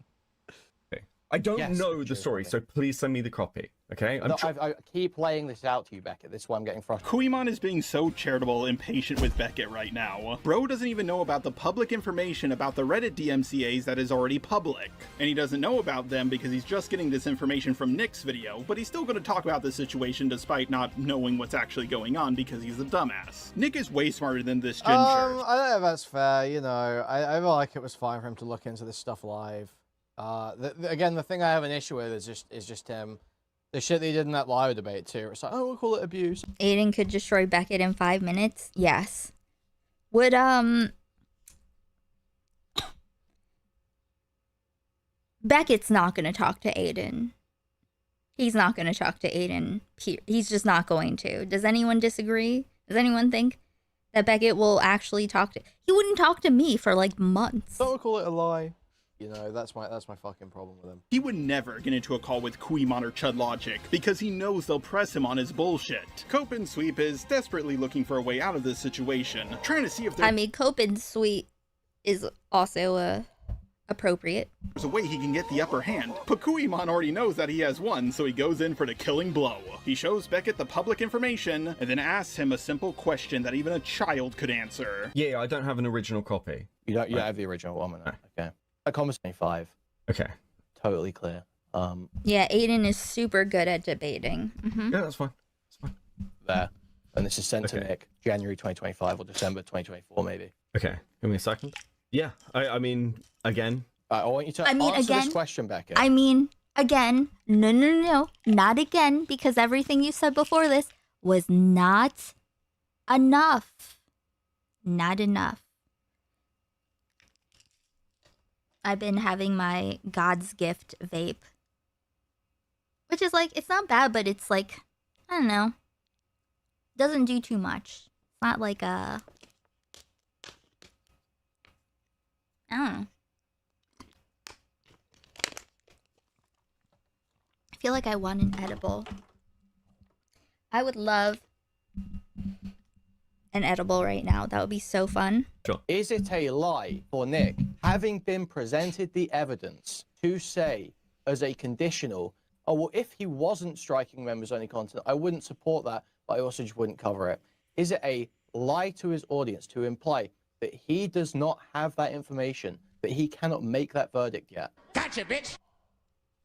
Okay. I don't know the story, so please send me the copy. Okay? I keep laying this out to you, Beckett. This is why I'm getting frustrated. Kuihman is being so charitable and patient with Beckett right now. Bro doesn't even know about the public information about the Reddit DMCAs that is already public. And he doesn't know about them because he's just getting this information from Nick's video, but he's still going to talk about this situation despite not knowing what's actually going on because he's a dumbass. Nick is way smarter than this ginger. I don't know if that's fair, you know. I feel like it was fine for him to look into this stuff live. Again, the thing I have an issue with is just him. The shit they did in that live debate too. It's like, oh, we'll call it abuse. Aiden could destroy Beckett in 5 minutes. Yes. Would Beckett's not gonna talk to Aiden. He's not gonna talk to Aiden. He's just not going to. Does anyone disagree? Does anyone think that Beckett will actually talk to? He wouldn't talk to me for like months. Don't call it a lie. You know, that's my fucking problem with him. He would never get into a call with Kuihman or Chud Logic because he knows they'll press him on his bullshit. Cope and Sweep is desperately looking for a way out of this situation, trying to see if I mean, Cope and Sweep is also appropriate. There's a way he can get the upper hand. But Kuihman already knows that he has won, so he goes in for the killing blow. He shows Beckett the public information and then asks him a simple question that even a child could answer. Yeah, I don't have an original copy. You don't have the original one, okay. A comma 25. Okay. Totally clear. Yeah, Aiden is super good at debating. Mm-hmm. Yeah, that's fine. That's fine. There. And this is sent to Nick, January 2025 or December 2024, maybe. Okay. Give me a second. Yeah, I mean, again. I want you to answer this question, Becca. I mean, again. No. Not again, because everything you said before this was not enough. Not enough. I've been having my God's Gift vape. Which is like, it's not bad, but it's like, I don't know. Doesn't do too much. It's not like a... I don't know. I feel like I want an edible. I would love an edible right now. That would be so fun. Sure. Is it a lie for Nick, having been presented the evidence, to say as a conditional, oh, well, if he wasn't striking members-only content, I wouldn't support that, but I also just wouldn't cover it? Is it a lie to his audience to imply that he does not have that information, that he cannot make that verdict yet. Gotcha, bitch.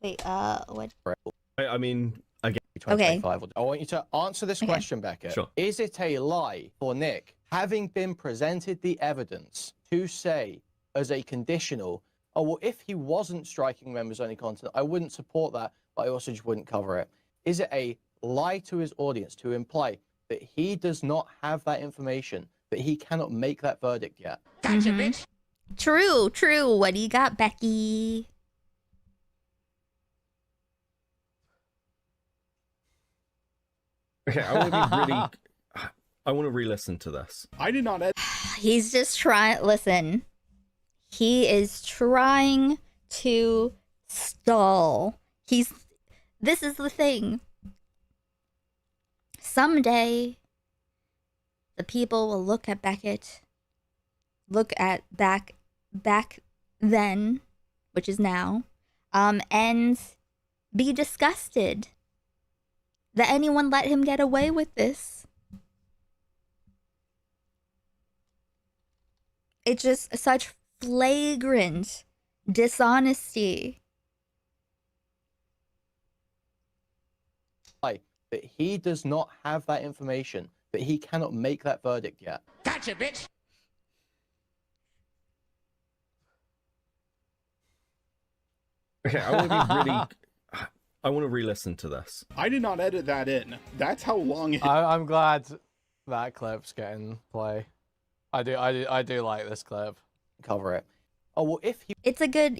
Wait, what? I mean, again, Okay. I want you to answer this question, Beckett. Sure. Is it a lie for Nick, having been presented the evidence, to say as a conditional, oh, well, if he wasn't striking members-only content, I wouldn't support that, but I also just wouldn't cover it? Is it a lie to his audience to imply that he does not have that information, that he cannot make that verdict yet? Gotcha, bitch. True, true. What do you got, Becky? Okay, I want to be really. I want to re-listen to this. I did not. He's just trying. Listen, he is trying to stall. This is the thing. Someday, the people will look at Beckett, look at back then, which is now, and be disgusted that anyone let him get away with this. It's just such flagrant dishonesty. That he does not have that information, that he cannot make that verdict yet. Gotcha, bitch. Okay, I want to be really. I want to re-listen to this. I did not edit that in. That's how long it. I'm glad that clip's getting play. I do like this clip. Cover it. Oh, well, if it's a good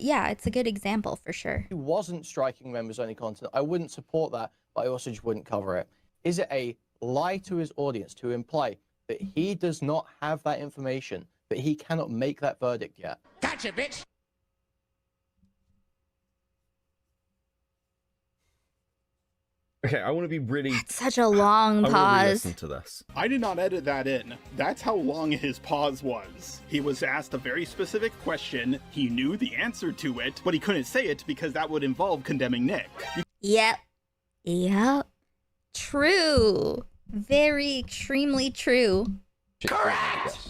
example for sure. He wasn't striking members-only content, I wouldn't support that, but I also just wouldn't cover it. Is it a lie to his audience to imply that he does not have that information, that he cannot make that verdict yet? Gotcha, bitch. Okay, I want to be really. That's such a long pause. Listen to this. I did not edit that in. That's how long his pause was. He was asked a very specific question. He knew the answer to it, but he couldn't say it because that would involve condemning Nick. Yep. True. Very extremely true. Correct.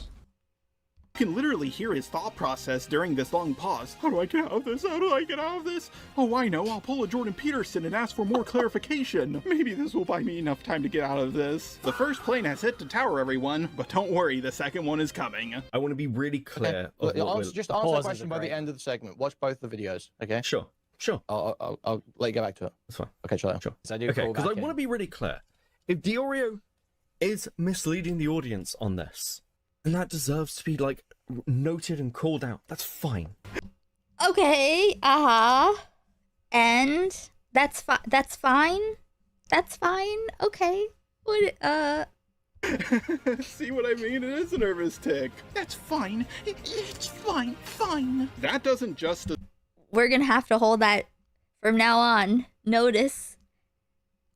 You can literally hear his thought process during this long pause. How do I get out of this? How do I get out of this? Oh, I know. I'll pull a Jordan Peterson and ask for more clarification. Maybe this will buy me enough time to get out of this. The first plane has hit the tower, everyone, but don't worry, the second one is coming. I want to be really clear. Okay. Just answer the question by the end of the segment. Watch both the videos, okay? Sure. I'll let you get back to it. That's fine. Okay, sure. Okay, because I want to be really clear. If Diorio is misleading the audience on this, then that deserves to be, like, noted and called out. That's fine. Okay, and that's fine. That's fine. Okay. What? See what I mean? It is a nervous tick. That's fine. It's fine. That doesn't just. We're gonna have to hold that from now on. Notice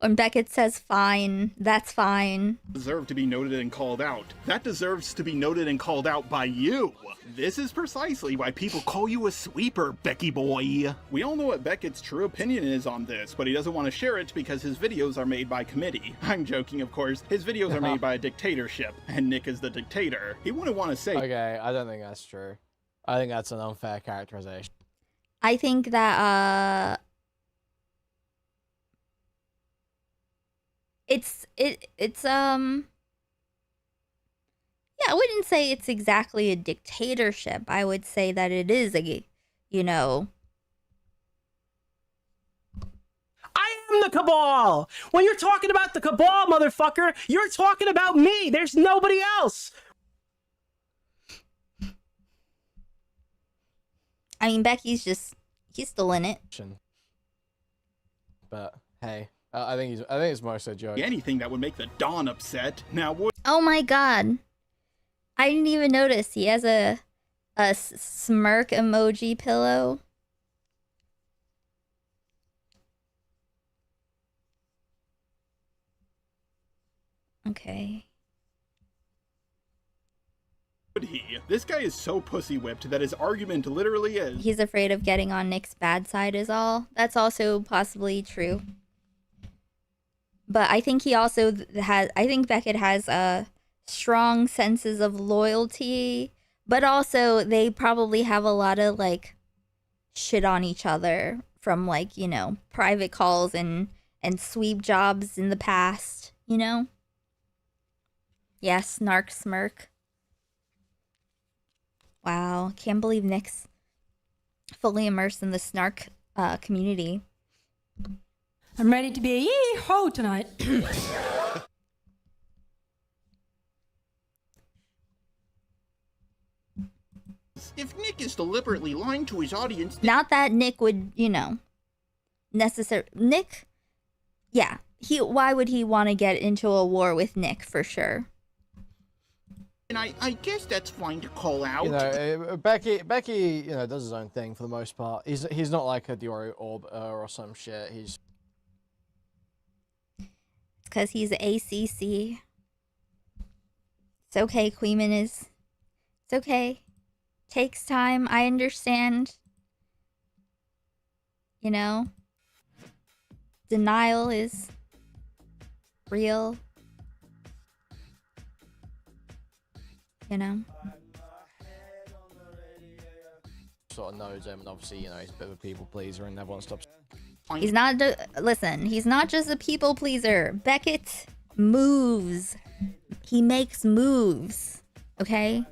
when Beckett says fine, that's fine. Deserve to be noted and called out. That deserves to be noted and called out by you. This is precisely why people call you a sweeper, Becky boy. We all know what Beckett's true opinion is on this, but he doesn't want to share it because his videos are made by committee. I'm joking, of course. His videos are made by a dictatorship, and Nick is the dictator. He wouldn't want to say. Okay, I don't think that's true. I think that's an unfair characterization. I think that it's yeah, I wouldn't say it's exactly a dictatorship. I would say that it is I am the cabal. When you're talking about the cabal, motherfucker, you're talking about me. There's nobody else. I mean, Becky's he's still in it. But hey, I think it's mostly a joke. Anything that would make the Dawn upset. Now would. Oh my god, I didn't even notice. He has a smirk emoji pillow. Okay. This guy is so pussy whipped that his argument literally is. He's afraid of getting on Nick's bad side is all. That's also possibly true. But I think he also I think Beckett has strong senses of loyalty, But also, they probably have a lot of, like, shit on each other from, like, you know, private calls and sweep jobs in the past, you know? Yes, snark smirk. Wow, can't believe Nick's fully immersed in the snark community. I'm ready to be a yee-ho tonight. If Nick is deliberately lying to his audience... Not that Nick would, you know, Nick, yeah. Why would he want to get into a war with Nick, for sure? And I guess that's fine to call out. You know, Becky, you know, does his own thing for the most part. He's not like a Diori Orb or some shit. He's... It's because he's ACC. It's okay, Kuihman is... It's okay. Takes time, I understand. You know? Denial is real. You know? Sort of knows him, and obviously, you know, he's a bit of a people pleaser and everyone stops. He's not, listen, he's not just a people pleaser. Beckett moves. He makes moves, okay?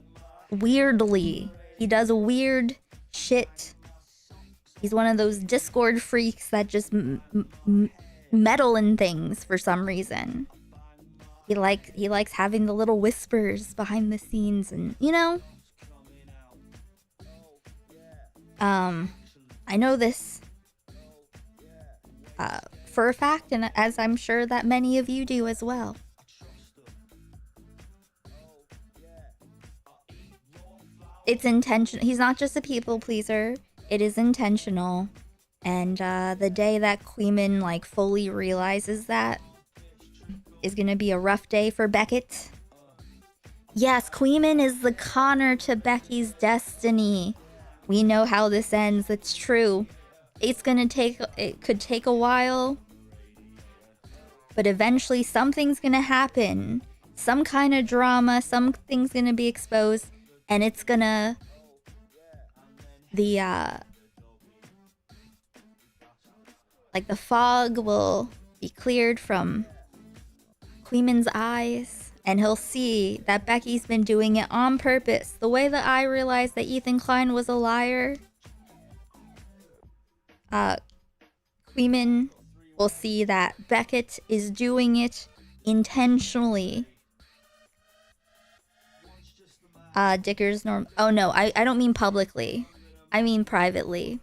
Weirdly. He does weird shit. He's one of those Discord freaks that just meddle in things for some reason. He likes having the little whispers behind the scenes, and you know. I know this for a fact, and as I'm sure that many of you do as well. It's intentional. He's not just a people pleaser. It is intentional. And the day that Kuihman like fully realizes that is gonna be a rough day for Beckett. Yes, Kuihman is the Connor to Becky's destiny. We know how this ends. It's true. It could take a while, but eventually something's gonna happen. Some kind of drama. Something's gonna be exposed. And it's gonna, the fog will be cleared from Kuihman's eyes, and he'll see that Becky's been doing it on purpose. The way that I realized that Ethan Klein was a liar, Kuihman will see that Beckett is doing it intentionally. Dicker's norm. Oh no, I don't mean publicly. I mean privately.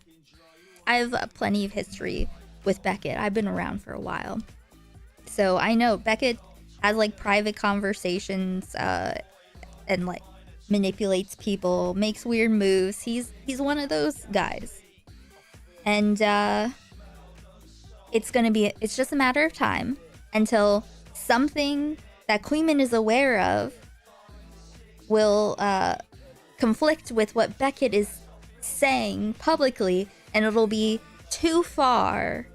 I have plenty of history with Beckett. I've been around for a while. So I know Beckett has like private conversations and like manipulates people, makes weird moves. He's one of those guys. And it's just a matter of time until something that Kuihman is aware of will conflict with what Beckett is saying publicly, and it'll be too far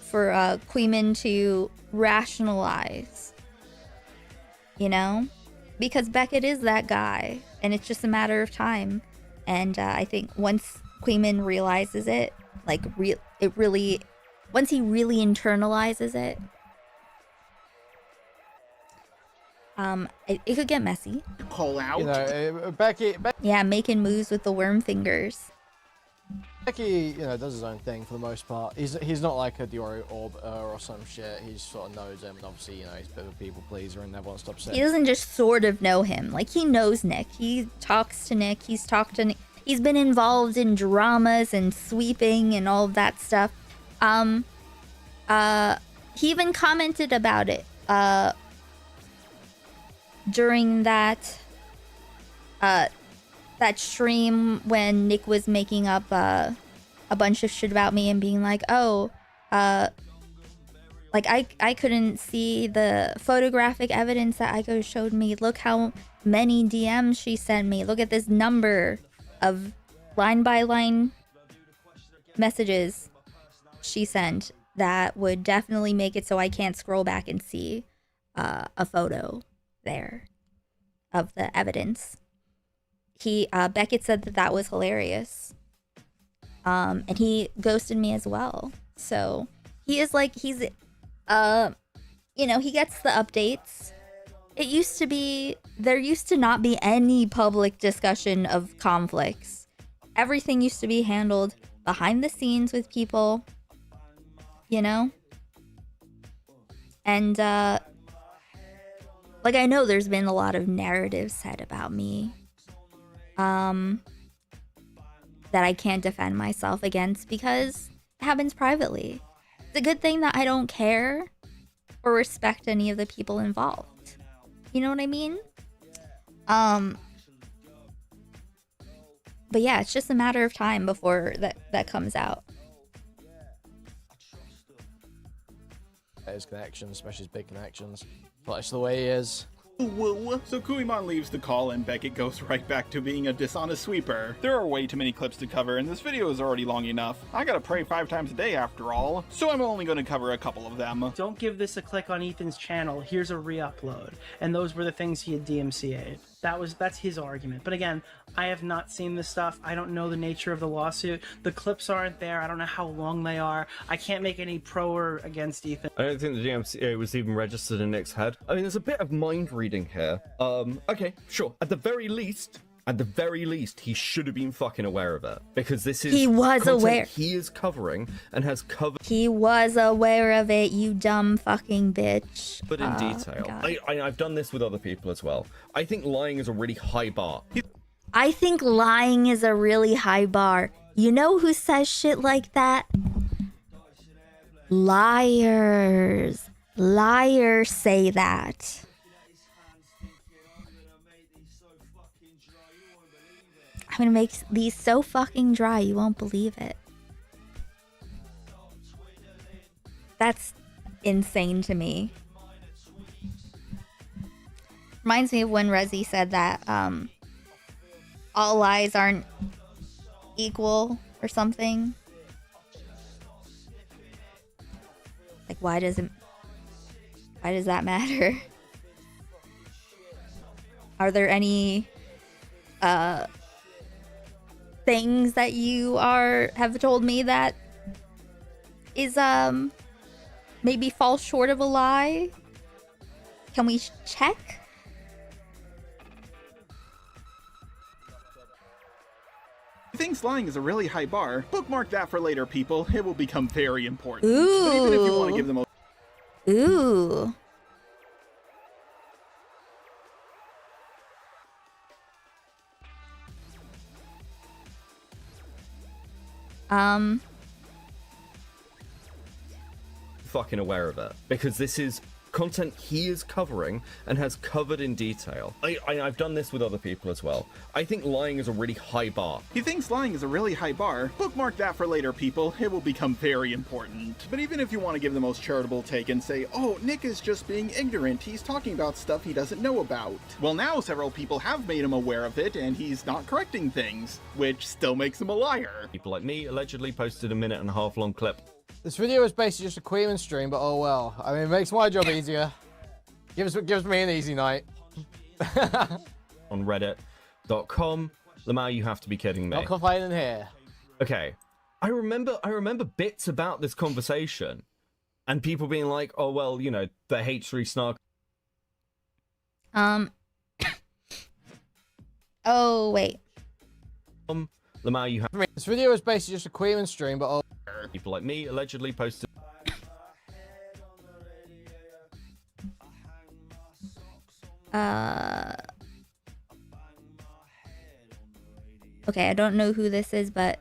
for Kuihman to rationalize, you know? Because Beckett is that guy, and it's just a matter of time. And I think once Kuihman realizes it, like once he really internalizes it, it could get messy. Call out. You know, Becky. Yeah, making moves with the worm fingers. Becky, you know, does his own thing for the most part. He's not like a Diori Orb or some shit. He sort of knows him, and obviously, you know, he's a bit of a people pleaser, and everyone stops saying. He doesn't just sort of know him. Like, he knows Nick. He talks to Nick. He's talked to Nick. He's been involved in dramas and sweeping and all of that stuff. He even commented about it during that stream when Nick was making up a bunch of shit about me and being like, oh, like I couldn't see the photographic evidence that Aiko showed me. Look how many DMs she sent me. Look at this number of line by line messages she sent that would definitely make it so I can't scroll back and see a photo there of the evidence. Beckett said that was hilarious. And he ghosted me as well. So he is like, he gets the updates. There used to not be any public discussion of conflicts. Everything used to be handled behind the scenes with people, And, I know there's been a lot of narratives said about me, that I can't defend myself against because it happens privately. It's a good thing that I don't care or respect any of the people involved. You know what I mean? But yeah, it's just a matter of time before that comes out. His connections, especially his big connections. But it's the way he is. Whoa. So Kuihman leaves the call and Beckett goes right back to being a dishonest sweeper. There are way too many clips to cover and this video is already long enough. I gotta pray 5 times a day after all, so I'm only gonna cover a couple of them. Don't give this a click on Ethan's channel. Here's a re-upload. And those were the things he had DMCA'd. That's his argument. But again, I have not seen this stuff. I don't know the nature of the lawsuit. The clips aren't there. I don't know how long they are. I can't make any pro or against Ethan. I don't think the DMCA was even registered in Nick's head. I mean, there's a bit of mind reading here. Okay, sure. At the very least, he should have been fucking aware of it. Because this is He was aware. He is covering and has covered. He was aware of it, you dumb fucking bitch. But in detail. I've done this with other people as well. I think lying is a really high bar. I think lying is a really high bar. You know who says shit like that? Liars. Liars say that. I'm gonna make these so fucking dry you won't believe it. That's insane to me. Reminds me of when Rezi said that all lies aren't equal or something. Like, why does that matter? Are there any things that you have told me that is maybe fall short of a lie? Can we check? He thinks lying is a really high bar. Bookmark that for later, people. It will become very important. Ooh. But even if you want to give them a... Ooh. Fucking aware of it. Because this is content he is covering and has covered in detail. I've done this with other people as well. I think lying is a really high bar. He thinks lying is a really high bar. Bookmark that for later, people. It will become very important. But even if you want to give the most charitable take and say, oh, Nick is just being ignorant, he's talking about stuff he doesn't know about. Well, now several people have made him aware of it and he's not correcting things, which still makes him a liar. People like me allegedly posted a 1.5-minute long clip. This video is basically just a Kuihman stream, but oh well. I mean, it makes my job easier. Gives me an easy night. On reddit.com. Lamau, you have to be kidding me. Not complaining here. Okay. I remember bits about this conversation and people being like, oh, well, you know, the H3 snark. Oh, wait. Lamau, you have... This video is basically just a Kuihman stream, but oh... People like me allegedly posted... Okay, I don't know who this is, but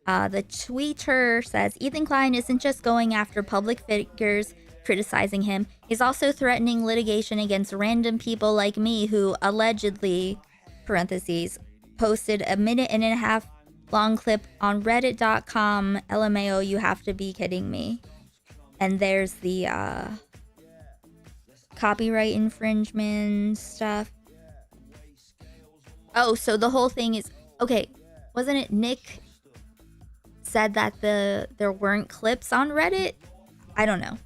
the tweeter says Ethan Klein isn't just going after public figures criticizing him. He's also threatening litigation against random people like me who allegedly, parentheses, posted a 1.5-minute long clip on reddit.com. LMAO, you have to be kidding me. And there's the copyright infringement stuff. Oh, so the whole thing is... Okay, wasn't it Nick said that there weren't clips on Reddit? I don't know.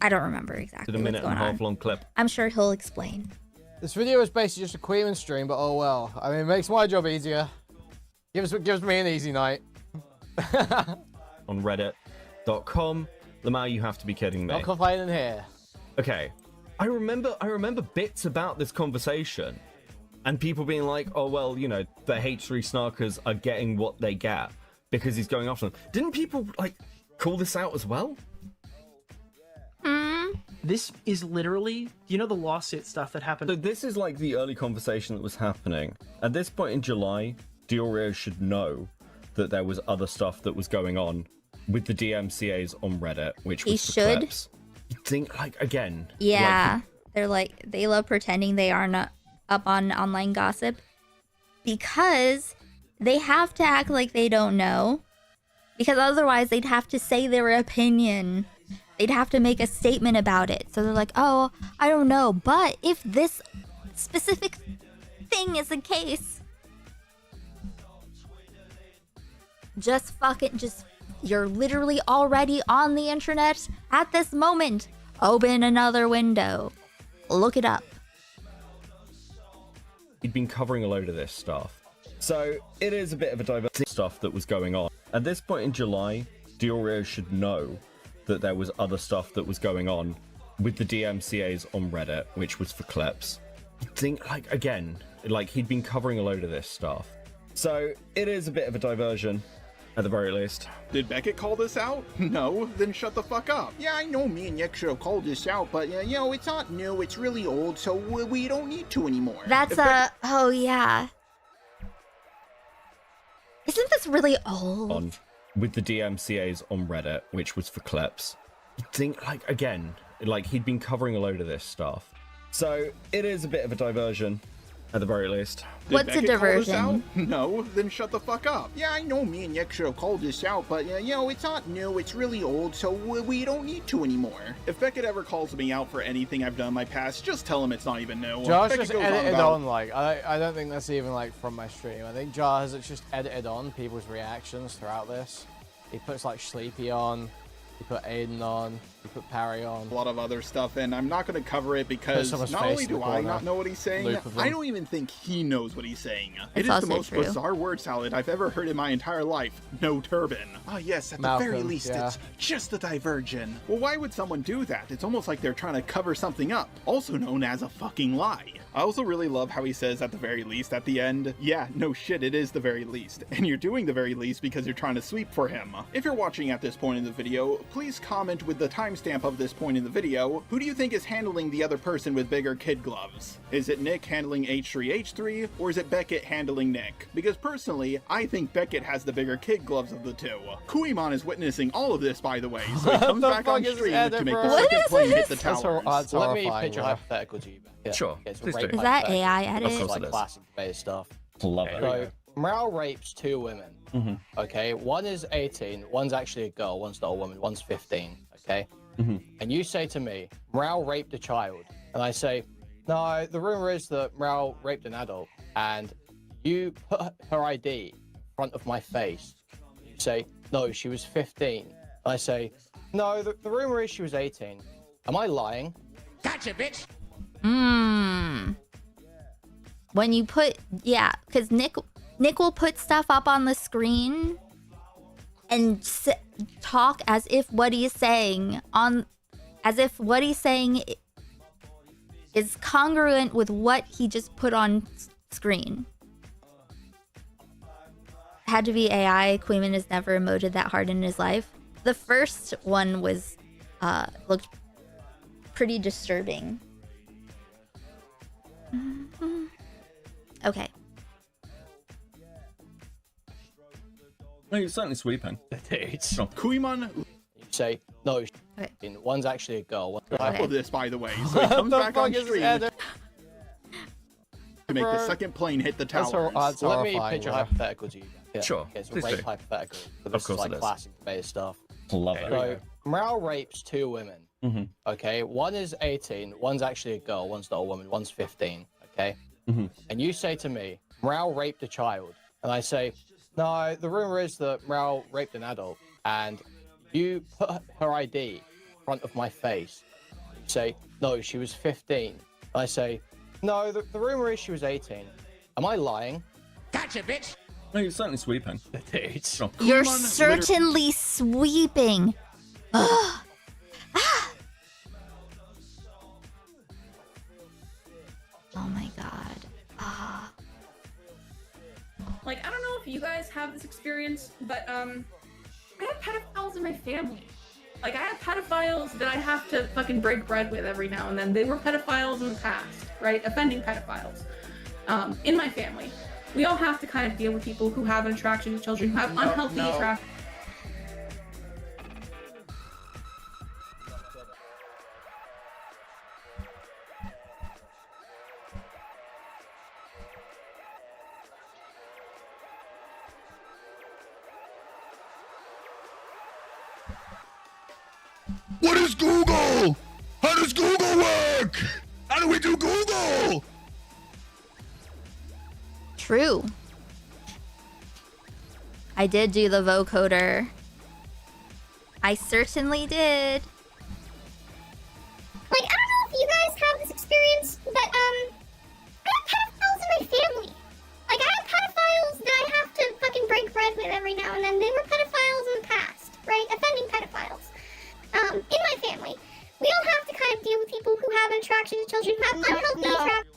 I don't remember exactly a what's going on. 1.5-minute long clip. I'm sure he'll explain. This video is basically just a Kuihman stream, but oh well. I mean, it makes my job easier. Gives me an easy night. On reddit.com. Lamau, you have to be kidding me. Not complaining here. Okay. I remember bits about this conversation and people being like, oh, well, you know, the H3 snarkers are getting what they get because he's going after them. Didn't people, like, call this out as well? This is literally, you know, the lawsuit stuff that happened. So this is like the early conversation that was happening. At this point in July, Diorio should know that there was other stuff that was going on with the DMCAs on Reddit, which was He for should. clips. You think, like, again. Yeah, they love pretending they are not up on online gossip because they have to act like they don't know, because otherwise they'd have to say their opinion. They'd have to make a statement about it. So they're like, oh, I don't know, but if this specific thing is the case, you're literally already on the internet at this moment. Open another window. Look it up. He'd been covering a load of this stuff. So it is a bit of a diverse stuff that was going on. At this point in July, Diorio should know that there was other stuff that was going on with the DMCAs on Reddit, which was for clips. You think, like, again, like, he'd been covering a load of this stuff. So it is a bit of a diversion, at the very least. Did Beckett call this out? No? Then shut the fuck up. Yeah, I know me and Nick should have called this out, but, you know, it's not new, it's really old, so we don't need to anymore. That's oh yeah. Isn't this really old? With the DMCAs on Reddit, which was for clips. You think, like, again, like, he'd been covering a load of this stuff. So it is a bit of a diversion, at the very least. What's a diversion? No? Then shut the fuck up. Yeah, I know me and Nick should have called this out, but, you know, it's not new, it's really old, so we don't need to anymore. If Beckett ever calls me out for anything I've done in my past, just tell him it's not even new. Josh Beckett just goes edited about- on, like, I don't think that's even, like, from my stream. I think Jar has just edited on people's reactions throughout this. He puts, like, Sleepy on, he put Aiden on, he put Parry on. A lot of other stuff, and I'm not going to cover it because not only do I not know what he's saying, I don't even think he knows what he's saying. It is the most bizarre word salad I've ever heard in my entire life. No turban. Ah, yes, at the very least, it's just a diversion. Well, why would someone do that? It's almost like they're trying to cover something up, also known as a fucking lie. I also really love how he says at the very least at the end, yeah, no shit, it is the very least. And you're doing the very least because you're trying to sweep for him. If you're watching at this point in the video, please comment with the timestamp of this point in the video, who do you think is handling the other person with bigger kid gloves? Is it Nick handling H3H3, or is it Beckett handling Nick? Because personally, I think Beckett has the bigger kid gloves of the two. Kuihman is witnessing all of this, by the way, so he comes back on stream to make the second plane hit the towers. Let me pitch a hypothetical to you. Yeah. Sure. Okay, so Please do. Is that AI edit? This is like classic based stuff. Love it. So, Morale rapes two women. Okay, one is 18, one's actually a girl, one's not a woman, one's 15. Okay, and you say to me, Morale raped a child, and I say, no, the rumor is that Morale raped an adult, and you put her ID in front of my face. You say, no, she was 15. And I say, no, the rumor is she was 18. Am I lying? Gotcha, bitch. When you put, yeah, because Nick will put stuff up on the screen and talk as if what he's saying is congruent with what he just put on screen. Had to be AI. Kuihman has never emoted that hard in his life. The first one was looked pretty disturbing. Okay. No, you're certainly sweeping. Dudes. Kuihman. You say, no, one's actually a girl. One's of this, by the way, so he comes back on stream to make the second plane hit the towers. So let me pitch a hypothetical to you. Yeah. Sure. Okay, it's a rape hypothetical. But this is like classic based stuff. Love it. So, Morale rapes two women. Okay, one is 18, one's actually a girl, one's not a woman, one's 15. Okay, and you say to me, Morale raped a child, and I say, no, the rumor is that Morale raped an adult, and you put her ID in front of my face. You say, no, she was 15. And I say, No, the rumor is she was 18. Am I lying? Gotcha, bitch! No, you're certainly sweeping. Dude. You're certainly sweeping. Ugh. Oh my god. Ah. Like, I don't know if you guys have this experience, but I have pedophiles in my family. Like, I have pedophiles that I have to fucking break bread with every now and then. They were pedophiles in the past, right? Offending pedophiles in my family. We all have to kind of deal with people who have an attraction to children, who have unhealthy attraction. What is Google? How does Google work? How do we do Google? True. I did do the vocoder. I certainly did. Like, I don't know if you guys have this experience, but I have pedophiles in my family. Like, I have pedophiles that I have to fucking break bread with every now and then. They were pedophiles in the past, right? Offending pedophiles. In my family. We all have to kind of deal with people who have an attraction to children, who have unhealthy attraction.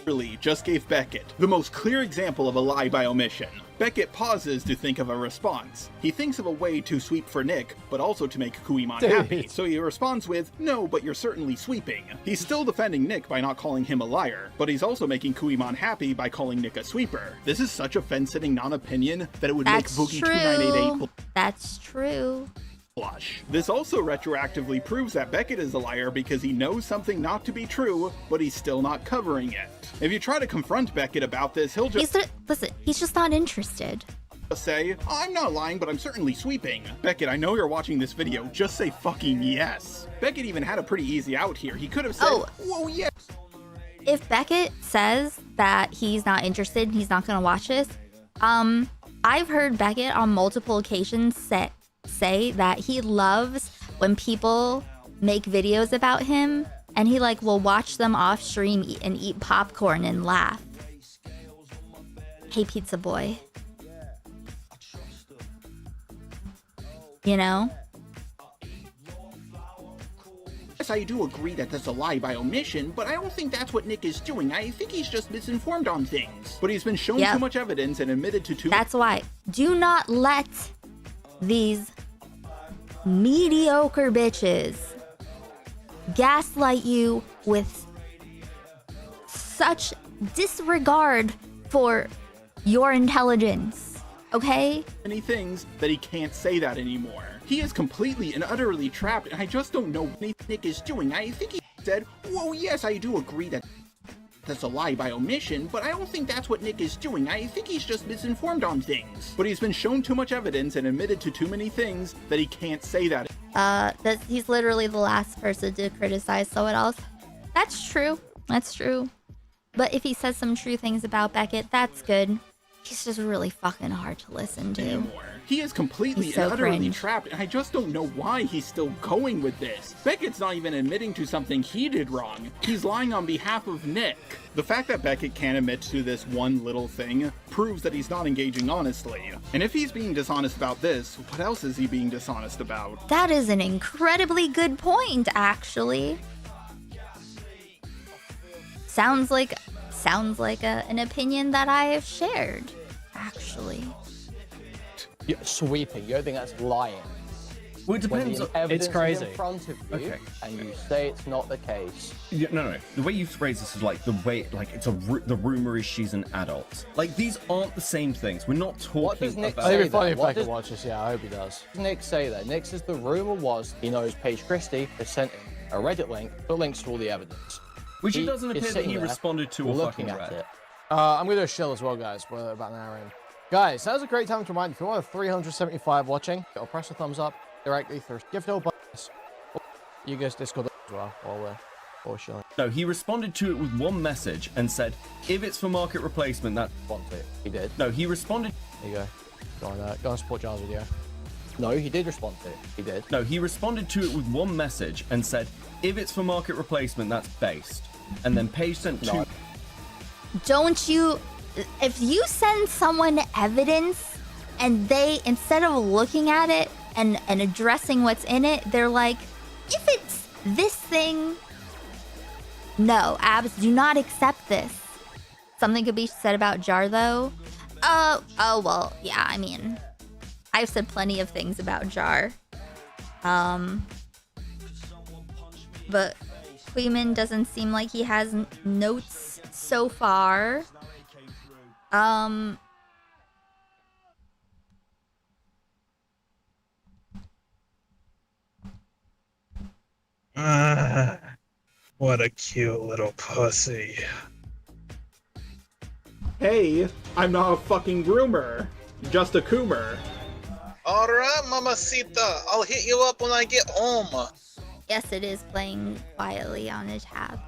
Really just gave Beckett the most clear example of a lie by omission. Beckett pauses to think of a response. He thinks of a way to sweep for Nick, but also to make Kuihman happy. So he responds with, "No, but you're certainly sweeping." He's still defending Nick by not calling him a liar, but he's also making Kuihman happy by calling Nick a sweeper. This is such a fence-sitting non-opinion that it would make Boogie 2988 That's true. blush. This also retroactively proves that Beckett is a liar because he knows something not to be true, but he's still not covering it. If you try to confront Beckett about this, he'll just listen, he's just not interested. Say, "I'm not lying, but I'm certainly sweeping." Beckett, I know you're watching this video, just say fucking yes. Beckett even had a pretty easy out here. He could have said, "Whoa, yes." If Beckett says that he's not interested, he's not gonna watch this, I've heard Beckett on multiple occasions say that he loves when people make videos about him and he like will watch them off stream and eat popcorn and laugh. Hey, pizza boy. You know? Yes, I do agree that that's a lie by omission, but I don't think that's what Nick is doing. I think he's just misinformed on things. But he's been shown too much evidence and admitted to too That's why. Do not let these mediocre bitches gaslight you with such disregard for your intelligence, okay? many things that he can't say that anymore. He is completely and utterly trapped, and I just don't know what Nick is doing. I think he said, "Whoa, yes, I do agree that that's a lie by omission, but I don't think that's what Nick is doing. I think he's just misinformed on things." But he's been shown too much evidence and admitted to too many things that he can't say that. He's literally the last person to criticize someone else. That's true. That's true. But if he says some true things about Beckett, that's good. He's just really fucking hard to listen to. He is completely He's so and utterly cringe. trapped, and I just don't know why he's still going with this. Beckett's not even admitting to something he did wrong. He's lying on behalf of Nick. The fact that Beckett can't admit to this one little thing proves that he's not engaging honestly. And if he's being dishonest about this, what else is he being dishonest about? That is an incredibly good point, actually. Sounds like an opinion that I have shared, actually. You're sweeping. You don't think that's lying? Well, it depends. When the evidence is in front of you, and you say it's not the case. Yeah, no. The way you phrase this is like the way, like it's the rumor is she's an adult. Like these aren't the same things. We're not talking What does Nick about. say? It'd be funny if I could watch this. Yeah, I hope he does. What does Nick say there? Nick says the rumor was he knows Paige Christie has sent him a Reddit link that links to all the evidence. Which it He doesn't is appear that sitting he there responded to or looking fucking at read. it. I'm gonna do a shill as well, guys. We're about an hour in. Guys, that was a great time to remind you. If you want 375 watching, it'll press the thumbs up directly through gift no buttons. You guys Discord as well while we're shilling. No, he responded to it with one message and said, if it's for market replacement, that want it. He did. No, he responded. There you go. Go on support John's video. No, he did respond to it. He did. No, he responded to it with one message and said, if it's for market replacement, that's based. And then Paige sent two. Don't you... If you send someone evidence and they, instead of looking at it and addressing what's in it, they're like, if it's this thing, no, abs, do not accept this. Something could be said about Jar, though. Oh, well, yeah, I mean, I've said plenty of things about Jar. But Kuihman doesn't seem like he has notes so far. What a cute little pussy. Hey, I'm not a fucking groomer. Just a coomer. Alright, mamacita. I'll hit you up when I get home. Yes, it is playing quietly on a tab.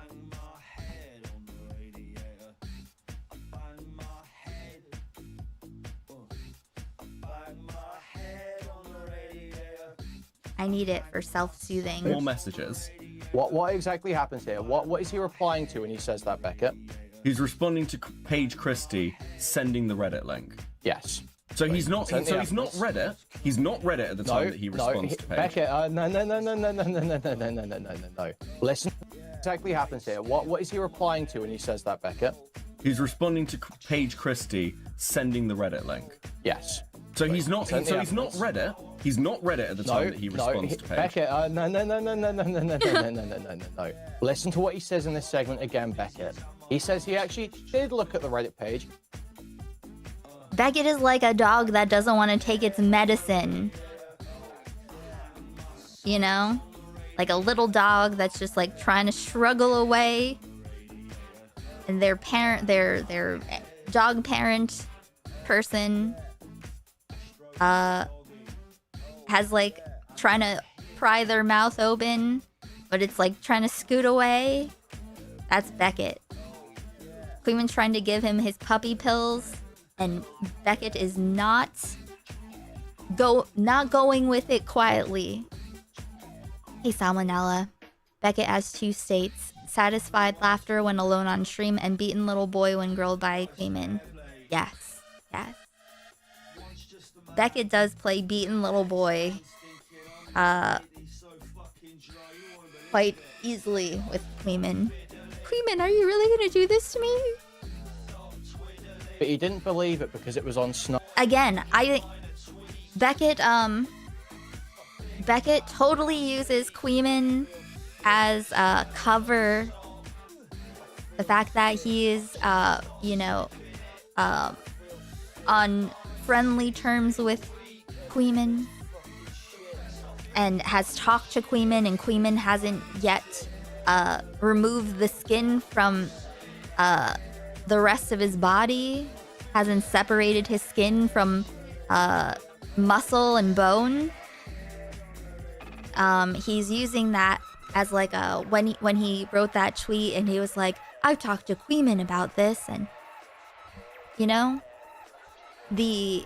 I need it for self-soothing. More messages. What exactly happens here? What is he replying to when he says that, Beckett? He's responding to Paige Christie sending the Reddit link. Yes. So he's not. So he's not read it. He's not read it at the time that he responds to Paige. Beckett, no. Listen, what exactly happens here? What is he replying to when he says that, Beckett? He's responding to Paige Christie sending the Reddit link. Yes. So he's not. So he's not read it. He's not read it at the time that he responds to Paige. Beckett, no. Listen to what he says in this segment again, Beckett. He says he actually did look at the Reddit page. Beckett is like a dog that doesn't want to take its medicine. You know? Like a little dog that's just like trying to struggle away. And their dog parent person has like trying to pry their mouth open, but it's like trying to scoot away. That's Beckett. Kuihman's trying to give him his puppy pills, and Beckett is not going with it quietly. Hey, Salmonella. Beckett has 2 states: satisfied laughter when alone on stream, and beaten little boy when grilled by Kuihman. Yes. Beckett does play beaten little boy quite easily with Kuihman. Kuihman, are you really gonna do this to me? But he didn't believe it because it was on Snow. Again, Beckett totally uses Kuihman as cover. The fact that he is on friendly terms with Kuihman and has talked to Kuihman, and Kuihman hasn't yet removed the skin from the rest of his body, hasn't separated his skin from muscle and bone. He's using that as like when he wrote that tweet, and he was like, I've talked to Kuihman about this, and you know, the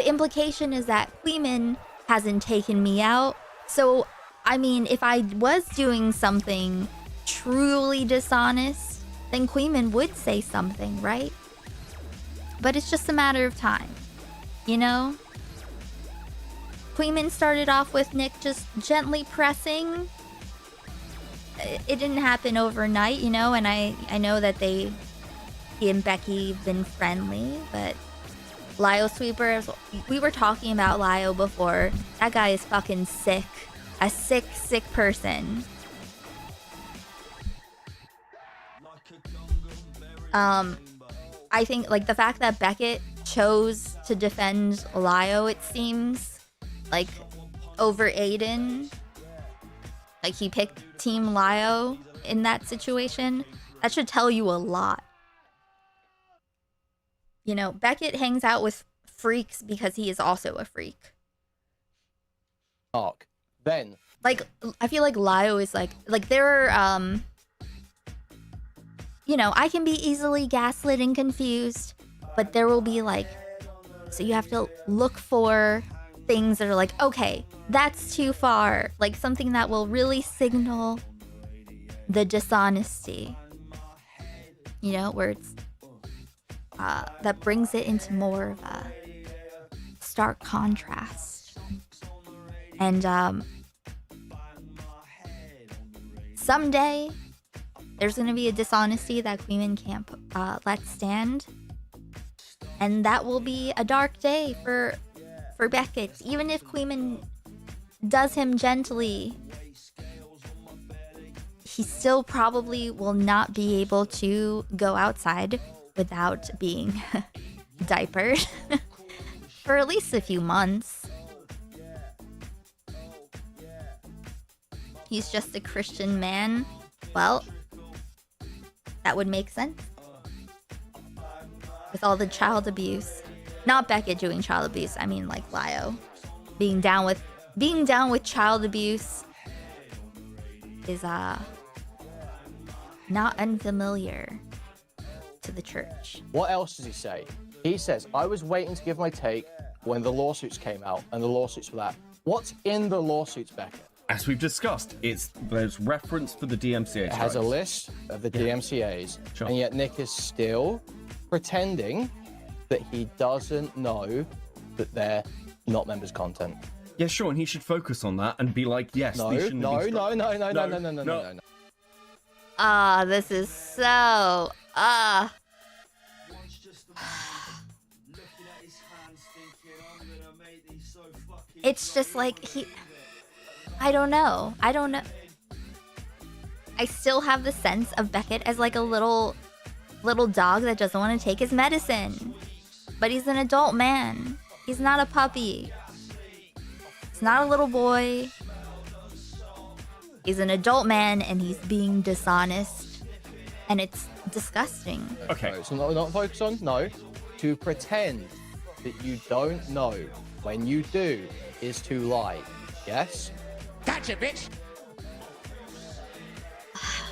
implication is that Kuihman hasn't taken me out. So, I mean, if I was doing something truly dishonest, then Kuihman would say something, right? But it's just a matter of time, you know? Kuihman started off with Nick just gently pressing. It didn't happen overnight, you know, and I know that he and Becky have been friendly, but Lio Sweeper, we were talking about Lio before. That guy is fucking sick. A sick person. I think like the fact that Beckett chose to defend Lio, it seems, like over Aiden. Like he picked Team Lio in that situation. That should tell you a lot. You know, Beckett hangs out with freaks because he is also a freak. Then. Like, I feel like Lio is like there are, you know, I can be easily gaslit and confused, but there will be like, so you have to look for things that are like, okay, that's too far. Like something that will really signal the dishonesty. You know, where it's that brings it into more of a stark contrast. And someday there's gonna be a dishonesty that Kuihman can't let stand, and that will be a dark day for Beckett. Even if Kuihman does him gently, he still probably will not be able to go outside without being diapered for at least a few months. He's just a Christian man. Well, that would make sense. With all the child abuse. Not Beckett doing child abuse, I mean like Lio. Being down with child abuse is not unfamiliar to the church. What else does he say? He says, I was waiting to give my take when the lawsuits came out, and the lawsuits for that. What's in the lawsuits, Beckett? As we've discussed, there's reference for the DMCA. It has a list of the DMCAs, and yet Nick is still pretending that he doesn't know that they're not members' content. Yeah, sure, and he should focus on that and be like, yes, No, these shouldn't no, be no, no, no, no, no, no, no, no, no. This is so it's just like I don't know. I still have the sense of Beckett as like a little dog that doesn't want to take his medicine. But he's an adult man. He's not a puppy. He's not a little boy. He's an adult man and he's being dishonest. And it's disgusting. Okay, so not focus on, no. To pretend that you don't know when you do is to lie. Yes? Gotcha, bitch!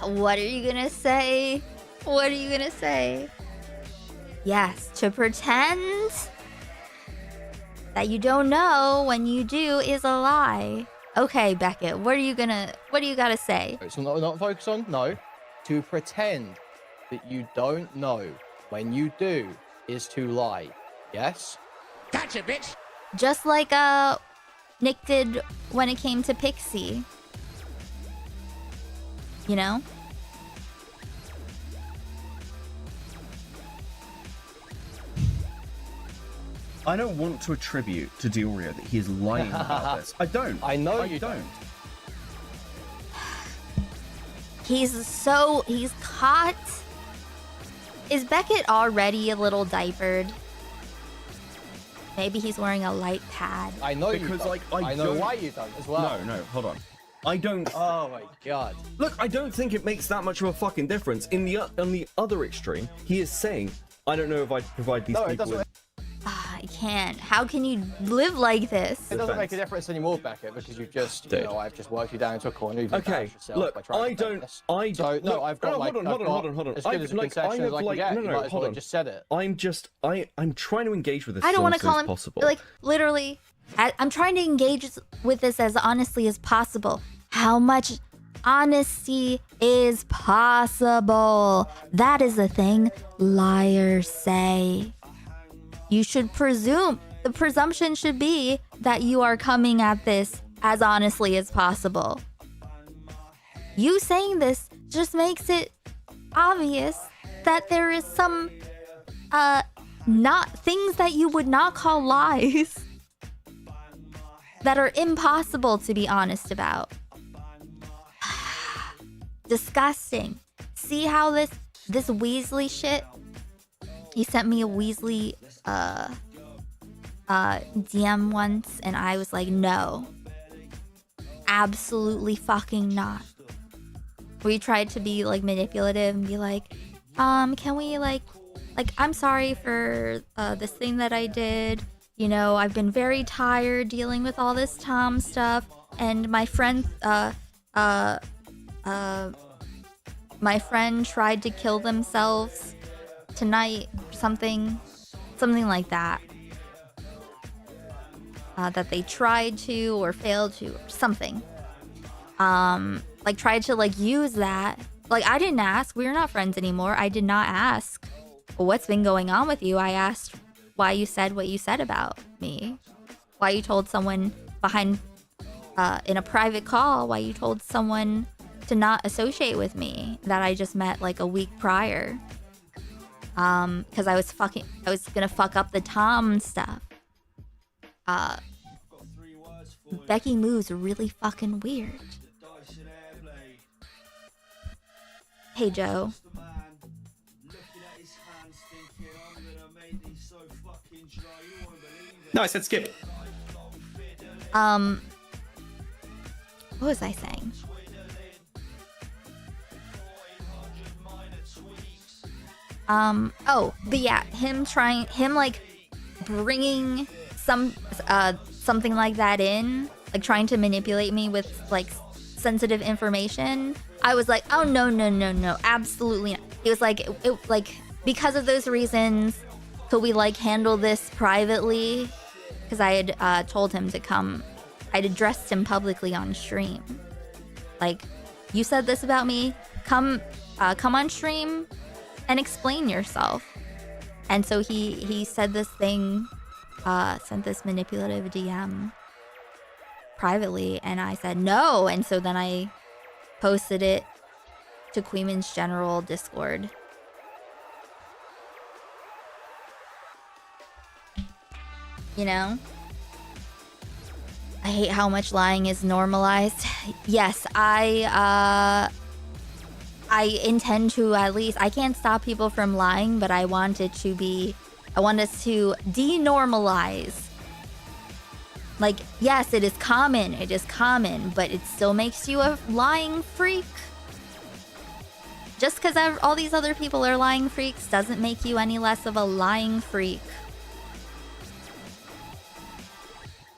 What are you gonna say? What are you gonna say? Yes, to pretend that you don't know when you do is a lie. Okay, Beckett, what do you gotta say? So not focus on, no. To pretend that you don't know when you do is to lie. Yes? Gotcha, bitch! Just like Nick did when it came to Pixie. You know? I don't want to attribute to Dioria that he is lying about this. I don't. I know I you don't. He's caught. Is Beckett already a little diapered? Maybe he's wearing a light pad. I know Because, you don't. like, I know don't- why you don't as well. No, hold on. I don't. Oh my god. Look, I don't think it makes that much of a fucking difference. On the other extreme, he is saying, I don't know if I provide these people with. I can't. How can you live like this? It doesn't make a difference anymore, Beckett, because you've just, I've just worked you down into a corner. You've Okay, embarrassed yourself look, by trying I to don't. defend this. I So, no, look, I've got like, hold on. as good as a concession as I can get. You might as well have just said it. I'm trying to engage with this I don't want to as honestly call as him possible. like literally. I'm trying to engage with this as honestly as possible. How much honesty is possible? That is the thing liars say. You should presume. The presumption should be that you are coming at this as honestly as possible. You saying this just makes it obvious that there is some not things that you would not call lies that are impossible to be honest about. Disgusting. See how this Weasley shit? He sent me a Weasley DM once and I was like, no. Absolutely fucking not. We tried to be like manipulative and be like, can we like I'm sorry for this thing that I did. You know, I've been very tired dealing with all this Tom stuff, and my friend tried to kill themselves tonight, something like that. that they tried to or failed to or something. Like tried to like use that. Like I didn't ask. We're not friends anymore. I did not ask what's been going on with you. I asked why you said what you said about me. Why you told someone behind in a private call, why you told someone to not associate with me that I just met like a week prior. Because I was gonna fuck up the Tom stuff. Becky moves really fucking weird. Hey Joe. No, I said skip. What was I saying? But yeah, him like bringing something like that in, like trying to manipulate me with like sensitive information. I was like, oh no, absolutely not. He was like, it like because of those reasons, could we like handle this privately? Because I had told him to come. I'd addressed him publicly on stream. Like, you said this about me. Come on stream and explain yourself. And so he said this thing, sent this manipulative DM privately, and I said no. And so then I posted it to Kuihman's general Discord. You know? I hate how much lying is normalized. Yes, I intend to at least... I can't stop people from lying, but I want us to denormalize. Like, yes, it is common, but it still makes you a lying freak. Just because all these other people are lying freaks doesn't make you any less of a lying freak.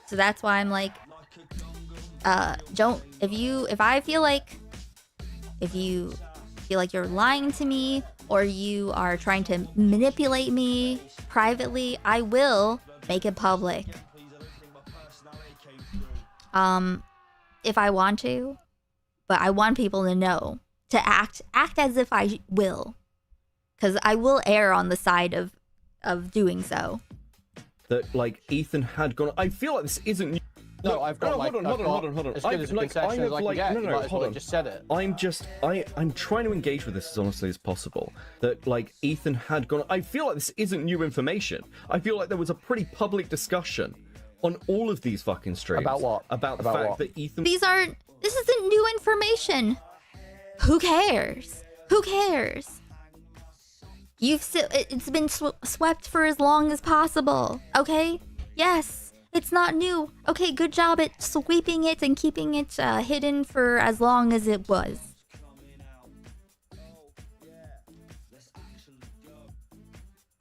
So that's why I'm like, if you feel like you're lying to me or you are trying to manipulate me privately, I will make it public. If I want to, but I want people to know, to act as if I will, because I will err on the side of doing so. That like Ethan had gone. I feel like this isn't. No, I've got hold on. As good as a concession as I can get. Hold on. Just said it. I'm trying to engage with this as honestly as possible. That like Ethan had gone. I feel like this isn't new information. I feel like there was a pretty public discussion on all of these fucking streams. About what? About the fact that Ethan. This isn't new information. Who cares? Who cares? It's been swept for as long as possible. Okay? Yes, it's not new. Okay, good job at sweeping it and keeping it hidden for as long as it was.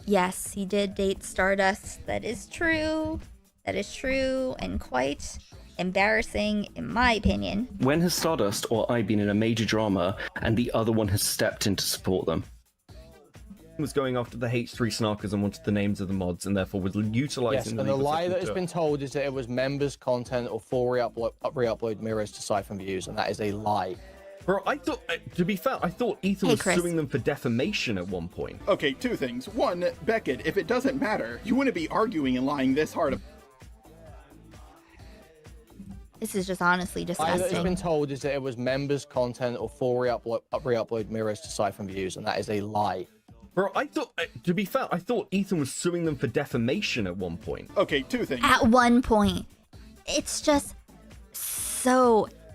Yes, he did date Stardust. That is true. That is true and quite embarrassing in my opinion. When has Stardust or I been in a major drama and the other one has stepped in to support them? Was going after the H3 snarkers and wanted the names of the mods and therefore was utilizing yes, and the lie that has been told is that it was members' content or full re-upload mirrors to siphon views, and that is a lie. Bro, I thought, to be fair, I thought Ethan was suing them for defamation at one point. Okay, two things. One, Beckett, if it doesn't matter, you wouldn't be arguing and lying this hard. This is just honestly disgusting. The lie that has been told is that it was members' content or full re-upload mirrors to siphon views, and that is a lie. Bro, I thought, to be fair, I thought Ethan was suing them for defamation at one point. Okay, two things. At one point. It's just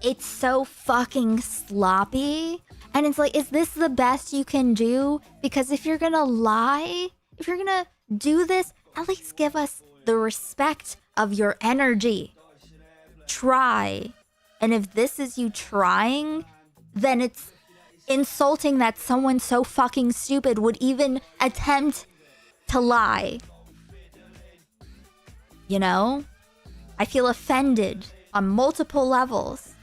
it's so fucking sloppy. And it's like, is this the best you can do? Because if you're gonna lie, if you're gonna do this, at least give us the respect of your energy. Try. And if this is you trying, then it's insulting that someone so fucking stupid would even attempt to lie. You know? I feel offended on multiple levels.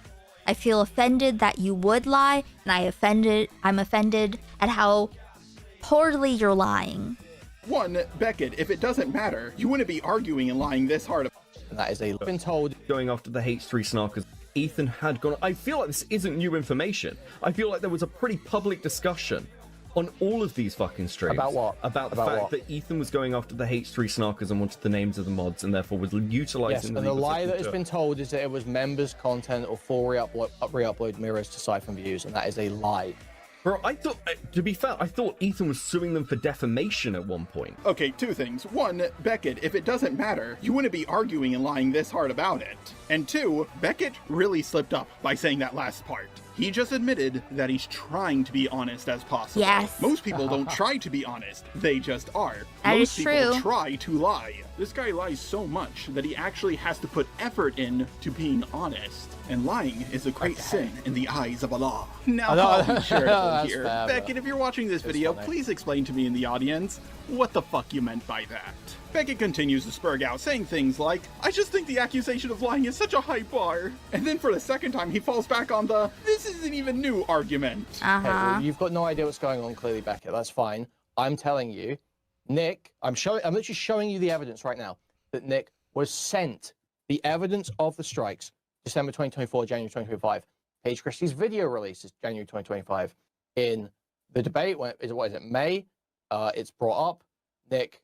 I feel offended that you would lie, and I'm offended at how poorly you're lying. One, Beckett, if it doesn't matter, you wouldn't be arguing and lying this hard. and that is a been told going after the H3 snarkers. Ethan had gone. I feel like this isn't new information. I feel like there was a pretty public discussion on all of these fucking streams. About what? About the fact that Ethan was going after the H3 snarkers and wanted the names of the mods, and therefore was utilizing yes, the and the legal lie system that has to- been told is that it was members' content or full re-upload mirrors to Siphon views, and that is a lie. Bro, I thought, to be fair, I thought Ethan was suing them for defamation at one point. Okay, two things. One, Beckett, if it doesn't matter, you wouldn't be arguing and lying this hard about it. And two, Beckett really slipped up by saying that last part. He just admitted that he's trying to be honest as possible. Yes. Most people don't try to be honest, they just are. That Most is people true. try to lie. This guy lies so much that he actually has to put effort in to being honest. And lying is a great sin in the eyes of Allah. Now, I'll be charitable That's here. fair, Beckett, if you're watching this video, please explain to me in the audience what the fuck you meant by that. Beckett continues to spurg out, saying things like, I just think the accusation of lying is such a high bar. And then for the second time, he falls back on the, this isn't even new argument. Okay, well, you've got no idea what's going on, clearly, Beckett. That's fine. I'm telling you, Nick, I'm literally showing you the evidence right now that Nick was sent the evidence of the strikes December 2024, January 2025. Paige Christie's video release is January 2025. In the debate, what is it, May? It's brought up. Nick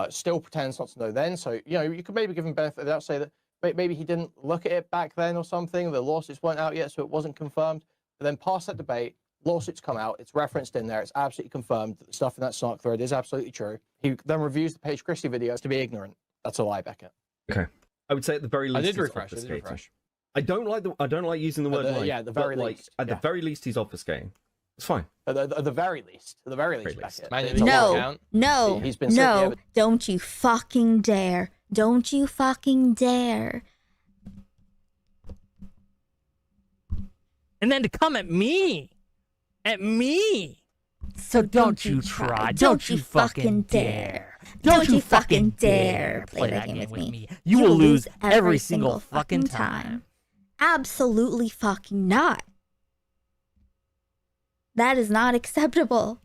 still pretends not to know then. So, you know, you could maybe give him benefit of the doubt, say that maybe he didn't look at it back then or something. The lawsuits weren't out yet, so it wasn't confirmed. But then past that debate, lawsuits come out. It's referenced in there. It's absolutely confirmed that the stuff in that snark thread is absolutely true. He then reviews the Paige Christie videos to be ignorant. That's a lie, Beckett. Okay. I would say at the very least, I did he's refresh. obfuscating. I don't like using the word lie. Yeah, at the very but, least. At the very least, he's obfuscating. It's fine. At the very least. At the very least, Beckett. No, He's been sent the no, evidence. don't you fucking dare. Don't you fucking dare. And then to come at me. At me. So don't you try. Don't you fucking dare. Don't you fucking dare play that game with me. You will lose every single fucking time. Absolutely fucking not. That is not acceptable.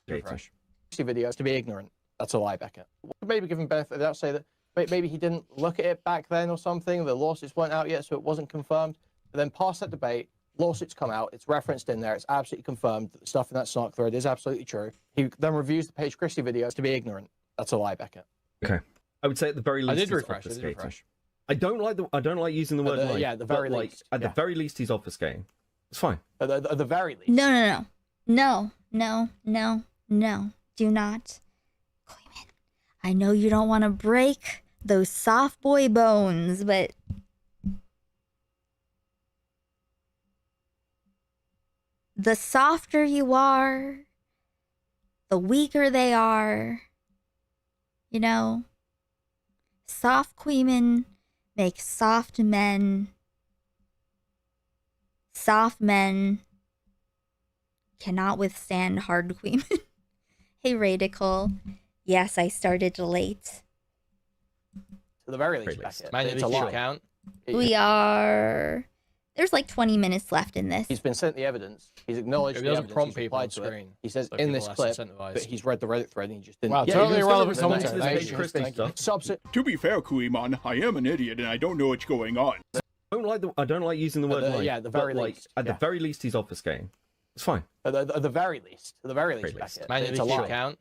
Refresh. Videos to be ignorant. That's a lie, Beckett. Maybe give him benefit of the doubt, say that maybe he didn't look at it back then or something. The lawsuits weren't out yet, so it wasn't confirmed. But then past that debate, lawsuits come out. It's referenced in there. It's absolutely confirmed that the stuff in that snark thread is absolutely true. He then reviews the Paige Christie videos to be ignorant. That's a lie, Beckett. Okay. I would say at the very least, I did he's refresh. obfuscating. I don't like using the word lie. Yeah, at the very but, least. At the very least, he's obfuscating. It's fine. At the very least. No. Do not. Kuihman, I know you don't want to break those soft boy bones, but the softer you are, the weaker they are. You know, soft Kuihman make soft men. Soft men cannot withstand hard Kuihman. Hey, Radical. Yes, I started late. To the very least, Beckett. It's a lie. We are... There's like 20 minutes left in this. He's been sent the evidence. He's acknowledged He the doesn't evidence. prompt He's people on replied to it. screen. He says So in people this less clip incentivized. that he's read the Reddit thread and he just didn't. Wow, Yeah, totally you're irrelevant still commentary. listening to Thank this Paige you. Christie stuff. To be fair, Kuihman, I am an idiot and I don't know what's going on. I don't like using the word lie. Yeah, at the very but, least. At the very least, he's obfuscating. It's fine. At the very least. At the very least, Beckett. It's a lie.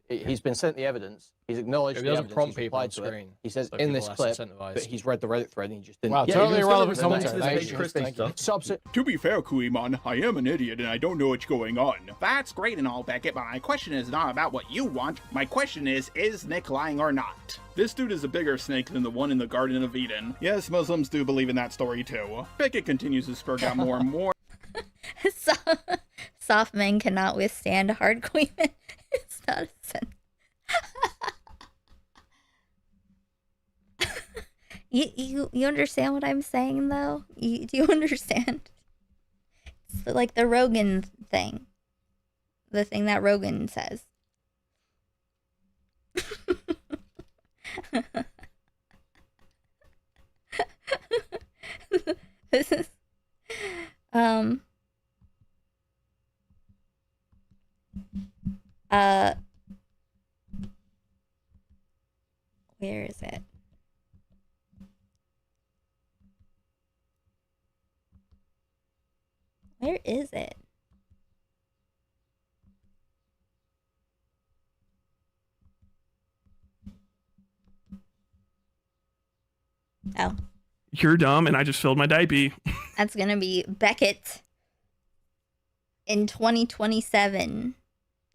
He's been sent the evidence. He's acknowledged He the doesn't evidence. prompt He's people on replied to it. screen. He says So in people this less clip incentivized. that he's read the Reddit thread and he just didn't. Wow, Yeah, totally you're irrelevant still commentary. listening to Thank this you. Paige Christie Thank you. stuff. To be fair, Kuihman, I am an idiot and I don't know what's going on. That's great and all, Beckett, but my question is not about what you want. My question is Nick lying or not? This dude is a bigger snake than the one in the Garden of Eden. Yes, Muslims do believe in that story too. Beckett continues to spurg out more and more. Soft men cannot withstand hard Kuihman. It's not a sin. You understand what I'm saying though? Do you understand? It's like the Rogan thing. The thing that Rogan says. This is where is it? Where is it? Oh. You're dumb, and I just filled my diaper. That's gonna be Beckett in 2027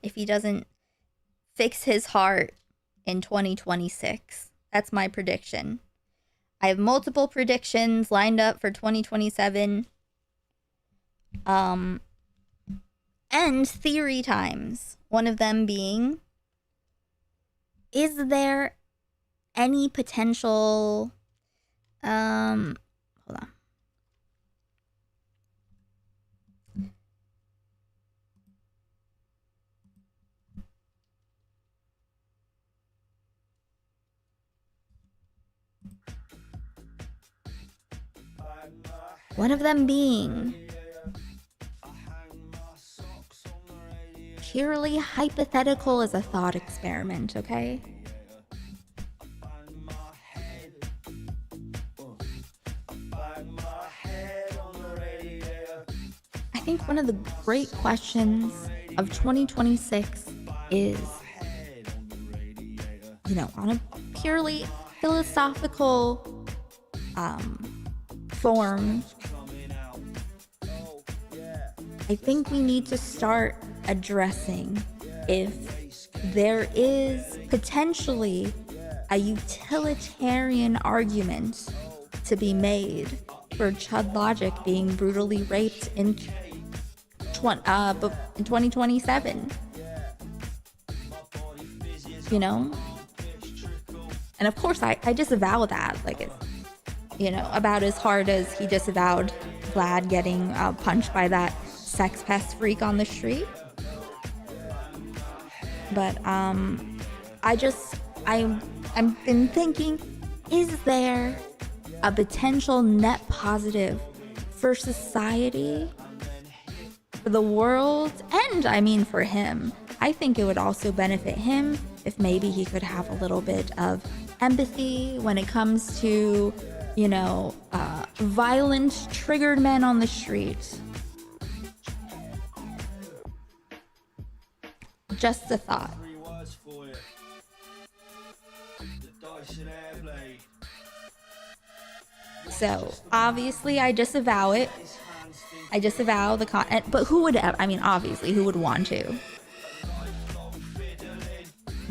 if he doesn't fix his heart in 2026. That's my prediction. I have multiple predictions lined up for 2027. And theory times. One of them being, is there any potential hold on. One of them being purely hypothetical as a thought experiment, okay? I think one of the great questions of 2026 is, you know, on a purely philosophical form, I think we need to start addressing if there is potentially a utilitarian argument to be made for Chud Logic being brutally raped in 2027. You know? And of course I disavow that, like, it's, you know, about as hard as he disavowed Vlad getting punched by that sex pest freak on the street. But I've been thinking, is there a potential net positive for society, for the world, and I mean for him? I think it would also benefit him if maybe he could have a little bit of empathy when it comes to, you know, violent, triggered men on the street. Just a thought. So, obviously, I disavow it. I disavow the content, but who would, I mean, obviously, who would want to?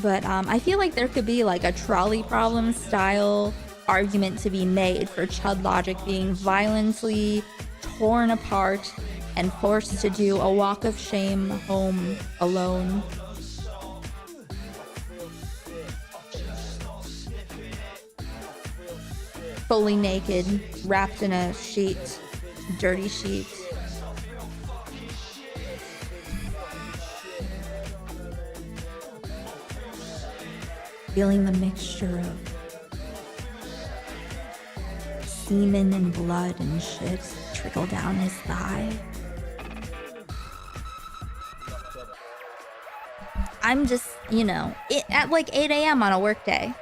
But I feel like there could be like a trolley problem style argument to be made for Chud Logic being violently torn apart and forced to do a walk of shame home alone. Fully naked, wrapped in a sheet, dirty sheet. Feeling the mixture of semen and blood and shit trickle down his thigh. I'm just, you know, at like 8 a.m. on a work day.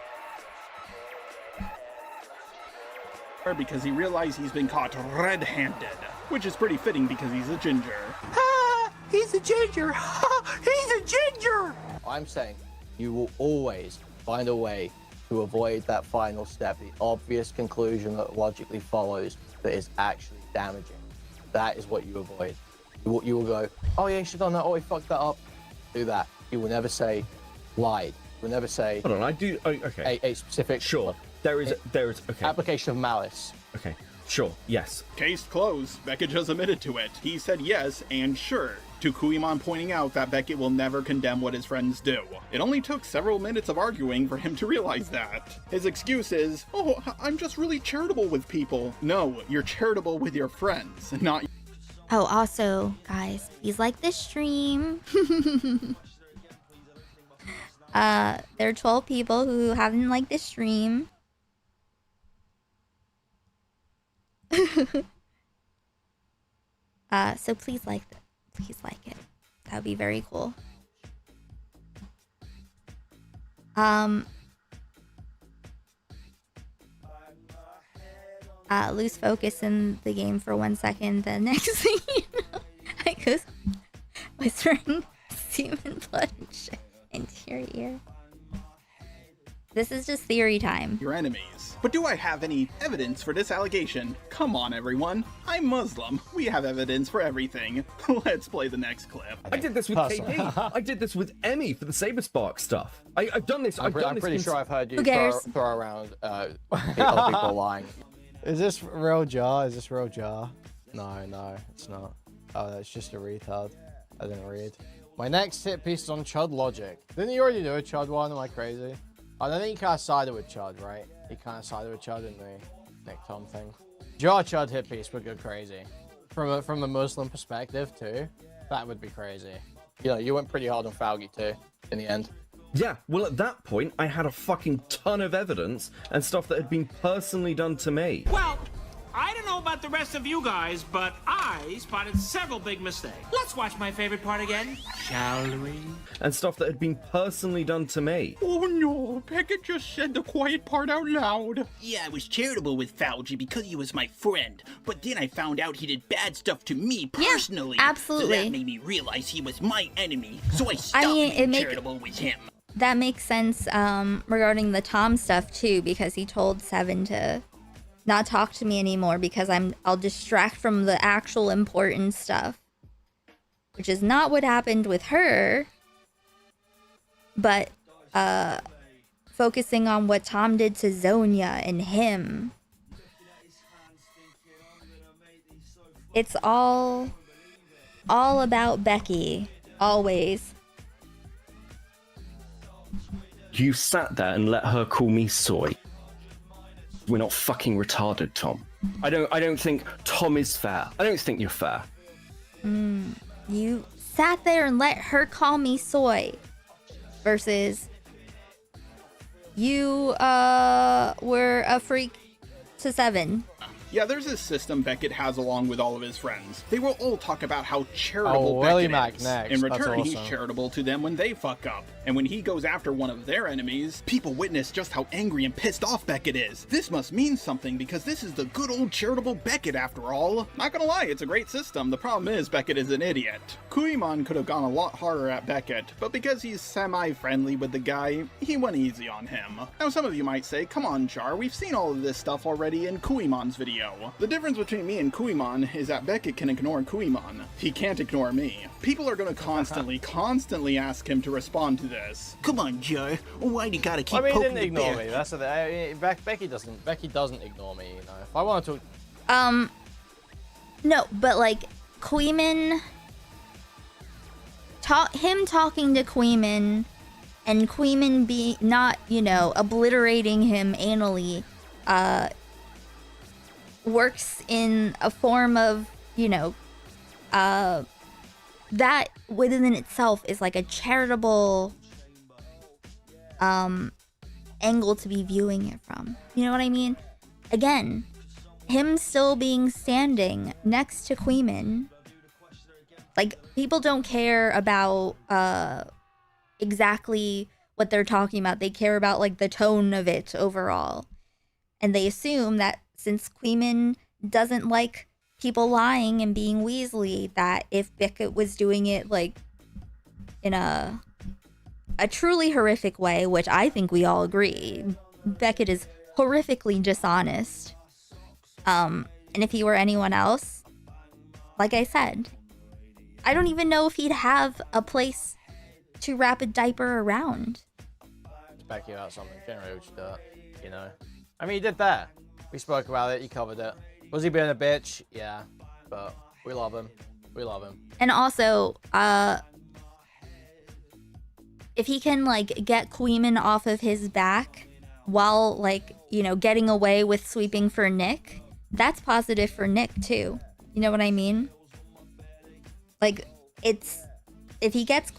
Because he realized he's been caught red-handed, which is pretty fitting because he's a ginger. Ah, he's a ginger. He's a ginger. I'm saying you will always find a way to avoid that final step, the obvious conclusion that logically follows that is actually damaging. That is what you avoid. You will go, oh yeah, you should have done that, oh, he fucked that up. Do that. You will never say lied. You will never say... Hold on, I do... Oh, okay. A specific... Sure. There is... Okay. Application of malice. Okay. Sure. Yes. Case closed. Beckett just admitted to it. He said yes and sure, to Kuihman pointing out that Beckett will never condemn what his friends do. It only took several minutes of arguing for him to realize that. His excuse is, oh, I'm just really charitable with people. No, you're charitable with your friends, not... Oh, also, guys, please like this stream. There are 12 people who haven't liked this stream. So please like it. Please like it. That would be very cool. Lose focus in the game for 1 second, the next thing you know. whispering semen blood and shit into your ear. This is just theory time. Your enemies. But do I have any evidence for this allegation? Come on, everyone. I'm Muslim. We have evidence for everything. Let's play the next clip. I did this with KP. I did this with Emmy for the Saberspark stuff. I've done this. I'm pretty sure I've heard you throw around other people lying. Is this real jar? Is this real jar? No, it's not. Oh, that's just a retard. I didn't read. My next hit piece is on Chud Logic. Didn't you already do a Chud one? Am I crazy? I don't think you kind of sided with Chud, right? You kind of sided with Chud in the Nick Tom thing. Jar Chud hit piece would go crazy. From a Muslim perspective too, that would be crazy. You know, you went pretty hard on Falgi too, in the end. Yeah, well at that point, I had a fucking ton of evidence and stuff that had been personally done to me. Well, I don't know about the rest of you guys, but I spotted several big mistakes. Let's watch my favorite part again, shall we? And stuff that had been personally done to me. Oh no, Beckett just said the quiet part out loud. Yeah, I was charitable with Falgi because he was my friend, but then I found out he did bad stuff to me personally. Yeah, absolutely. So that made me realize he was my enemy, so I stopped being charitable with him. That makes sense regarding the Tom stuff too, because he told Seven to not talk to me anymore because I'll distract from the actual important stuff, which is not what happened with her, but focusing on what Tom did to Zonia and him. It's all about Becky, always. You sat there and let her call me soy. We're not fucking retarded, Tom. I don't think Tom is fair. I don't think you're fair. You sat there and let her call me soy versus you were a freak to Seven. Yeah, there's this system Beckett has along with all of his friends. They will all talk about how charitable Beckett is. Next. In return, That's he's awesome. charitable to them when they fuck up. And when he goes after one of their enemies, people witness just how angry and pissed off Beckett is. This must mean something because this is the good old charitable Beckett after all. Not gonna lie, it's a great system. The problem is Beckett is an idiot. Kuihman could have gone a lot harder at Beckett, but because he's semi-friendly with the guy, he went easy on him. Now some of you might say, come on Char, we've seen all of this stuff already in Kuihman's video. The difference between me and Kuihman is that Beckett can ignore Kuihman. He can't ignore me. People are gonna constantly ask him to respond to this. Come on, Joe. Why do you gotta keep I mean, he poking didn't the ignore bear? me. That's the thing. Becky doesn't ignore me. You know, if I want to talk. No, but like Kuihman, him talking to Kuihman, and Kuihman be not, obliterating him anally, works in a form of, that within itself is like a charitable angle to be viewing it from. You know what I mean? Again, him still being standing next to Kuihman, like, people don't care about exactly what they're talking about. They care about like the tone of it overall, and they assume that since Kuihman doesn't like people lying and being Weasley, that if Beckett was doing it like in a truly horrific way, which I think we all agree, Beckett is horrifically dishonest. And if he were anyone else, like I said, I don't even know if he'd have a place to wrap a diaper around. Spec you out something. Can't really do that, you know. I mean, he did that. We spoke about it. He covered it. Was he being a bitch? Yeah, but we love him. We love him. And also, if he can like get Kuihman off of his back while like, getting away with sweeping for Nick, that's positive for Nick too. You know what I mean? Like, it's if he talks to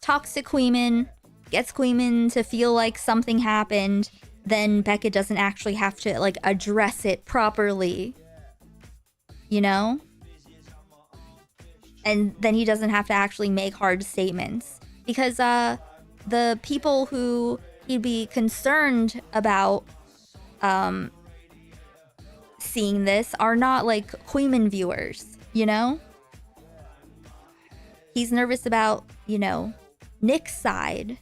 Kuihman, gets Kuihman to feel like something happened, then Beckett doesn't actually have to like address it properly. And then he doesn't have to actually make hard statements, because the people who he'd be concerned about seeing this are not like Kuihman viewers, he's nervous about, you know, Nick's side.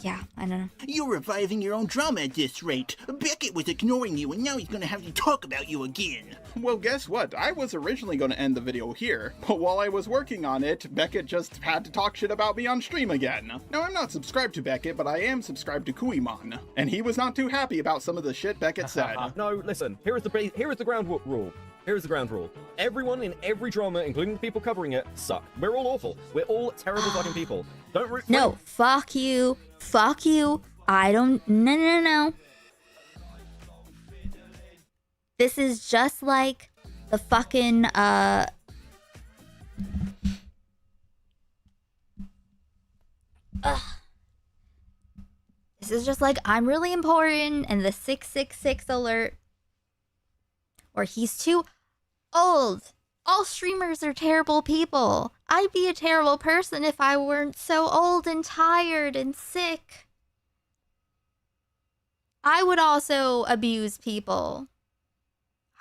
Yeah, I don't know. You're reviving your own drama at this rate. Beckett was ignoring you, and now he's gonna have to talk about you again. Well, guess what? I was originally going to end the video here, but while I was working on it, Beckett just had to talk shit about me on stream again. Now, I'm not subscribed to Beckett, but I am subscribed to Kuihman, and he was not too happy about some of the shit Beckett said. No, listen, here is the ground rule. Here is the ground rule. Everyone in every drama, including the people covering it, suck. We're all awful. We're all terrible fucking people. Don't root for No, fuck you. Fuck you. I don't... No. This is just like the fucking, This is just like, I'm really important, and the 666 alert. Or he's too old. All streamers are terrible people. I'd be a terrible person if I weren't so old and tired and sick. I would also abuse people.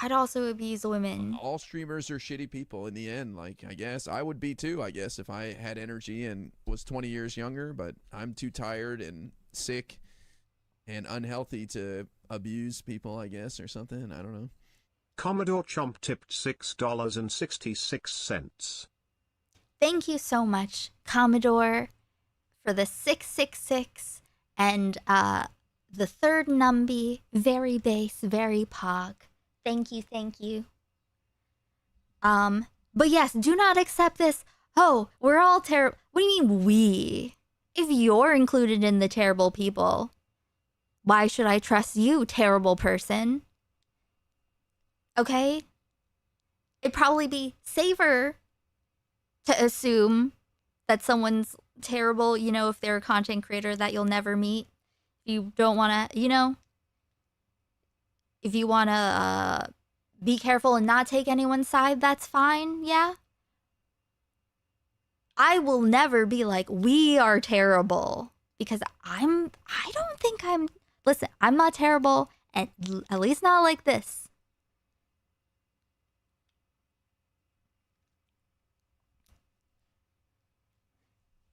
I'd also abuse women. All streamers are shitty people in the end. Like, I guess I would be too, I guess, if I had energy and was 20 years younger, but I'm too tired and sick and unhealthy to abuse people, I guess, or something. I don't know. Commodore Chomp tipped $6.66. Thank you so much, Commodore, for the 666 and the third numby. Very base, very pog. Thank you. But yes, do not accept this. Oh, we're all terrible. What do you mean we? If you're included in the terrible people, why should I trust you, terrible person? Okay? It'd probably be safer to assume that someone's terrible, you know, if they're a content creator that you'll never meet. You don't want to, you know, if you want to be careful and not take anyone's side, that's fine, yeah? I will never be like, we are terrible, because I don't think I'm, listen, I'm not terrible, and at least not like this.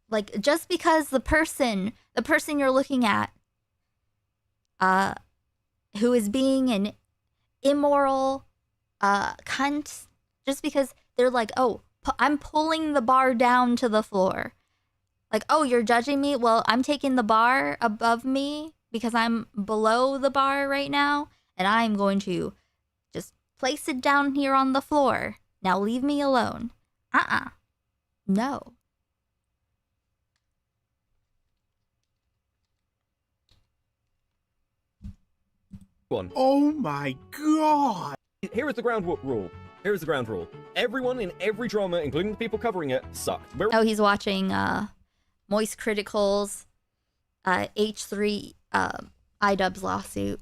Like, just because the person you're looking at, who is being an immoral cunt, just because they're like, oh, I'm pulling the bar down to the floor. Like, oh, you're judging me? Well, I'm taking the bar above me because I'm below the bar right now, and I'm going to just place it down here on the floor. Now leave me alone. No. Oh my god! Here is the ground rule. Here is the ground rule. Everyone in every drama, including the people covering it, suck. Oh, he's watching Moist Critical's H3 iDubbbz lawsuit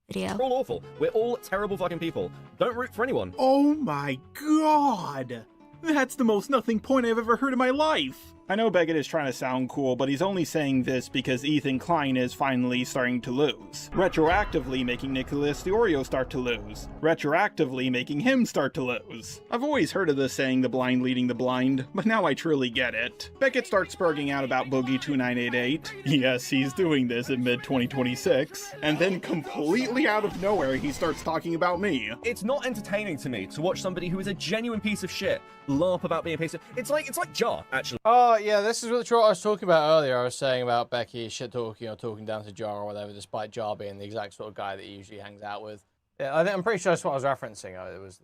video. We're all awful. We're all terrible fucking people. Don't root for anyone. Oh my god! That's the most nothing point I've ever heard in my life! I know Beckett is trying to sound cool, but he's only saying this because Ethan Klein is finally starting to lose. Retroactively making Nicholas Diorio start to lose. Retroactively making him start to lose. I've always heard of the saying the blind leading the blind, but now I truly get it. Beckett starts spurging out about Boogie2988. Yes, he's doing this in mid-2026. And then completely out of nowhere, he starts talking about me. It's not entertaining to me to watch somebody who is a genuine piece of shit larp about being a piece of... It's like Jar, actually. Oh, yeah, this is what I was talking about earlier. I was saying about Becky shit-talking or talking down to Jar or whatever, despite Jar being the exact sort of guy that he usually hangs out with. Yeah, I'm pretty sure that's what I was referencing. It was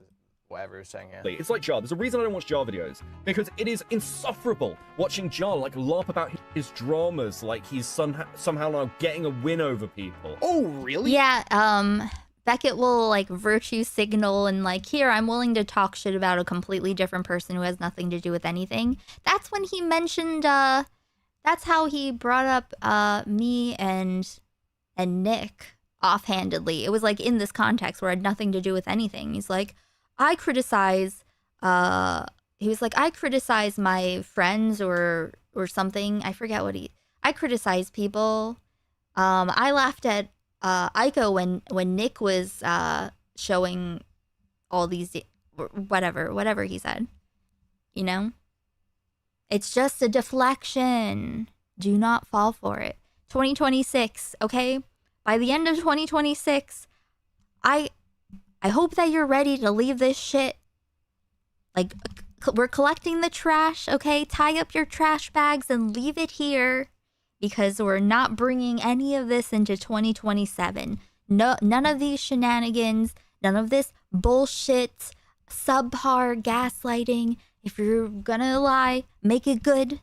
whatever he was saying here. It's like Jar. There's a reason I don't watch Jar videos. Because it is insufferable watching Jar, like, larp about his dramas, like he's somehow now getting a win over people. Oh, really? Yeah, Beckett will, like, virtue signal and, like, here, I'm willing to talk shit about a completely different person who has nothing to do with anything. That's when he mentioned, that's how he brought up, me and Nick offhandedly. It was, like, in this context where it had nothing to do with anything. He's like, I criticize my friends or something. I forget what I criticize people. I laughed at Aiko when Nick was showing all these whatever he said. You know? It's just a deflection. Do not fall for it. 2026, okay? By the end of 2026, I hope that you're ready to leave this shit. Like, we're collecting the trash, okay? Tie up your trash bags and leave it here because we're not bringing any of this into 2027. No, none of these shenanigans, none of this bullshit, subpar gaslighting. If you're gonna lie, make it good.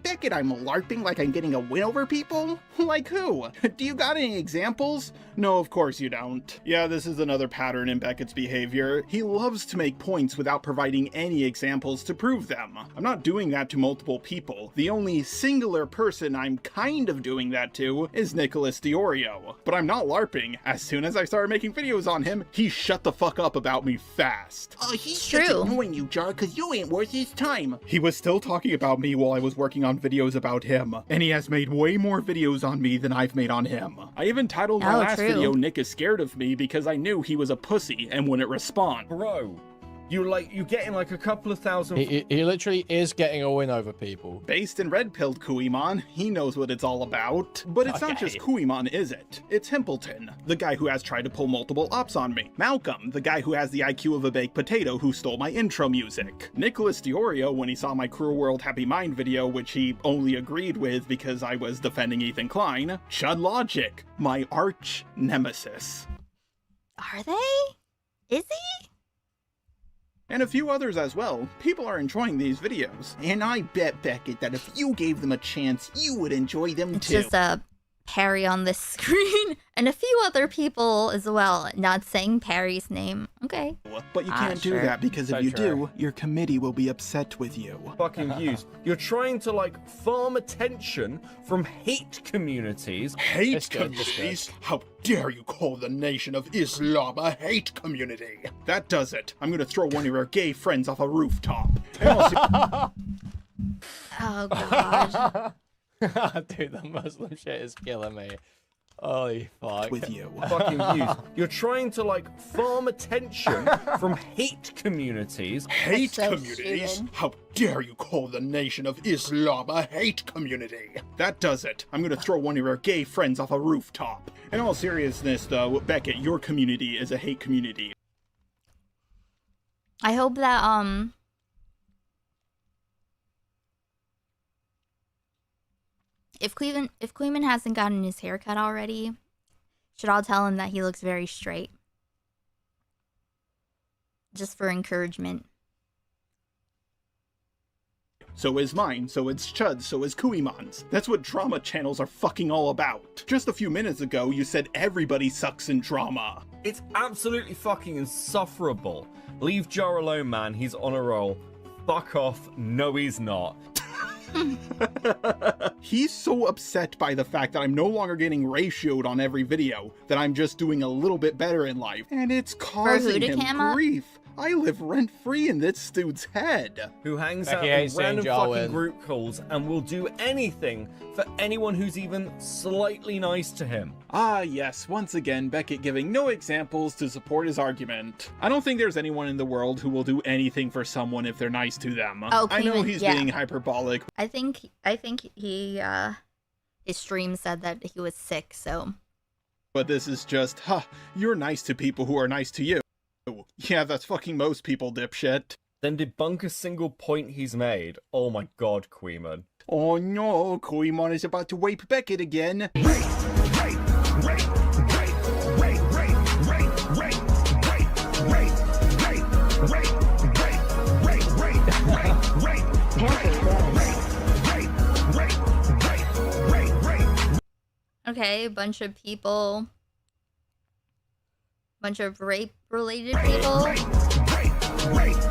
Beckett, I'm LARPing like I'm getting a win over people? Like who? Do you got any examples? No, of course you don't. Yeah, this is another pattern in Beckett's behavior. He loves to make points without providing any examples to prove them. I'm not doing that to multiple people. The only singular person I'm kind of doing that to is Nicholas Diorio. But I'm not LARPing. As soon as I started making videos on him, he shut the fuck up about me fast. He's just ignoring you, Jar, because you ain't worth his time. He was still talking about me while I was working on videos about him, and he has made way more videos on me than I've made on him. I even titled my last video, Nick is Scared of Me, because I knew he was a pussy and wouldn't respond. Bro, you're getting like a couple of thousand. He literally is getting a win over people. Based in red-pilled Kuihman, he knows what it's all about. But it's not just Kuihman, is it? It's Himpleton, the guy who has tried to pull multiple ops on me. Malcolm, the guy who has the IQ of a baked potato who stole my intro music. Nicholas Diorio, when he saw my Cruel World Happy Mind video, which he only agreed with because I was defending Ethan Klein. Chud Logic, my arch nemesis. Are they? Is he? And a few others as well. People are enjoying these videos. And I bet, Beckett, that if you gave them a chance, you would enjoy them it's too. It's just a Perry on this screen. And a few other people as well. Not saying Perry's name. Okay. But you can't do that because if you do, your committee will be upset with you. Fucking views. You're trying to like farm attention from hate communities. Hate communities? How dare you call the Nation of Islam a hate community? That does it. I'm gonna throw one of your gay friends off a rooftop. Oh god. Dude, the Muslim shit is killing me. Holy fuck. With you. Fucking views. You're trying to like farm attention from hate communities. Hate communities? How dare you call the Nation of Islam a hate community? That does it. I'm gonna throw one of your gay friends off a rooftop. In all seriousness though, Beckett, your community is a hate community. I hope that If Kuihman hasn't gotten his haircut already, should all tell him that he looks very straight. Just for encouragement. So is mine, so is Chud's, so is Kuihman's. That's what drama channels are fucking all about. Just a few minutes ago, you said everybody sucks in drama. It's absolutely fucking insufferable. Leave Jar alone, man. He's on a roll. Fuck off. No, he's not. He's so upset by the fact that I'm no longer getting ratioed on every video, that I'm just doing a little bit better in life, and it's causing him grief. I live rent-free in this dude's head. Who hangs out in random fucking group calls and will do anything for anyone who's even slightly nice to him. Ah, yes, once again, Beckett giving no examples to support his argument. I don't think there's anyone in the world who will do anything for someone if they're nice to them. Oh, I know he's being hyperbolic. I think he, his stream said that he was sick, so. But this is just, you're nice to people who are nice to you. Yeah, that's fucking most people, dipshit. Then debunk a single point he's made. Oh my god, Kuihman. Oh no, Kuihman is about to rape Beckett again. Okay, a bunch of people. Bunch of rape-related people.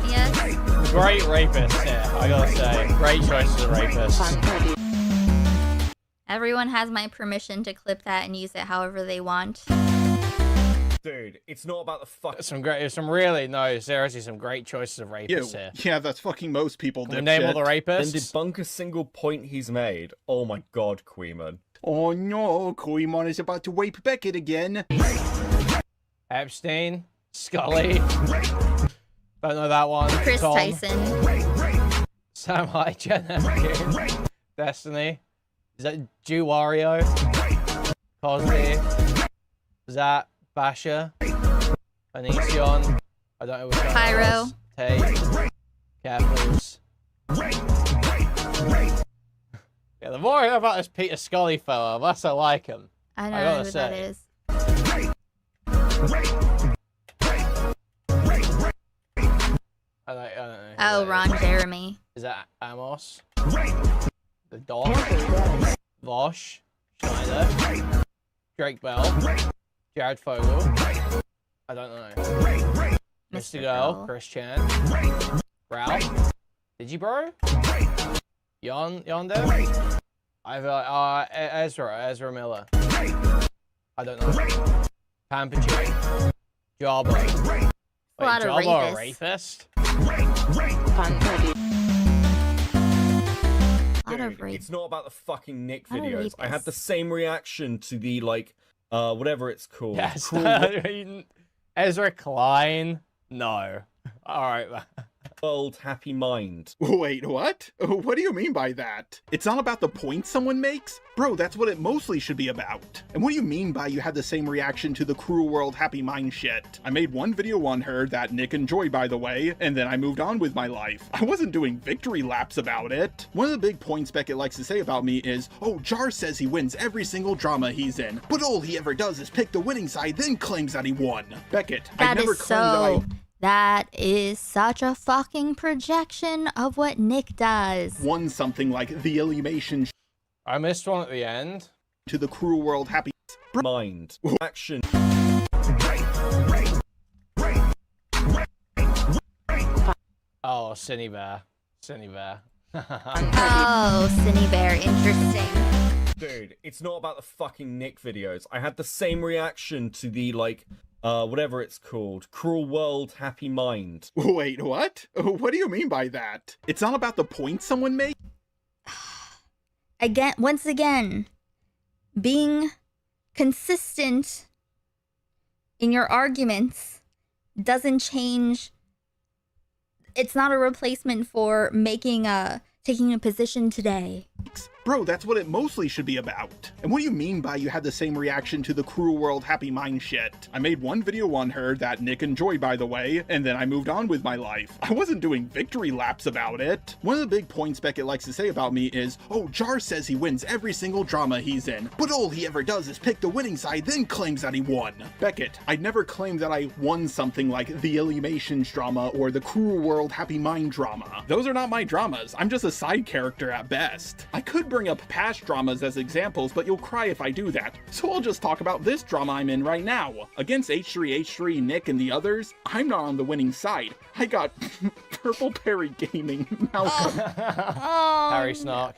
Yes. Great rapists, yeah, I gotta say. Great choices of rapists. Everyone has my permission to clip that and use it however they want. Dude, it's not about the fuck. Some great choices of rapists here. Yeah, that's fucking most people, dipshit. Name all the rapists? Then debunk a single point he's made. Oh my god, Kuihman. Oh no, Kuihman is about to rape Beckett again. Epstein, Scully. Don't know that one. Chris Tom. Tyson. Samurai Gen. Destiny. Is that Jew Wario? Cosby. Zat. Basha. Onision. I don't know which one. Pyro. Tate. Capos. Yeah, the more I hear about this Peter Scully fella, the less I like him. I gotta know who say. that is. I don't know. who Oh, that Ron is. Jeremy. Is that Amos? The Dog? Vosh? Schneider? Drake Bell? Jared Fogle? I don't know. Mr. Girl? Chris Chan? Ralph? Digibro? Yonder? I've Ezra Miller. I don't know. Pampachine? Jabba? Wait, A lot of Jabba a rapists. rapist? It's not about the fucking Nick I don't videos. read I had this. the same reaction to the whatever it's called. Yes. Cruel Ezra Klein? No. Alright, man. World Happy Mind. Wait, what? What do you mean by that? It's not about the points someone makes? Bro, that's what it mostly should be about. And what do you mean by you had the same reaction to the Cruel World Happy Mind shit? I made one video on her that Nick enjoyed, by the way, and then I moved on with my life. I wasn't doing victory laps about it. One of the big points Beckett likes to say about me is, oh, Jar says he wins every single drama he's in, but all he ever does is pick the winning side, then claims that he won. Beckett, I That never is claimed that I... so. That is such a fucking projection of what Nick does. won something like the elimination I missed one at the end. to the Cruel World Happy Mind. Action. Oh, Cinny Bear. Cinny Bear. Oh, Cinny Bear, interesting. Dude, it's not about the fucking Nick videos. I had the same reaction to the whatever it's called. Cruel World Happy Mind. Wait, what? What do you mean by that? It's not about the points someone makes? Again, once again, being consistent in your arguments doesn't change. It's not a replacement for taking a position today. Bro, that's what it mostly should be about. And what do you mean by you had the same reaction to the Cruel World Happy Mind shit? I made one video on her that Nick enjoyed, by the way, and then I moved on with my life. I wasn't doing victory laps about it. One of the big points Beckett likes to say about me is, oh, Jar says he wins every single drama he's in, but all he ever does is pick the winning side, then claims that he won. Beckett, I'd never claimed that I won something like the Eliminations drama or the Cruel World Happy Mind drama. Those are not my dramas. I'm just a side character at best. I could bring up past dramas as examples, but you'll cry if I do that. So I'll just talk about this drama I'm in right now. Against H3H3, Nick, and the others, I'm not on the winning side. I got Purple Perry Gaming, Malcolm, Harry Snark.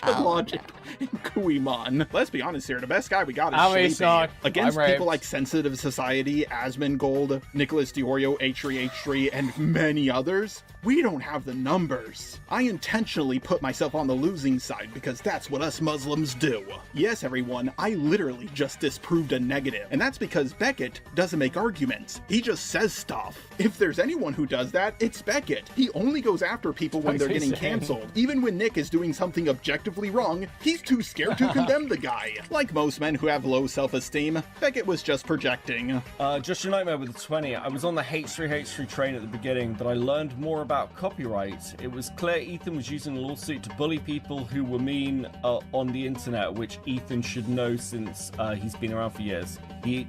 Logic, and Kuihman. Let's be honest here, the best guy we got is Harry Sleepy. Snark. Against I'm people raped. like Sensitive Society, Asmongold, Nicholas Diorio, H3H3, and many others, we don't have the numbers. I intentionally put myself on the losing side because that's what us Muslims do. Yes, everyone, I literally just disproved a negative, and that's because Beckett doesn't make arguments. He just says stuff. If there's anyone who does that, it's Beckett. He only goes after people when they're getting canceled. Even when Nick is doing something objectively wrong, he's too scared to condemn the guy. Like most men who have low self-esteem, Beckett was just projecting. Just your nightmare with the 20. I was on the H3H3 train at the beginning, but I learned more about copyright. It was clear Ethan was using a lawsuit to bully people who were mean on the internet, which Ethan should know since he's been around for years. He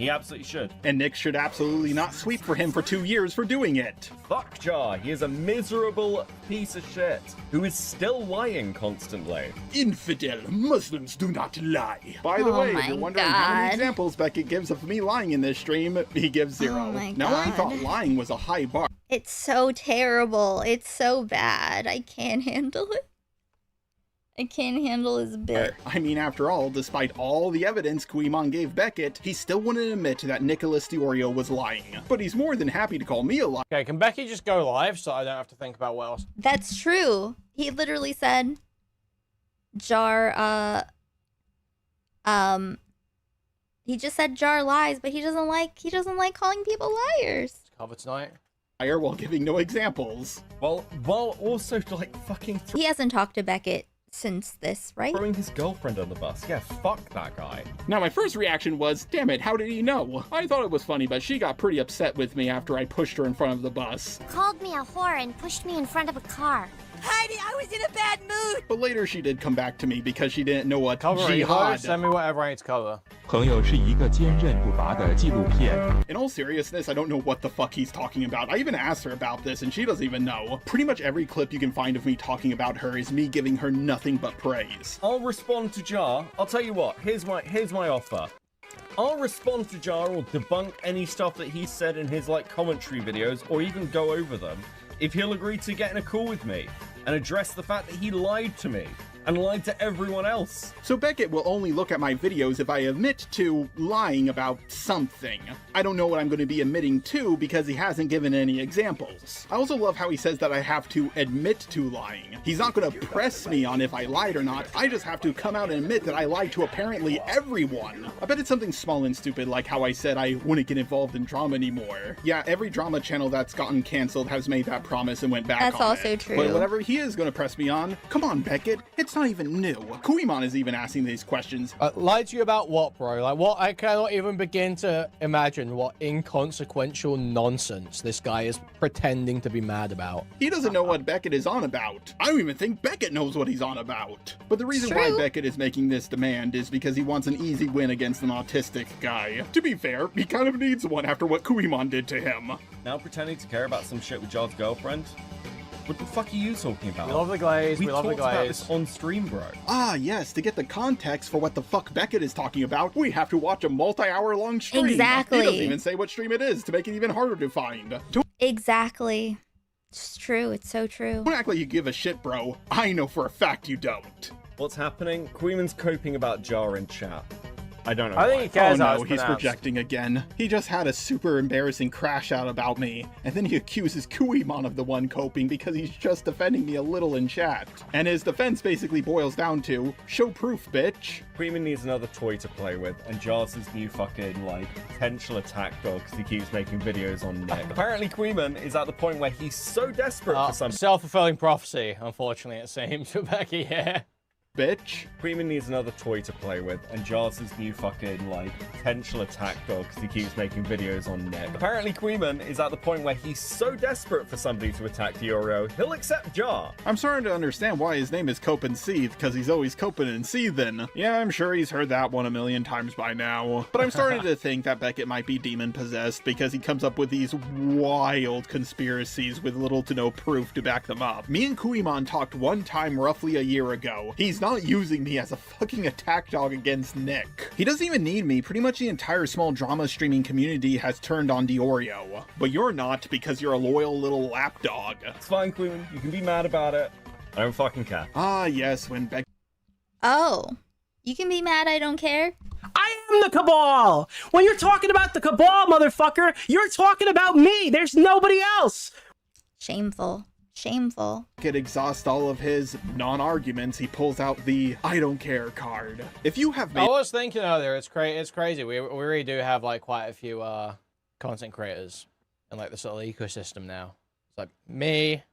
absolutely should. And Nick should absolutely not sweep for him for 2 years for doing it. Fuck Jar, he is a miserable piece of shit who is still lying constantly. Infidel, Muslims do not lie. By the way, if you're wondering how many examples Beckett gives of me lying in this stream, he gives 0. Oh my Now I thought God. lying was a high bar. It's so terrible. It's so bad. I can't handle it. I can't handle his bit. I mean, after all, despite all the evidence Kuihman gave Beckett, he still wouldn't admit that Nicholas Diorio was lying. But he's more than happy to call me a liar. Okay, can Becky just go live so I don't have to think about what else? That's true. He literally said, Jar, He just said Jar lies, but he doesn't like calling people liars. Cover tonight. Liar while giving no examples. Well, also like fucking He hasn't talked to Beckett since this, right? throwing his girlfriend on the bus. Yeah, fuck that guy. Now, my first reaction was, damn it, how did he know? I thought it was funny, but she got pretty upset with me after I pushed her in front of the bus. Called me a whore and pushed me in front of a car. Heidi, I was in a bad mood. But later she did come back to me because she didn't know what Cover jihad. Send me whatever I need to cover. 朋友是一个坚韧不拔的纪录片。 In all seriousness, I don't know what the fuck he's talking about. I even asked her about this and she doesn't even know. Pretty much every clip you can find of me talking about her is me giving her nothing but praise. I'll respond to Jar. I'll tell you what, here's my offer. I'll respond to Jar or debunk any stuff that he said in his like commentary videos or even go over them if he'll agree to get in a call with me and address the fact that he lied to me and lied to everyone else. So Beckett will only look at my videos if I admit to lying about something. I don't know what I'm going to be admitting to because he hasn't given any examples. I also love how he says that I have to admit to lying. He's not going to press me on if I lied or not. I just have to come out and admit that I lied to apparently everyone. I bet it's something small and stupid like how I said I wouldn't get involved in drama anymore. Yeah, every drama channel that's gotten canceled has made that promise and went back on it. That's also true. But whatever he is going to press me on, come on Beckett, it's not even new. Kuihman is even asking these questions. Lied to you about what, bro? Like, what? I cannot even begin to imagine what inconsequential nonsense this guy is pretending to be mad about. He doesn't know what Beckett is on about. I don't even think Beckett knows what he's on about. But the reason why Beckett is making this demand is because he wants an easy win against an autistic guy. To be fair, he kind of needs one after what Kuihman did to him. Now pretending to care about some shit with Jar's girlfriend? What the fuck are you talking about? We love the glaze, we love the talked about glaze. this on stream, bro. Ah, yes, to get the context for what the fuck Beckett is talking about, we have to watch a multi-hour long stream. Exactly. He doesn't even say what stream it is to make it even harder to find. Exactly. It's true. It's so true. Don't act like you give a shit, bro. I know for a fact you don't. What's happening? Kuihman's coping about Jar in chat. I don't know. I think he cares how no, it's he's pronounced. projecting again. He just had a super embarrassing crash out about me, and then he accuses Kuihman of the one coping because he's just defending me a little in chat. And his defense basically boils down to, show proof, bitch. Kuihman needs another toy to play with, and Jar's his new fucking, like, potential attack dog because he keeps making videos on Nick. Apparently Kuihman is at the point where he's so desperate for something. Self-fulfilling prophecy, unfortunately, it seems, for Becky here. Bitch. Kuihman needs another toy to play with, and Jar's his new fucking, like, potential attack dog because he keeps making videos on Nick. Apparently Kuihman is at the point where he's so desperate for somebody to attack Diorio, he'll accept Jar. I'm starting to understand why his name is Cope and Seeth, because he's always coping and seething. Yeah, I'm sure he's heard that one a million times by now. But I'm starting to think that Beckett might be demon-possessed because he comes up with these wild conspiracies with little to no proof to back them up. Me and Kuihman talked one time roughly a year ago. He's not using me as a fucking attack dog against Nick. He doesn't even need me. Pretty much the entire small drama streaming community has turned on Diorio. But you're not because you're a loyal little lapdog. It's fine, Kuihman. You can be mad about it. I don't fucking care. Ah, yes, when Beck... Oh, you can be mad. I don't care. I am the Cabal. When you're talking about the Cabal, motherfucker, you're talking about me. There's nobody else. Shameful. Shameful. Could exhaust all of his non-arguments, he pulls out the I don't care card. If you have I was thinking earlier, it's crazy. We really do have like quite a few content creators in like this little ecosystem now. It's like me,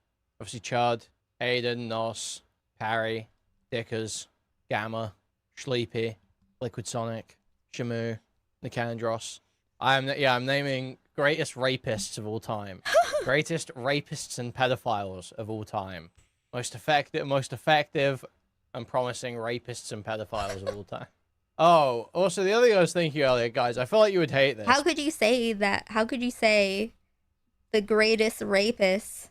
obviously Chud, Aiden, Nos, Parry, Dickers, Gamma, Sleepy, Liquid Sonic, Shamu, Nicandros. I'm naming greatest rapists of all time. Greatest rapists and pedophiles of all time. Most effective and promising rapists and pedophiles of all time. Oh, also the other thing I was thinking earlier, guys, I feel like you would hate this. How could you say that? How could you say the greatest rapists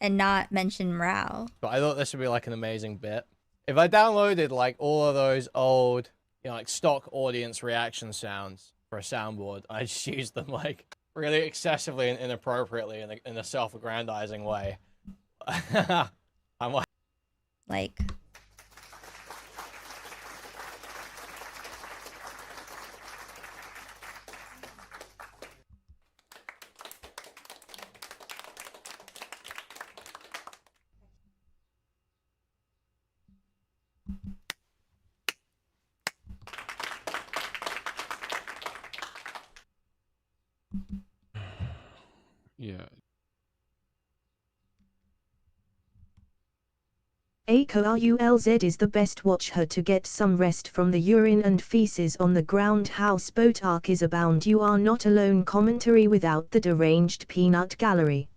and not mention Rao? But I thought this would be like an amazing bit. If I downloaded like all of those old, like stock audience reaction sounds for a soundboard, I just used them like really excessively and inappropriately in a self-aggrandizing way. I'm like... Yeah. AKRULZ is the best. Watch her to get some rest from the urine and feces on the ground. Houseboat arc is abound. You are not alone. Commentary without the deranged peanut gallery.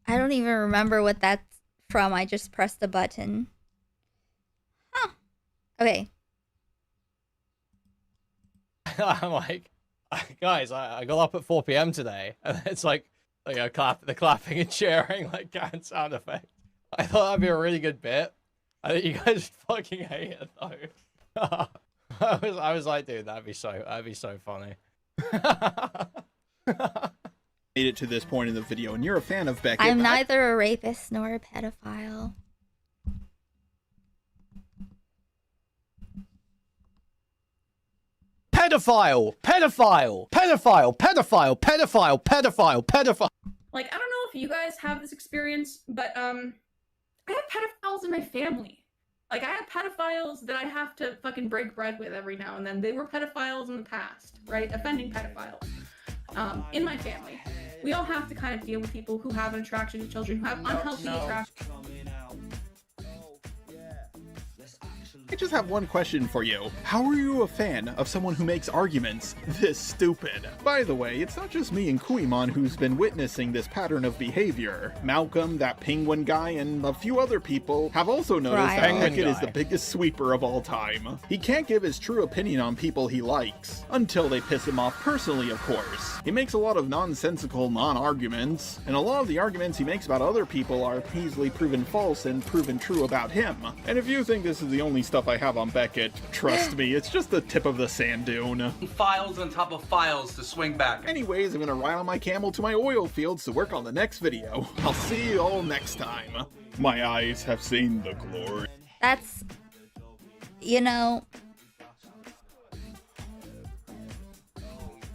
I don't even remember what that's from. I just pressed the button. Huh. Okay. I'm like, guys, I got up at 4 p.m. today, and it's like, the clapping and cheering, like, can sound effect. I thought that'd be a really good bit. I think you guys fucking hate it though. I was like, dude, that'd be so funny. Made it to this point in the video, and you're a fan of Beckett. I'm neither a rapist nor a pedophile. Pedophile! Pedophile! Pedophile! Pedophile! Pedophile! Pedophile! Pedophile! Like, I don't know if you guys have this experience, but I have pedophiles in my family. Like, I have pedophiles that I have to fucking break bread with every now and then. They were pedophiles in the past, right? Offending pedophiles. In my family. We all have to kind of deal with people who have an attraction to children, who have unhealthy attraction. I just have one question for you. How are you a fan of someone who makes arguments this stupid? By the way, it's not just me and Kuihman who's been witnessing this pattern of behavior. Malcolm, that penguin guy, and a few other people have also noticed that Beckett is the biggest sweeper of all time. He can't give his true opinion on people he likes, until they piss him off personally, of course. He makes a lot of nonsensical non-arguments, and a lot of the arguments he makes about other people are easily proven false and proven true about him. And if you think this is the only stuff I have on Beckett, trust me, it's just the tip of the sand dune. Files on top of files to swing back. Anyways, I'm gonna ride on my camel to my oil fields to work on the next video. I'll see you all next time. My eyes have seen the glory. That's, you know,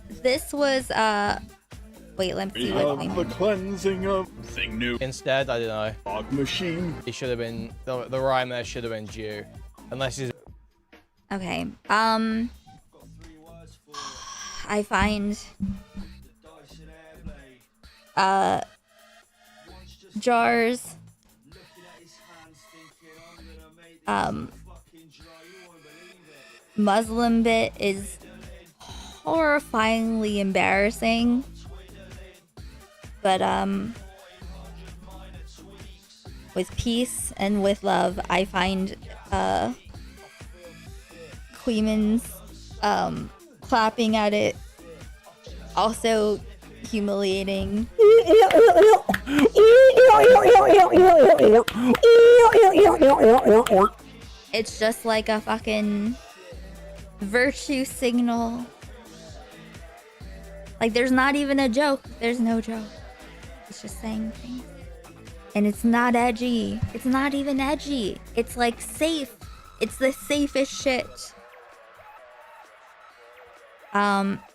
this was, wait, let me see what the cleansing of thing new. Instead, I don't know. Fog machine. He should have been, the rhyme there should have been due. Unless he's... Okay, I find, Jar's, Muslim bit is horrifyingly embarrassing, but, with peace and with love, I find, Kuihman's clapping at it also humiliating. It's just like a fucking virtue signal. Like, there's not even a joke. There's no joke. It's just saying things. And it's not edgy. It's not even edgy. It's like safe. It's the safest shit.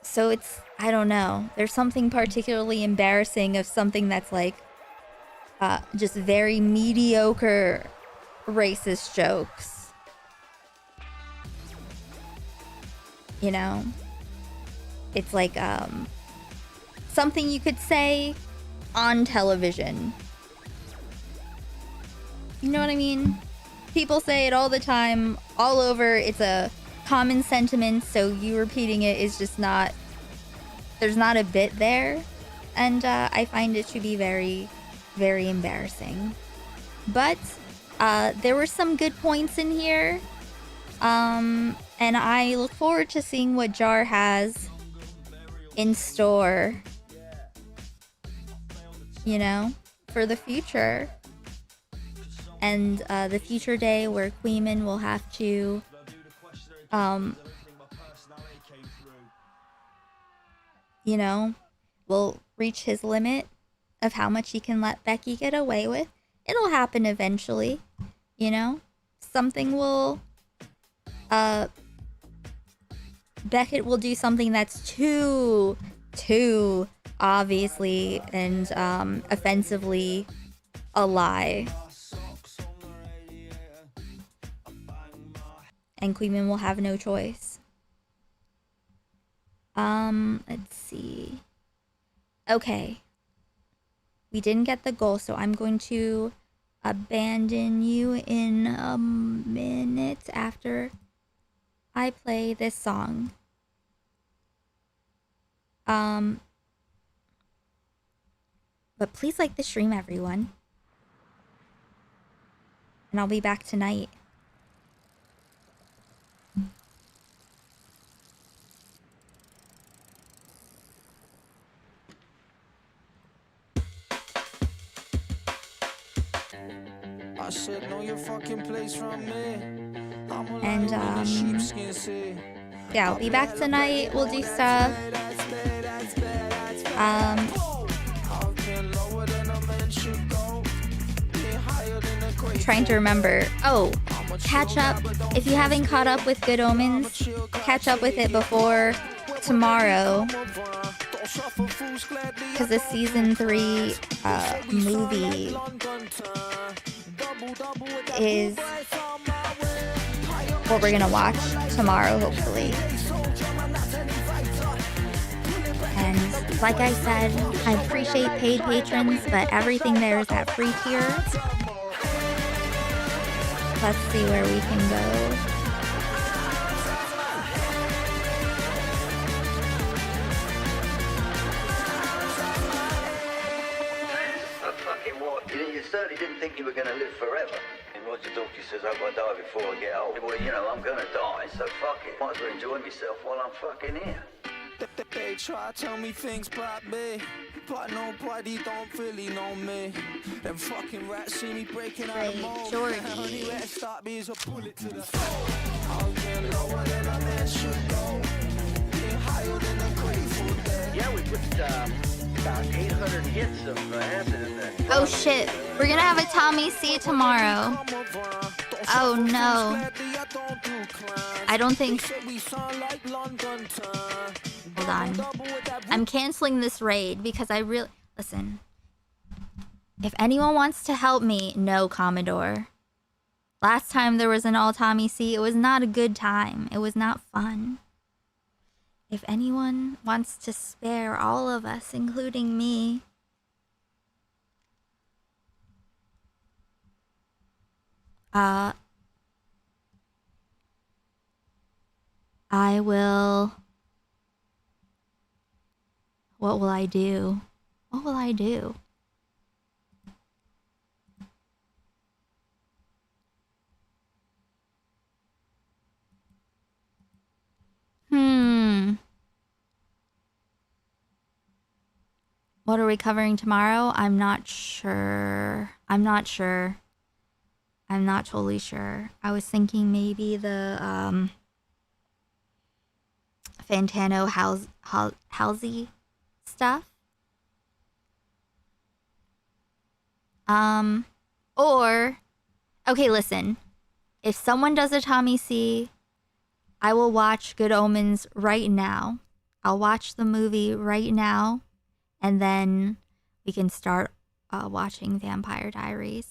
So it's, I don't know. There's something particularly embarrassing of something that's like, just very mediocre racist jokes. You know? It's like, something you could say on television. You know what I mean? People say it all the time, all over. It's a common sentiment, so you repeating it is just not, there's not a bit there. And I find it to be very, very embarrassing. But there were some good points in here. And I look forward to seeing what Jar has in store, you know, for the future. And the future day where Kuihman will have to you know, will reach his limit of how much he can let Becky get away with. It'll happen eventually, you know? Something will Beckett will do something that's too obviously and offensively a lie. And Kuihman will have no choice. Let's see. Okay. We didn't get the goal, so I'm going to abandon you in a minute after I play this song. But please like the stream, everyone. And I'll be back tonight. And yeah, I'll be back tonight. We'll do stuff. Trying to remember. Oh, catch up. If you haven't caught up with Good Omens, catch up with it before tomorrow. Because the season 3 movie is what we're gonna watch tomorrow, hopefully. And like I said, I appreciate paid patrons, but everything there is at free tier. Let's see where we can go. You certainly didn't think you were going to live forever. And Roger Daltrey says I've got to die before I get old. Well, you know, I'm going to die, so fuck it. Might as well enjoy myself while I'm fucking here. They try to tell me things about me, but nobody don't really know me. Them fucking rats see me breaking out of mold. Only way to start me is a bullet to the face. I was getting lower than I man should go. Getting higher than a Grateful Dead. Yeah, we put about 800 hits of acid in there. Oh shit, we're gonna have a Tommy C tomorrow. Oh no. I don't think... Hold on. I'm canceling this raid because I really... Listen. If anyone wants to help me, no, Commodore. Last time there was an all Tommy C, it was not a good time. It was not fun. If anyone wants to spare all of us, including me... I will... What will I do? What will I do? What are we covering tomorrow? I'm not sure. I'm not totally sure. I was thinking maybe the Fantano Halsey stuff. Or okay, listen. If someone does a Tommy C, I will watch Good Omens right now. I'll watch the movie right now, and then we can start watching Vampire Diaries.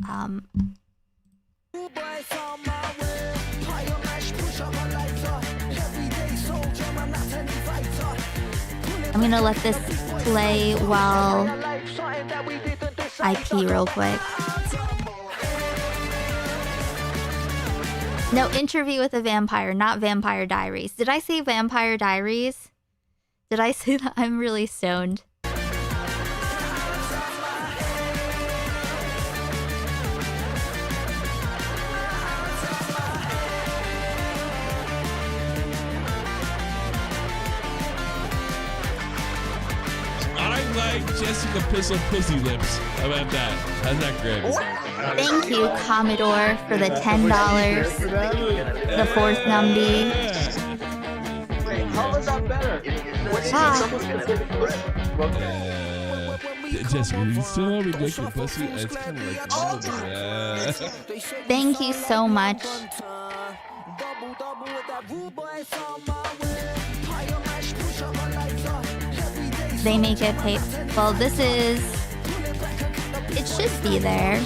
I'm gonna let this play while I pee real quick. No, Interview with a Vampire, not Vampire Diaries. Did I say Vampire Diaries? Did I say that? I'm really stoned. I like Jessica Pistol Pussy Lips. How about that? How's that, Graves? Thank you, Commodore, for the $10. The fourth numby. How is that better? Jessica, you still want me to lick your pussy? It's kind of like... Thank you so much. They make it pay. Well, this is... It should be there.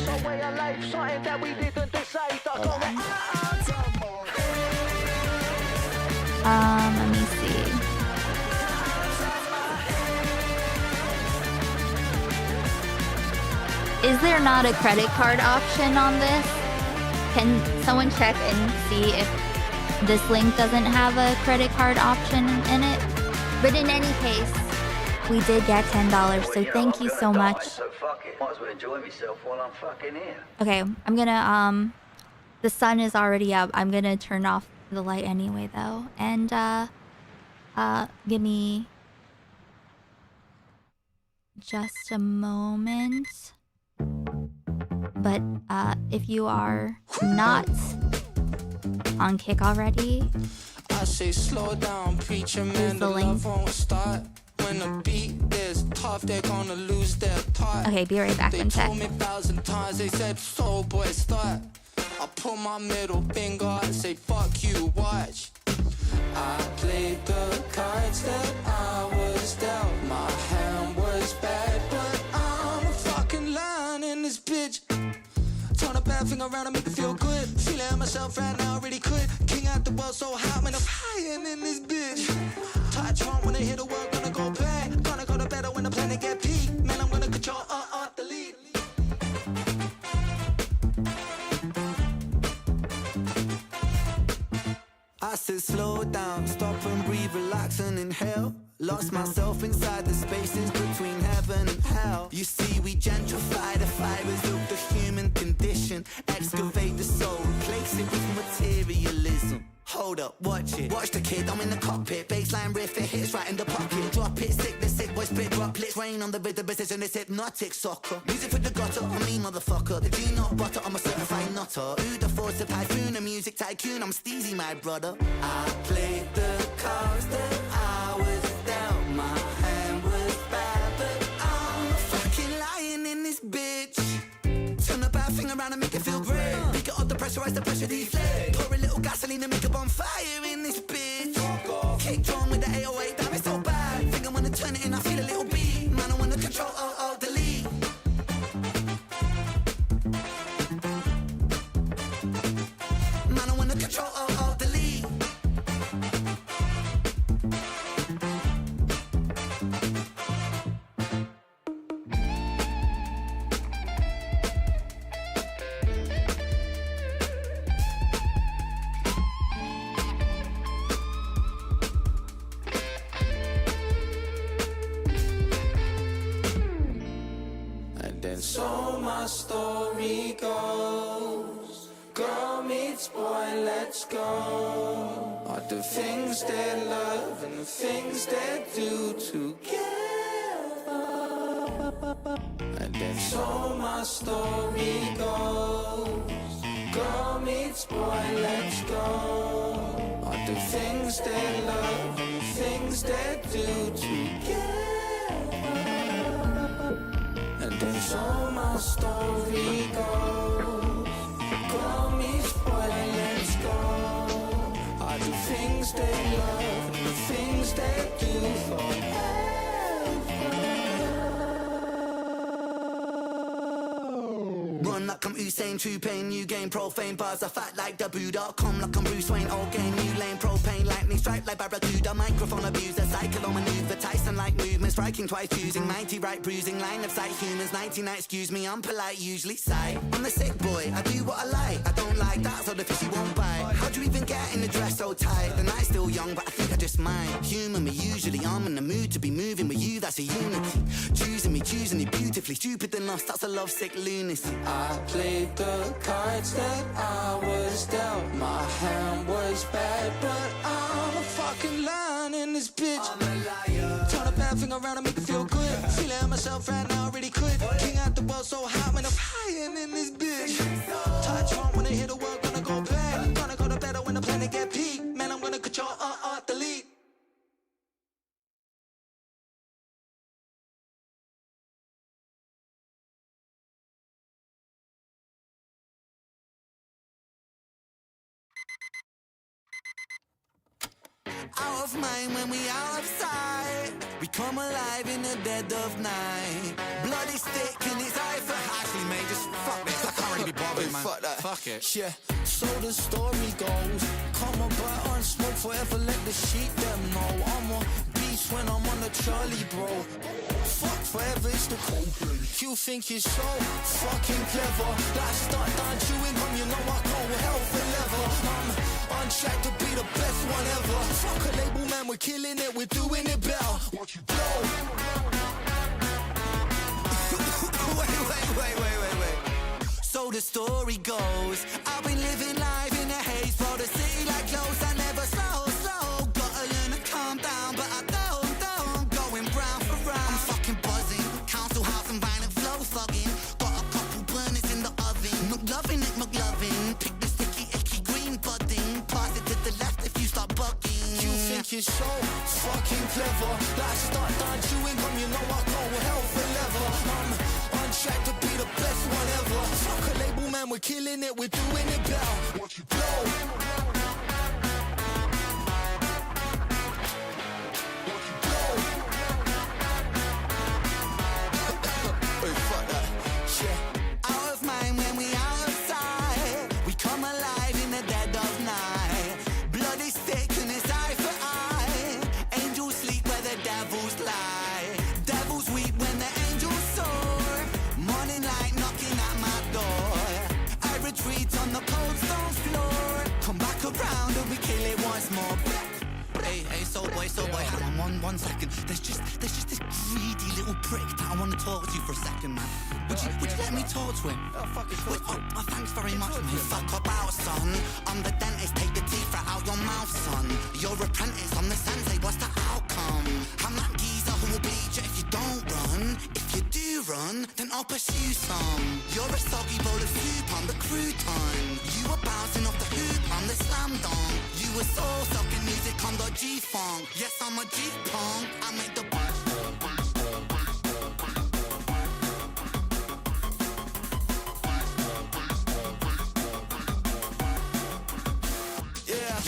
Let me see. Is there not a credit card option on this? Can someone check and see if this link doesn't have a credit card option in it? But in any case, we did get $10, so thank you so much. So fuck it. Might as well enjoy myself while I'm fucking here. Okay, I'm gonna, the sun is already up. I'm gonna turn off the light anyway, though. And, give me just a moment. But, if you are not on Kick already, I say slow down, preacher man, the love won't start. When the beat is tough, they're gonna lose their thought. Okay, be right back. They told me 1,000 times, they said, soul boy, start. I pull my middle finger and say, fuck you, watch. I played the cards that I was dealt. My hand was bad, but I'm a fucking lion in this bitch. Turn a bad thing around and make it feel good. Feeling myself right now, really could. King out the world so hot, man, I'm flying in this bitch. Touch wrong when they hit the world, gonna go bad. Gonna go to better when the planet get peak. Man, I'm gonna control the lead. I said slow down, stop and breathe, relax and inhale. Lost myself inside the spaces between heaven and hell. You see, we gentrify the fibers of the human condition. Excavate the soul, replace it with materialism. Hold up, watch it. Watch the kid, I'm in the cockpit. Baseline riff, it hits right in the pocket. Drop it, sick, the sick boy spit droplets. Rain on the rhythm, precision, it's hypnotic soccer. Music for the gutter, I mean motherfucker. The G not butter, I'm a certified nutter. Who the force of typhoon, a music tycoon, I'm Steezy, my brother. I played the cards that I was dealt. My hand was bad, but I'm a fucking lion in this bitch. Turn a bad thing around and make it feel great. Pick it up, the pressurize the pressure deflate. Pour a little gasoline and make a bonfire in this bitch. Kick drum with the 808, damn it's so bad. Think I wanna turn it in, I feel a little beat. Man, I wanna control, delete. Man, I wanna control, delete. So my story goes, girl meets boy, let's go. All the things they love and the things they do together. And then so my story goes, girl meets boy, let's go. All the things they love and the things they do together. And then so my story goes, girl meets boy, let's go. All the things they love and the things they do forever. Run like I'm Usain, true pain, new game, profane bars. I fight like the Buddha, come like I'm Bruce Wayne, old game, new lane, propane, lightning strike like Barracuda, microphone abuser, cycle on maneuver, Tyson like movement, striking twice, choosing 90 right, bruising, line of sight, humans, 99, excuse me, I'm polite, usually sight. I'm the sick boy, I do what I like, I don't like that, so the fishy won't bite. How'd you even get in the dress so tight? The night's still young, but I think I just might. Human me usually, I'm in the mood to be moving with you, that's a unity. Choosing me beautifully, stupid than lust, that's a lovesick lunacy. I played the cards that I was dealt. My hand was bad, but I'm a fucking lion in this bitch. I'm a liar. Turn a bad thing around and make it feel good. Feeling myself right now, really could. King out the world so hot, man, I'm flying in this bitch. Touch wrong when they hit the world, gonna go bad. Gonna go to better when the planet get peak. Man, I'm gonna control, delete. Out of mind when we out of sight. We come alive in the dead of night. Blood is thick and it's eye for actually, mate, just fuck this. I can't really be bothered, man. Fuck that. Fuck it. Yeah, so the story goes. Come about and smoke forever, let the sheep them know. I'm a beast when I'm on the Charlie, bro. Fuck forever it's the coping. You think you're so fucking clever. Like start down chewing gum, you know I go hell for leather. I'm on track to be the best one ever. Fuck a label, man, we're killing it, we're doing it better. What you blow? Wait. So the story goes, I've been living life in a haze, for the city like clothes, I never slow. Gotta learn to calm down, but I don't. Going brown for round, I'm fucking buzzing. Council house and violent flow thugging. Got a couple burners in the oven. McLovin it, McLovin. Pick the sticky, icky green budding. Pass it to the left if you start bugging. You think you're so fucking clever. Like start down chewing gum, you know I go hell for leather. I'm on track to be the best one ever. Fuck a label, man, we're killing it, we're doing it better. What you blow? Out of mind when we out of sight. We come alive in the dead of night. Blood is thick and it's eye for eye. Angels sleep where the devils lie. Devils weep when the angels soar. Morning light knocking at my door. I retreat on the cold stone floor. Come back around and we kill it once more. Hey, so boy, hang on one second. There's just this greedy little prick that I want to talk to you for a second, man. Would you let me talk to him? Oh, thanks very much, mate. Fuck about, son. I'm the dentist, take the teeth out your mouth, son. You're apprentice, I'm the sensei, what's the outcome? I'm that geezer who will bleed you if you don't run. If you do run, then I'll pursue some. You're a soggy bowl of soup, I'm the crouton. You were bouncing off the hoop, I'm the slam dunk. You were soul-sucking music, I'm the G-funk. Yes, I'm a G-punk, I make the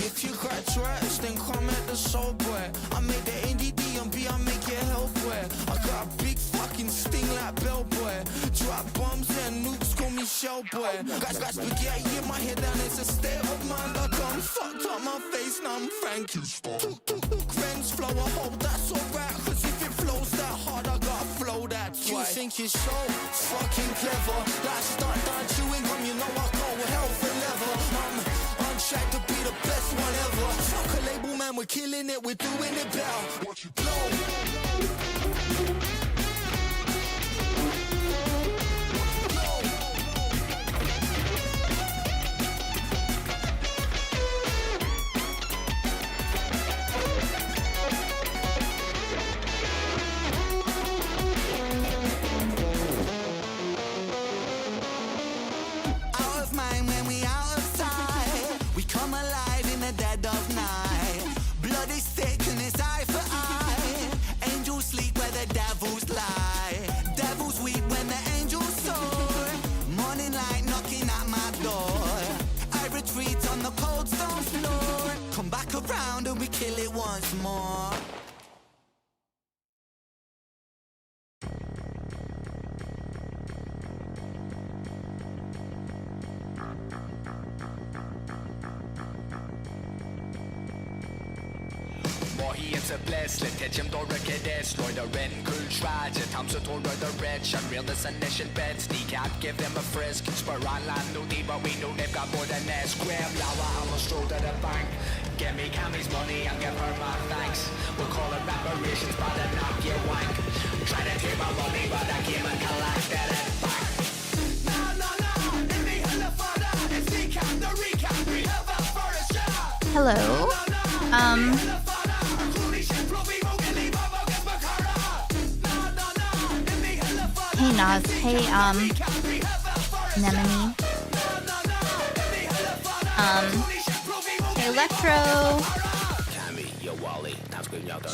if you got trash, then come at the soul boy. I made the NDD and B, I make your help boy. I got a big fucking sting like Bellboy. Drop bombs and nukes, call me shell boy. Got spaghetti in my head and it's a state of mind. I done fucked up my face, now I'm Frankie's Friends flow, I hope that's alright. Cause if it flows that hard, I gotta flow that twice. You think you're so fucking clever. Like start down chewing gum, you know I go hell for leather. I'm on track to be the best one ever. Fuck a label, man, we're killing it, we're doing it better. What you blow? Out of mind when we out of sight. We come alive in the dead of night. Blood is thick and it's eye for eye. Angels sleep where the devils lie. Devils weep when the angels soar. Morning light knocking at my door. I retreat on the cold stone floor. Come back around and we kill it once more. Hvor hjem så blæslet, tæt hjem dår røkkedes. Slår der ren kul schwaje, tam så tår rød rich. I'm real this initial bets, de can't give them a frisk. Spør online nu, de hvor vi nu nev got more than ass. Grab laver, I'm a stroll to the bank. Give me Cammy's money and give her my thanks. We'll call it reparations, but I knock your wank. Try to take my money, but I came and collected it back. Hello. Hey Nas. Hey Nemone. Hey Electro.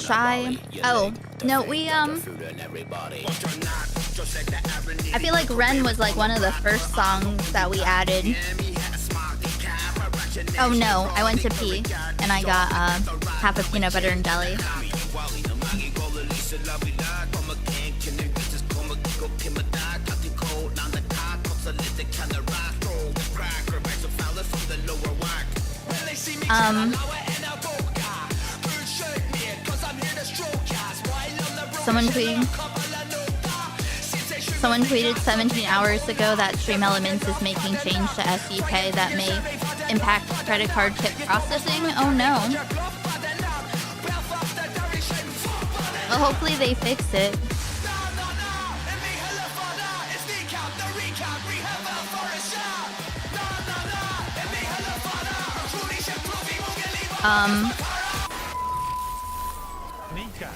Shy. Oh no, we I feel like Ren was like one of the first songs that we added. Oh no, I went to pee and I got half a peanut butter and jelly. Someone tweeting. Someone tweeted 17 hours ago that Stream Elements is making change to SDK that may impact credit card chip processing. Oh no. Well, hopefully they fix it.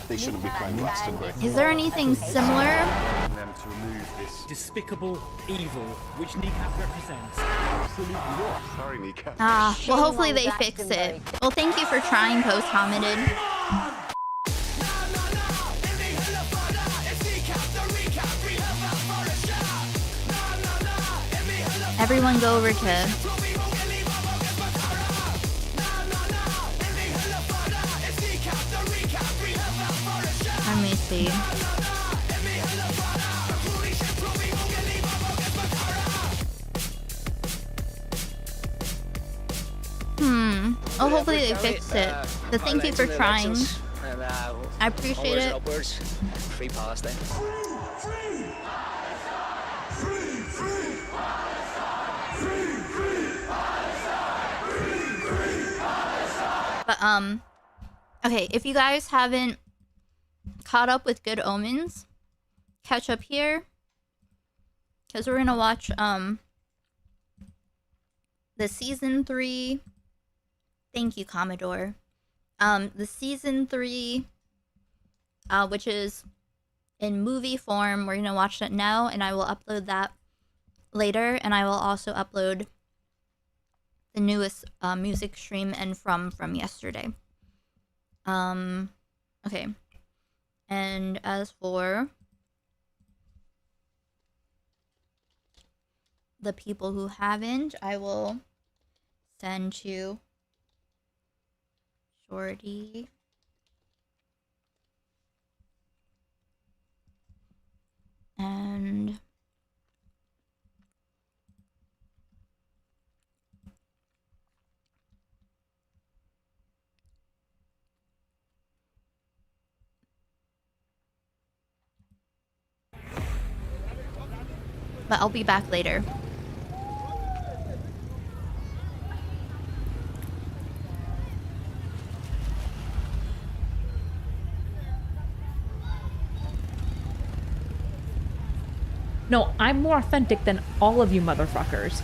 They shouldn't be playing Glastonbury. Is there anything similar? Them to remove this despicable evil which Kneecap represents. Absolutely not. Sorry, Kneecap. Well, hopefully they fix it. Well, thank you for trying, Post Hominid. Everyone go over to... Let me see. Oh, hopefully they fixed it. But thank you for trying. I appreciate it. Free Palestine. But okay, if you guys haven't caught up with Good Omens, catch up here, because we're gonna watch the season 3. Thank you, Commodore. The season 3, which is in movie form. We're gonna watch that now, and I will upload that later, and I will also upload the newest music stream and from yesterday. Okay. And as for the people who haven't, I will send to Shorty. And but I'll be back later. No, I'm more authentic than all of you motherfuckers.